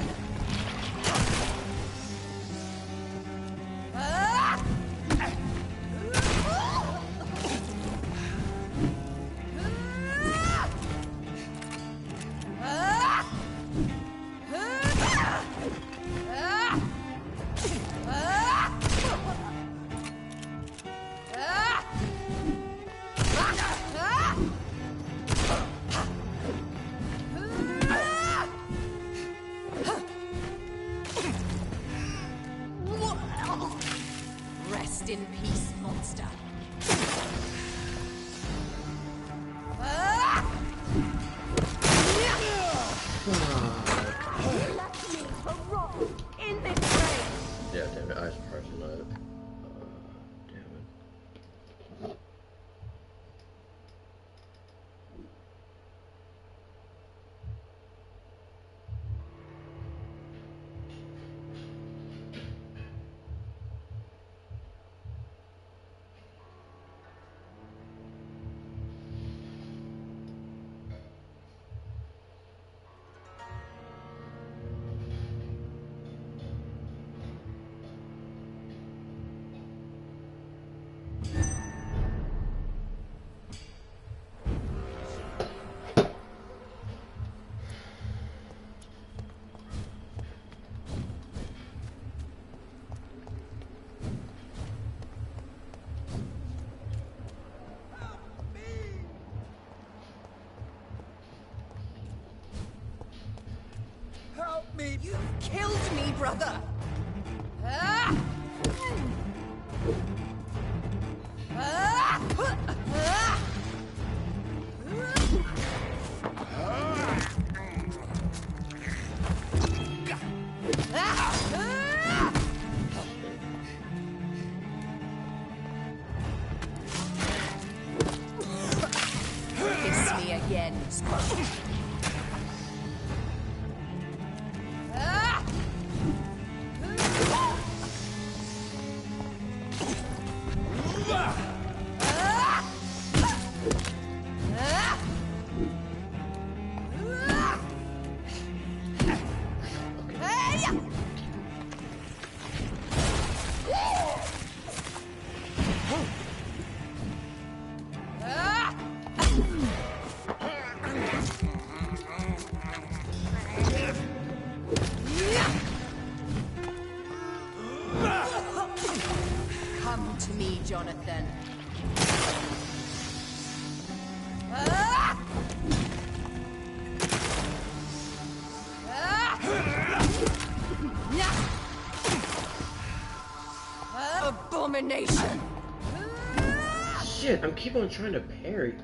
Rest in peace, monster. In this grave. Yeah, damn it, I was pressing that. Damn it. Help me! You've killed me, brother! Kiss me again. Come to me, Jonathan. Abomination! Shit, I'm keep on trying to parry.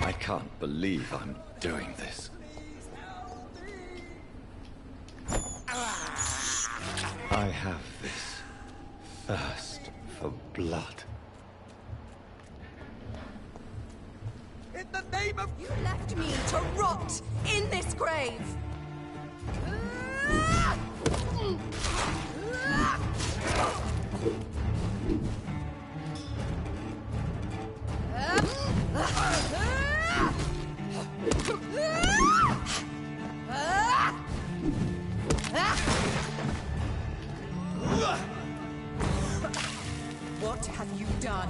I can't believe I'm doing this. I have this thirst for blood. In the name of... You left me to rot in this grave! What have you done?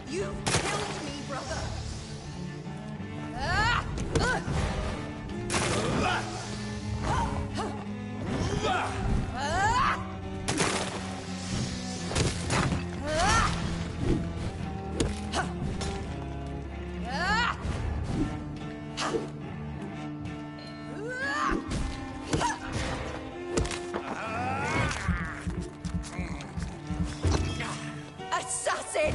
You've killed me, brother! Assassin!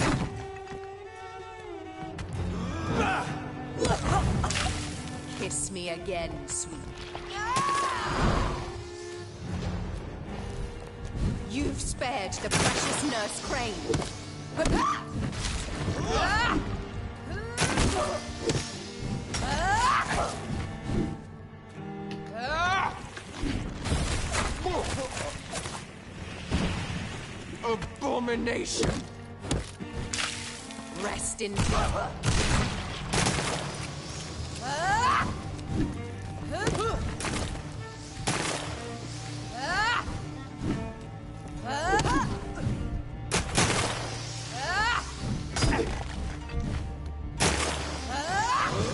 Kiss me again, sweet. You've spared the precious Nurse Crane. Abomination! Rest in power.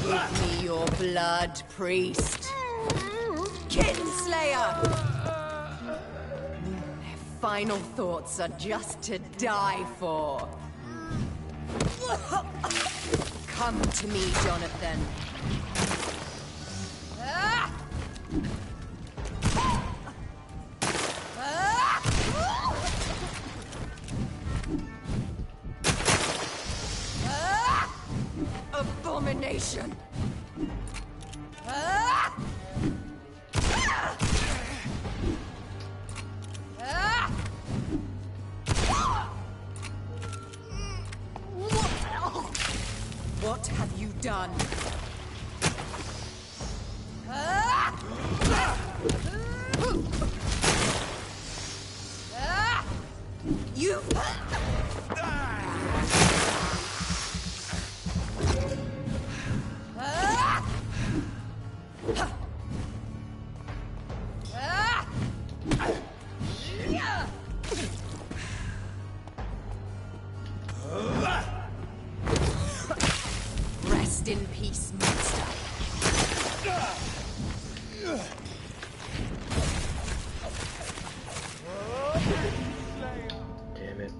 Give me your blood, priest. Kinslayer! Their final thoughts are just to die for. Come to me, Jonathan. Abomination! What have you done? You... Rest in peace, monster. Damn it.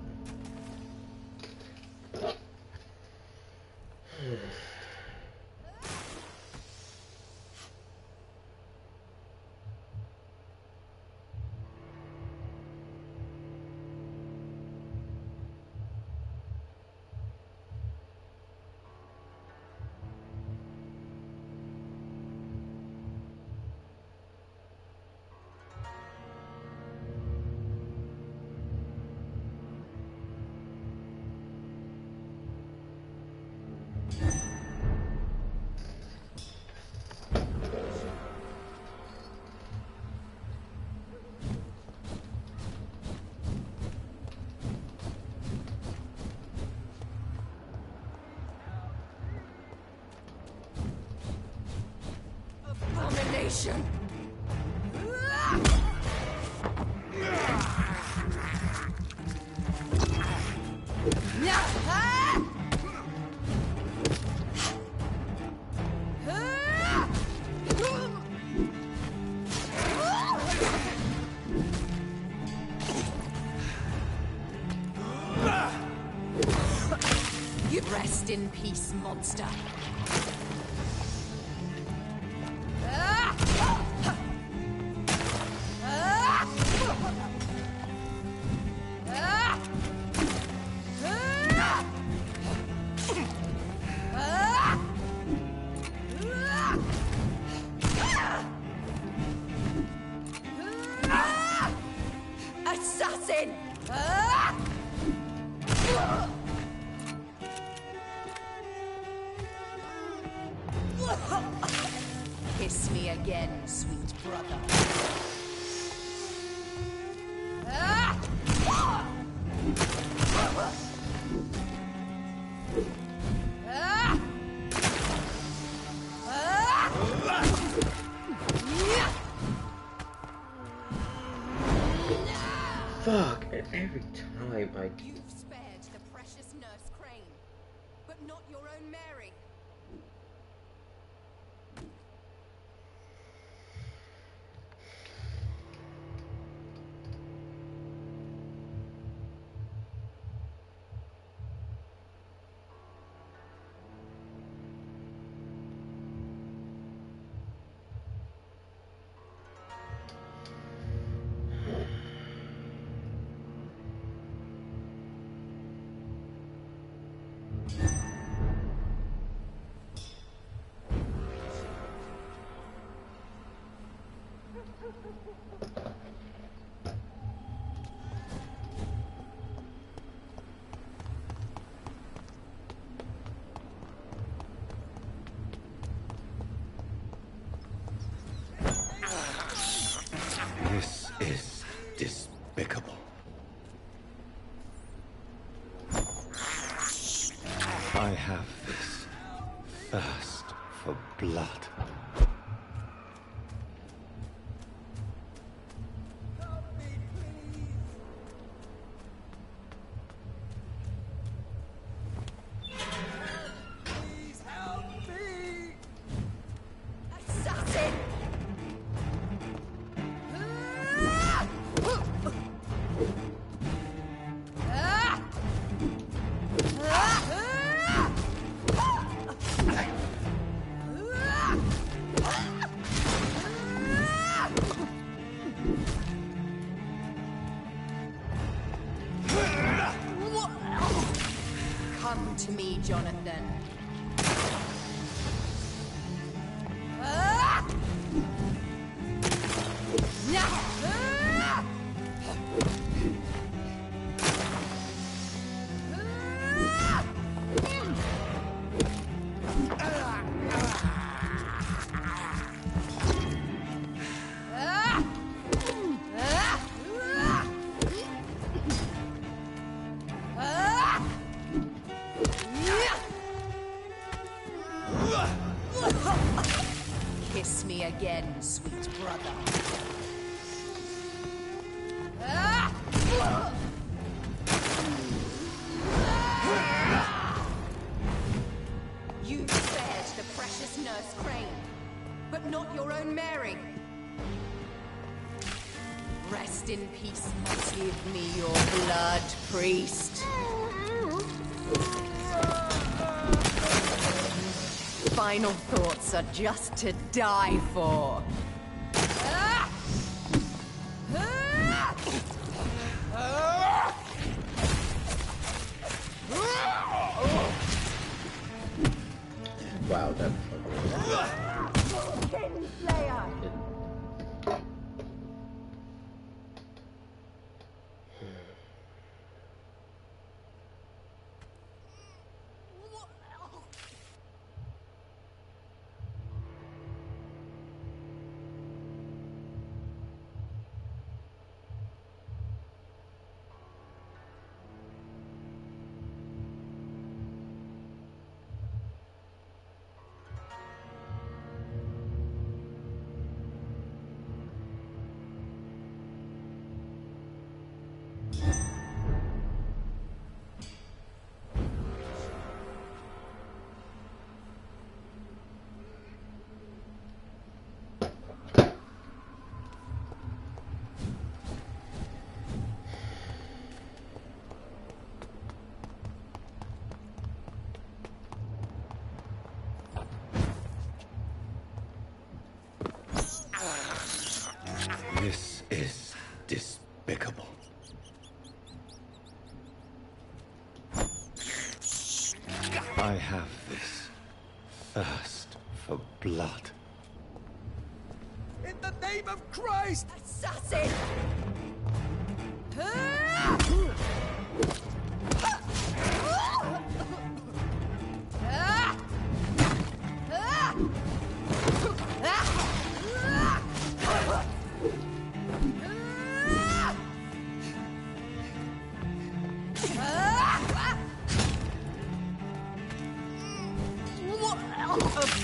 Abomination! You rest in peace, monster. Assassin! Kiss me again, sweet brother. Fuck, and every time I... You've spared the precious Nurse Crane, but not your own Mary. This is despicable. I have this thirst for blood. Come to me, Jonathan. Kiss me again, sweet brother. You spared the precious Nurse Crane, but not your own Mary. Rest in peace. Give me your blood, priest. Final thoughts are just to die for. Wow, that fucking... This is despicable. I have this thirst for blood. In the name of Christ! Assassin!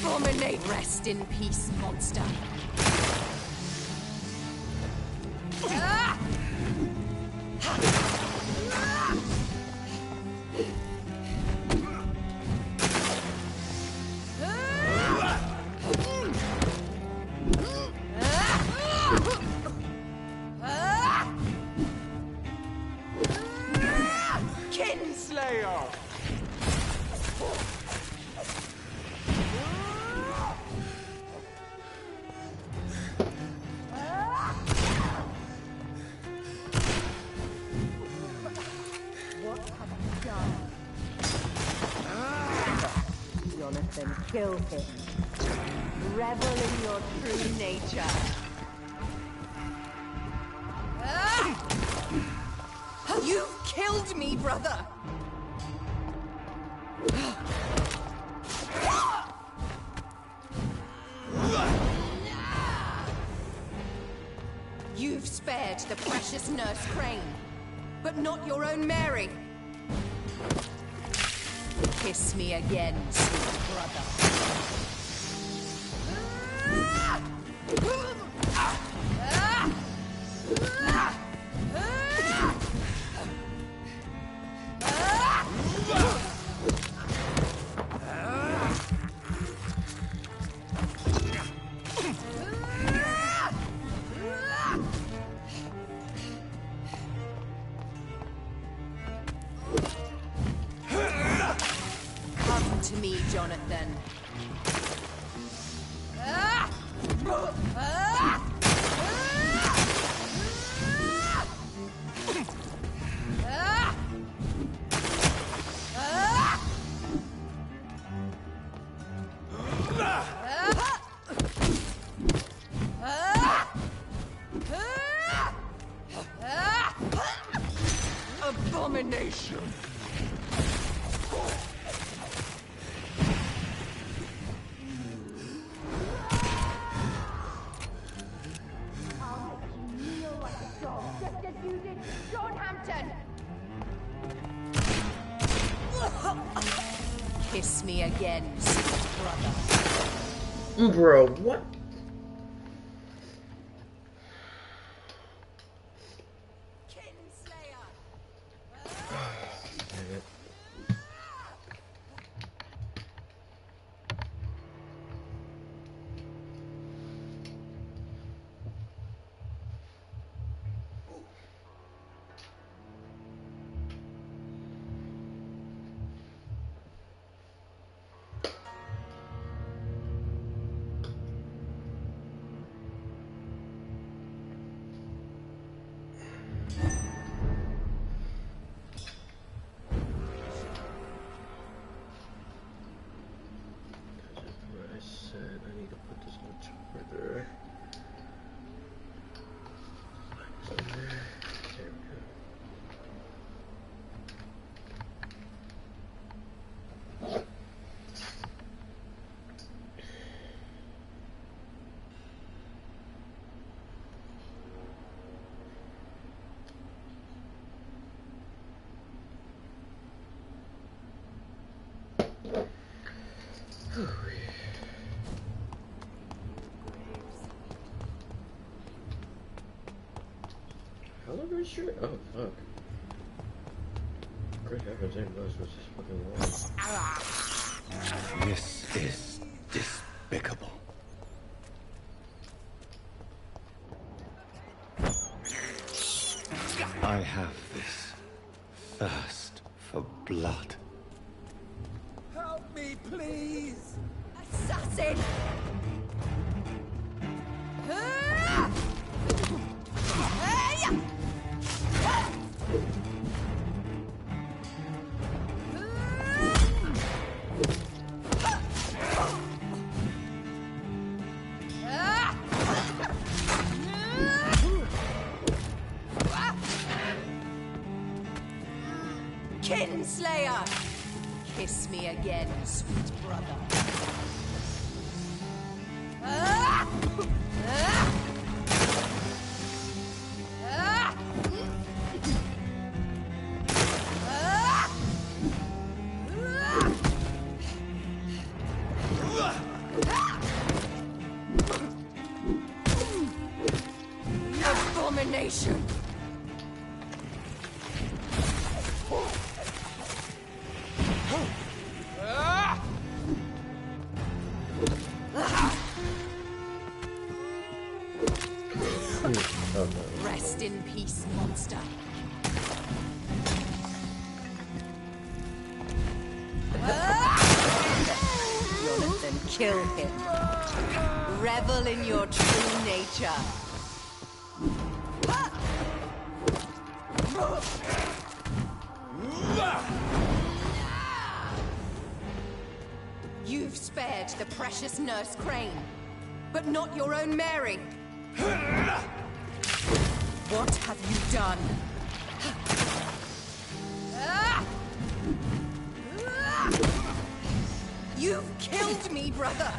Abominate. Rest in peace, monster. Kinslayer! What have you done? Jonathan, kill him. Revel in your true nature. You've killed me, brother! You've spared the precious Nurse Crane, but not your own Mary. Kiss me again, sweet brother. Come to me, Jonathan. Abomination! Just as you did John Hampton! Kiss me again, sweet brother. Bro, what? Hell shirt? Oh fuck. Great heavens, I didn't realize it was this fucking long. This is despicable. I have this thirst for blood. Help me, please! Assassin! Kinslayer! Kiss me again, sweet brother. kill him. Revel in your true nature. You've spared the precious Nurse Crane, but not your own Mary. What have you done? You've killed me, brother!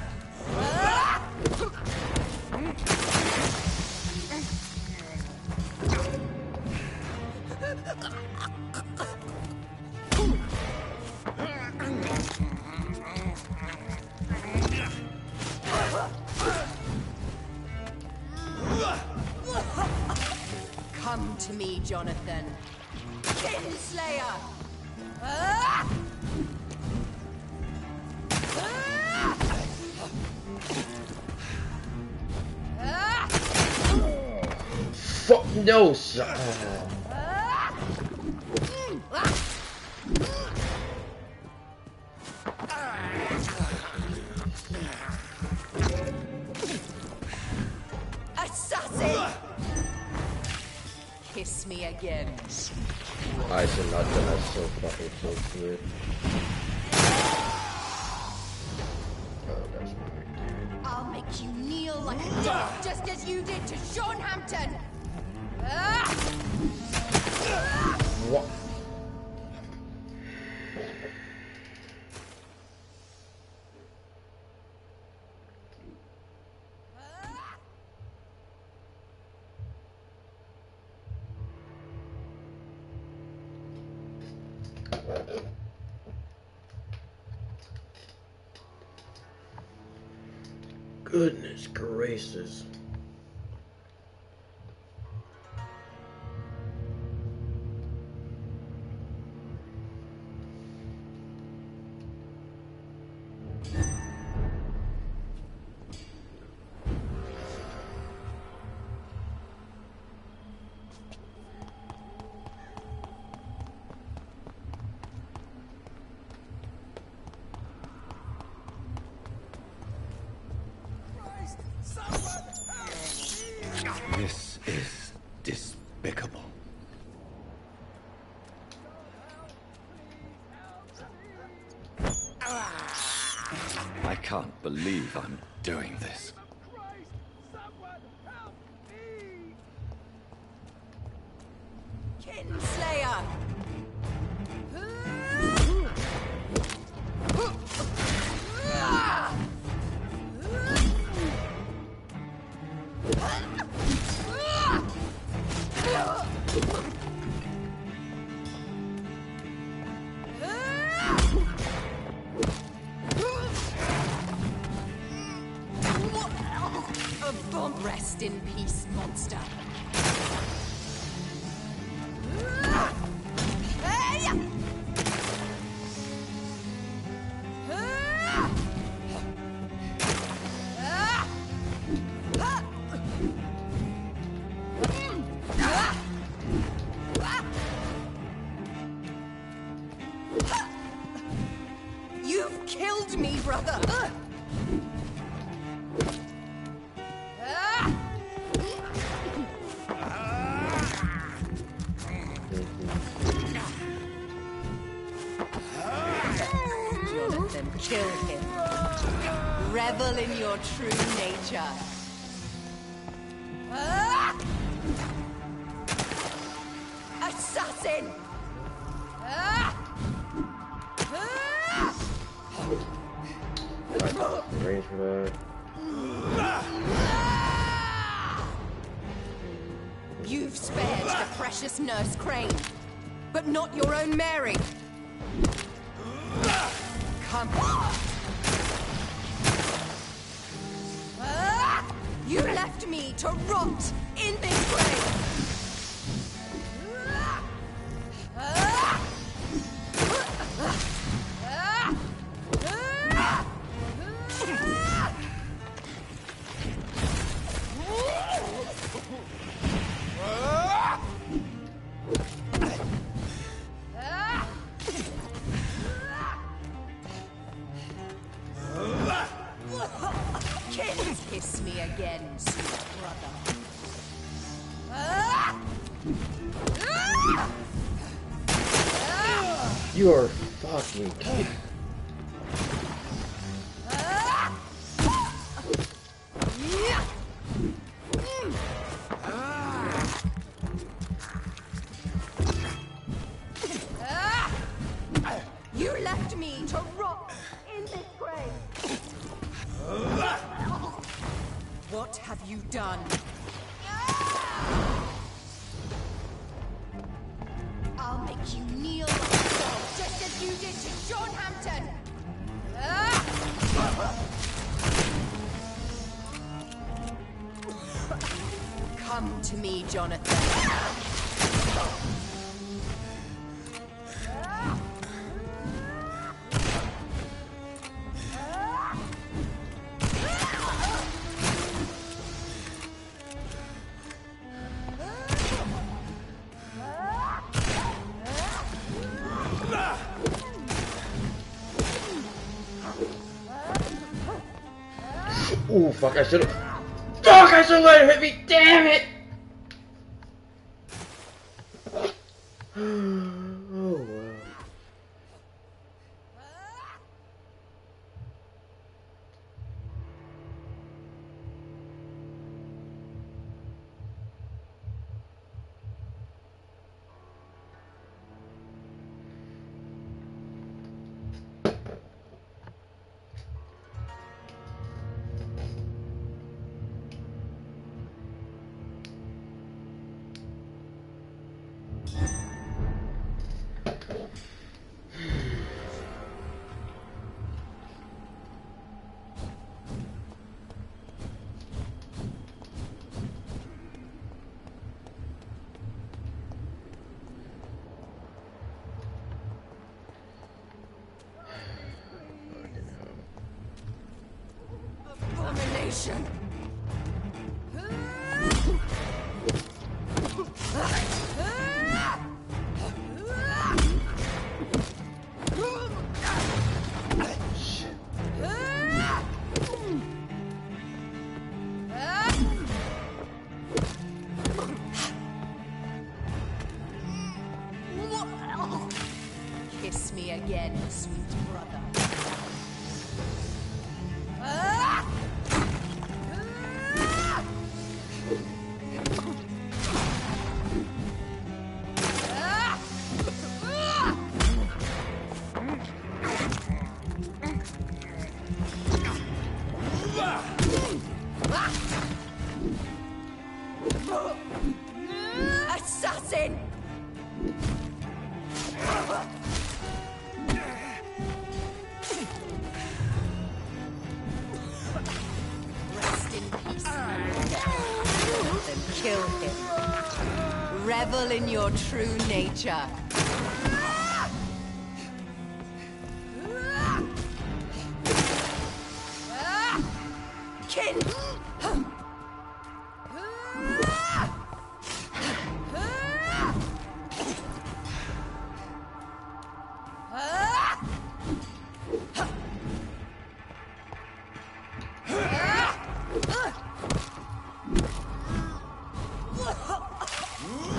Come to me, Jonathan. Kinslayer! Fuck no, Assassin! Kiss me again. I should not done that so fucking so good. Oh, that's weird. I'll make you kneel like a dog, just as you did to Sean Hampton. What? Goodness gracious. This is despicable. I can't believe I'm doing this. Kinslayer! Rest in peace, monster. You've killed me, brother. Jonathan, kill him. Revel in your true nature. Assassin! Range for that. You've spared the precious Nurse Crane, but not your own Mary. Come. You left me to rot in this grave. You're fucking kidding. You left me to rot in this grave. What have you done? I'll make you kneel like a dog, just as you did to John Hampton. Come to me, Jonathan. Oh fuck! I should have. Fuck! I should have let him hit me. Damn it! Oh wow. Abomination. Kiss me again, sweet brother. Assassin! Rest in peace. Then kill him. Revel in your true nature. Kin!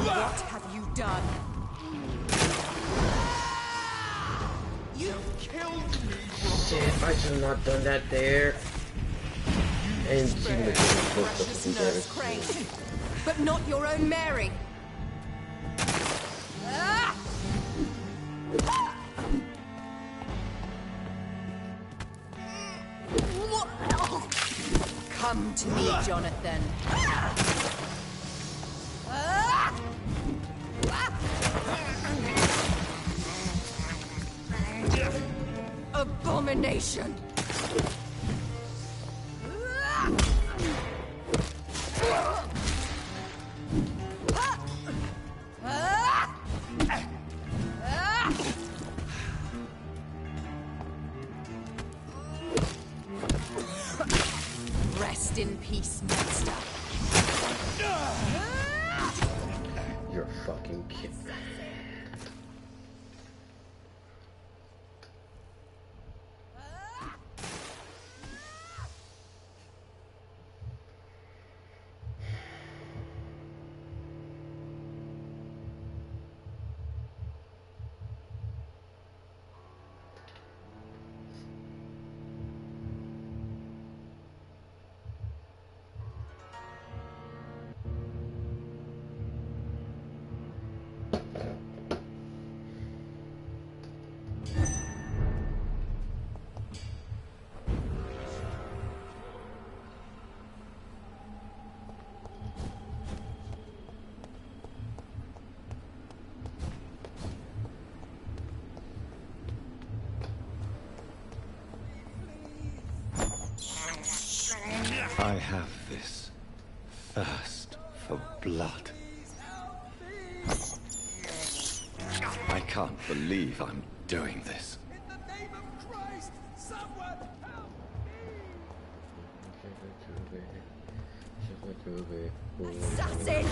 What have you done? You killed me! Shit! I should have not done that there. And she made Precious Nurse Crane, but not your own Mary. Come to me, Jonathan. Abomination! Rest in peace, monster. You're fucking kidding. I have this thirst for blood. I can't believe I'm doing this. Assassin!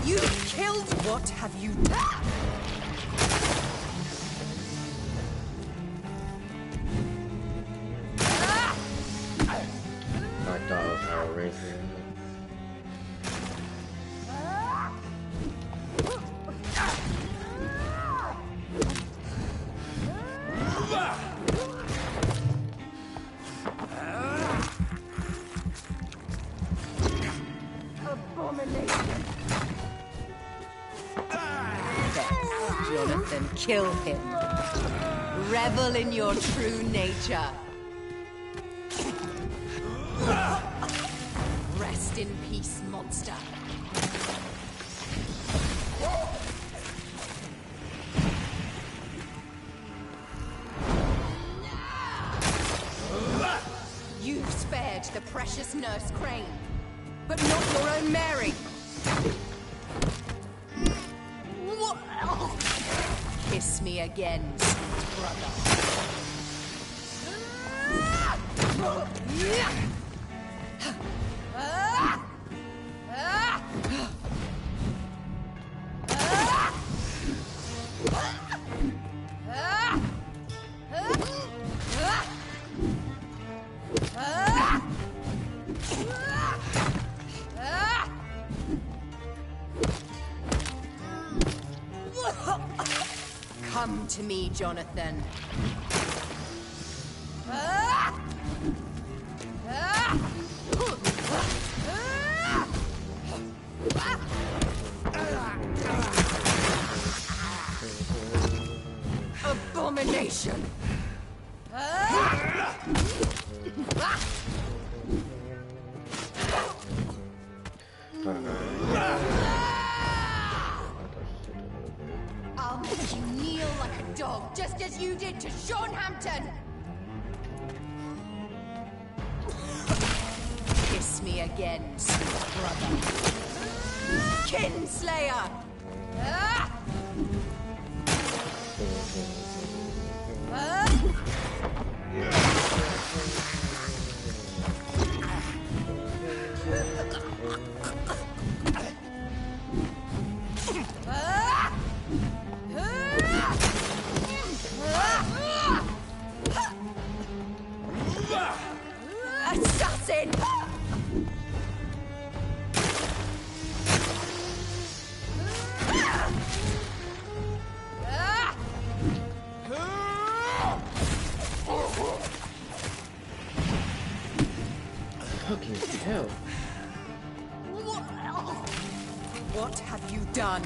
You killed. What have you done? I thought it was Power Ranger. Abomination. Yes, Jonathan, kill him. Revel in your true nature. Rest in peace, monster. You've spared the precious Nurse Crane, but not your own Mary. Kiss me again, brother. Come to me, Jonathan. Abomination! I'll make you kneel like a dog, just as you did to Sean Hampton! Kiss me again, sweet brother. Kinslayer! Assassin! Fucking hell. What have you done?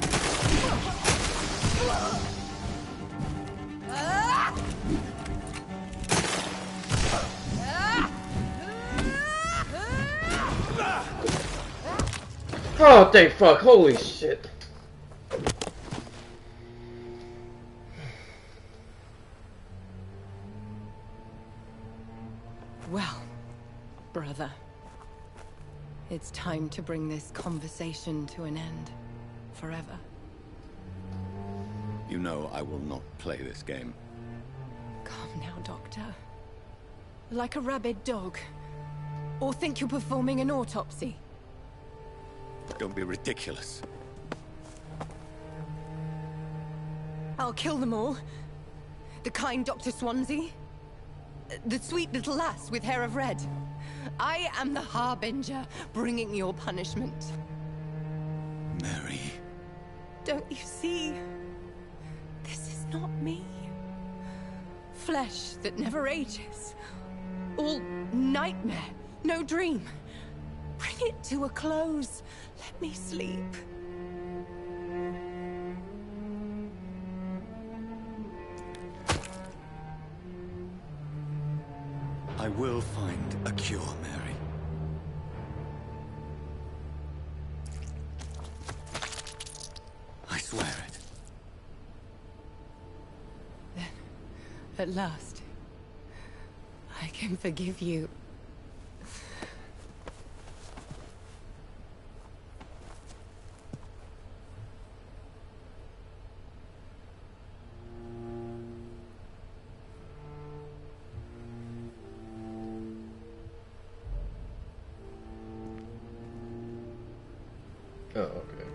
Oh, thank fuck. Holy shit. Well, brother, it's time to bring this conversation to an end. Forever. You know I will not play this game. Calm now, Doctor. Like a rabid dog. Or think you're performing an autopsy. Don't be ridiculous. I'll kill them all. The kind Dr. Swansea. The sweet little lass with hair of red. I am the Harbinger, bringing your punishment. Mary. Don't you see? This is not me. Flesh that never ages. All nightmare, no dream. Bring it to a close. Let me sleep. I will find a cure, Mary. I swear it. Then, at last, I can forgive you. Oh, okay.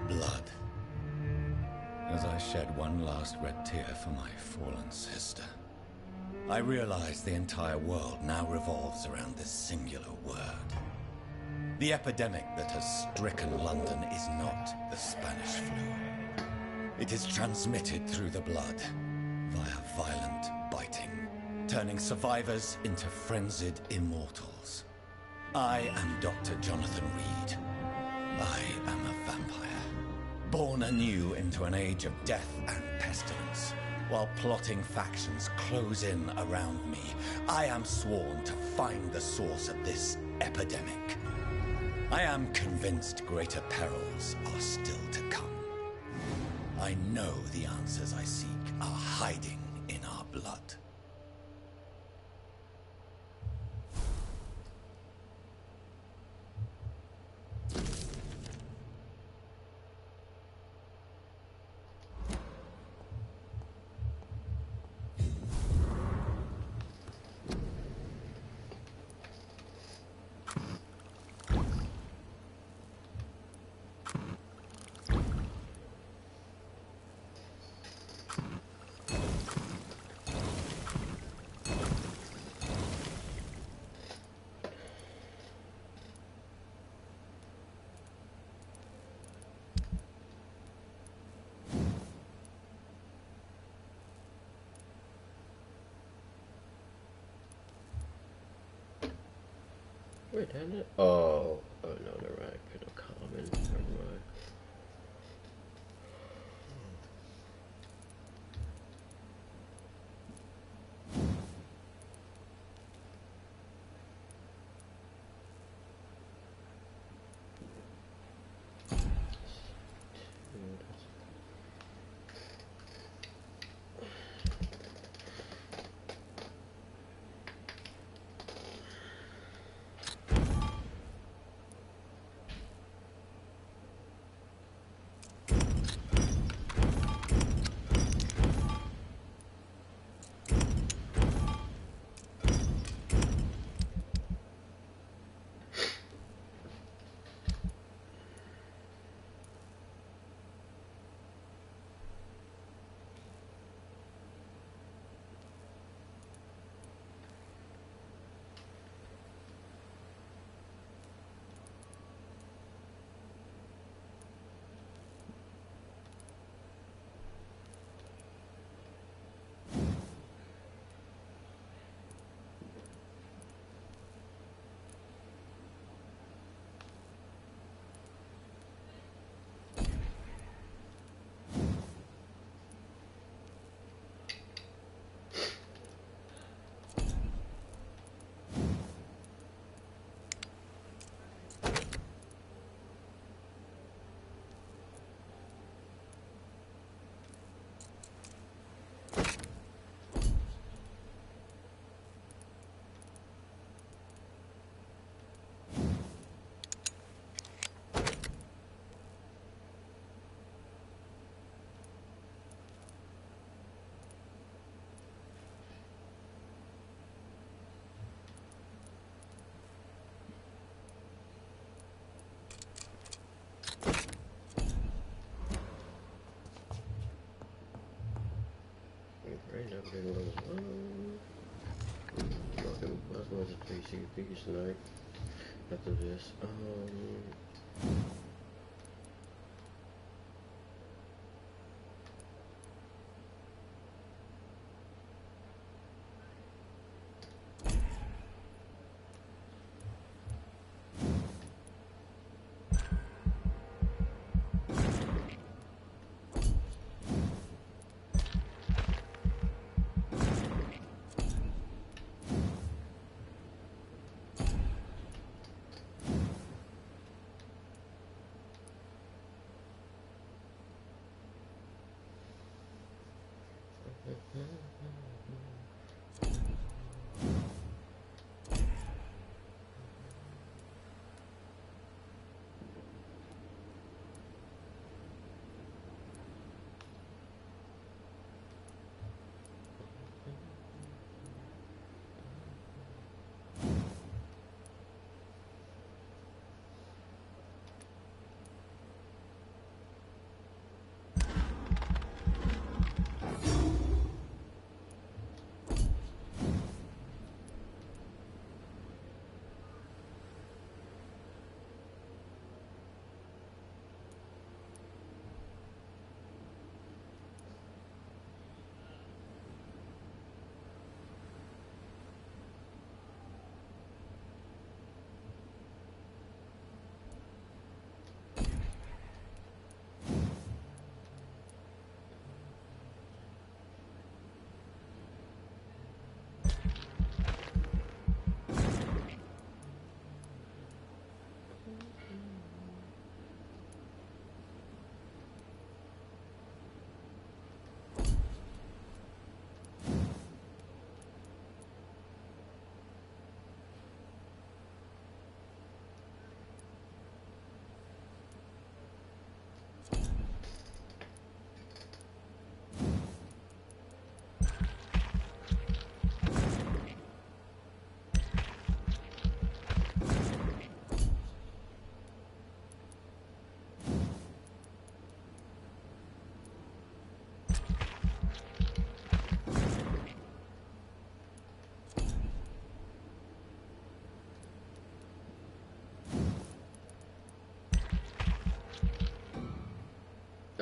Blood. As I shed one last red tear for my fallen sister, I realize the entire world now revolves around this singular word. The epidemic that has stricken London is not the Spanish flu. It is transmitted through the blood, via violent biting, turning survivors into frenzied immortals. I am Dr. Jonathan Reed. I am a vampire, born anew into an age of death and pestilence. While plotting factions close in around me, I am sworn to find the source of this epidemic. I am convinced greater perils are still to come. I know the answers I seek are hiding in our blood. Wait, hadn't it? Oh, no, never mind. I picked up common. Never mind. PCPs tonight after this.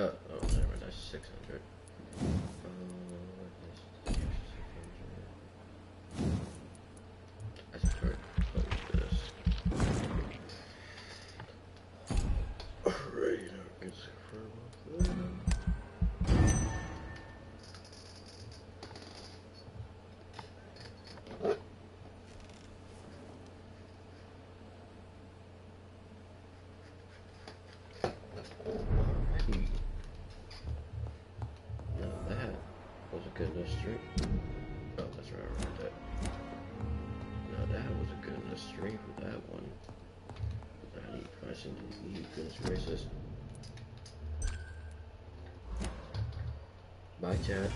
Oh, never mind, that's 600. That's perfect. This. Alright, now we can confirm off that. Good enough stream. Oh, that's right, I read that. Now that was a good enough stream for that one. I need to find something to eat. Goodness gracious. Bye, chat.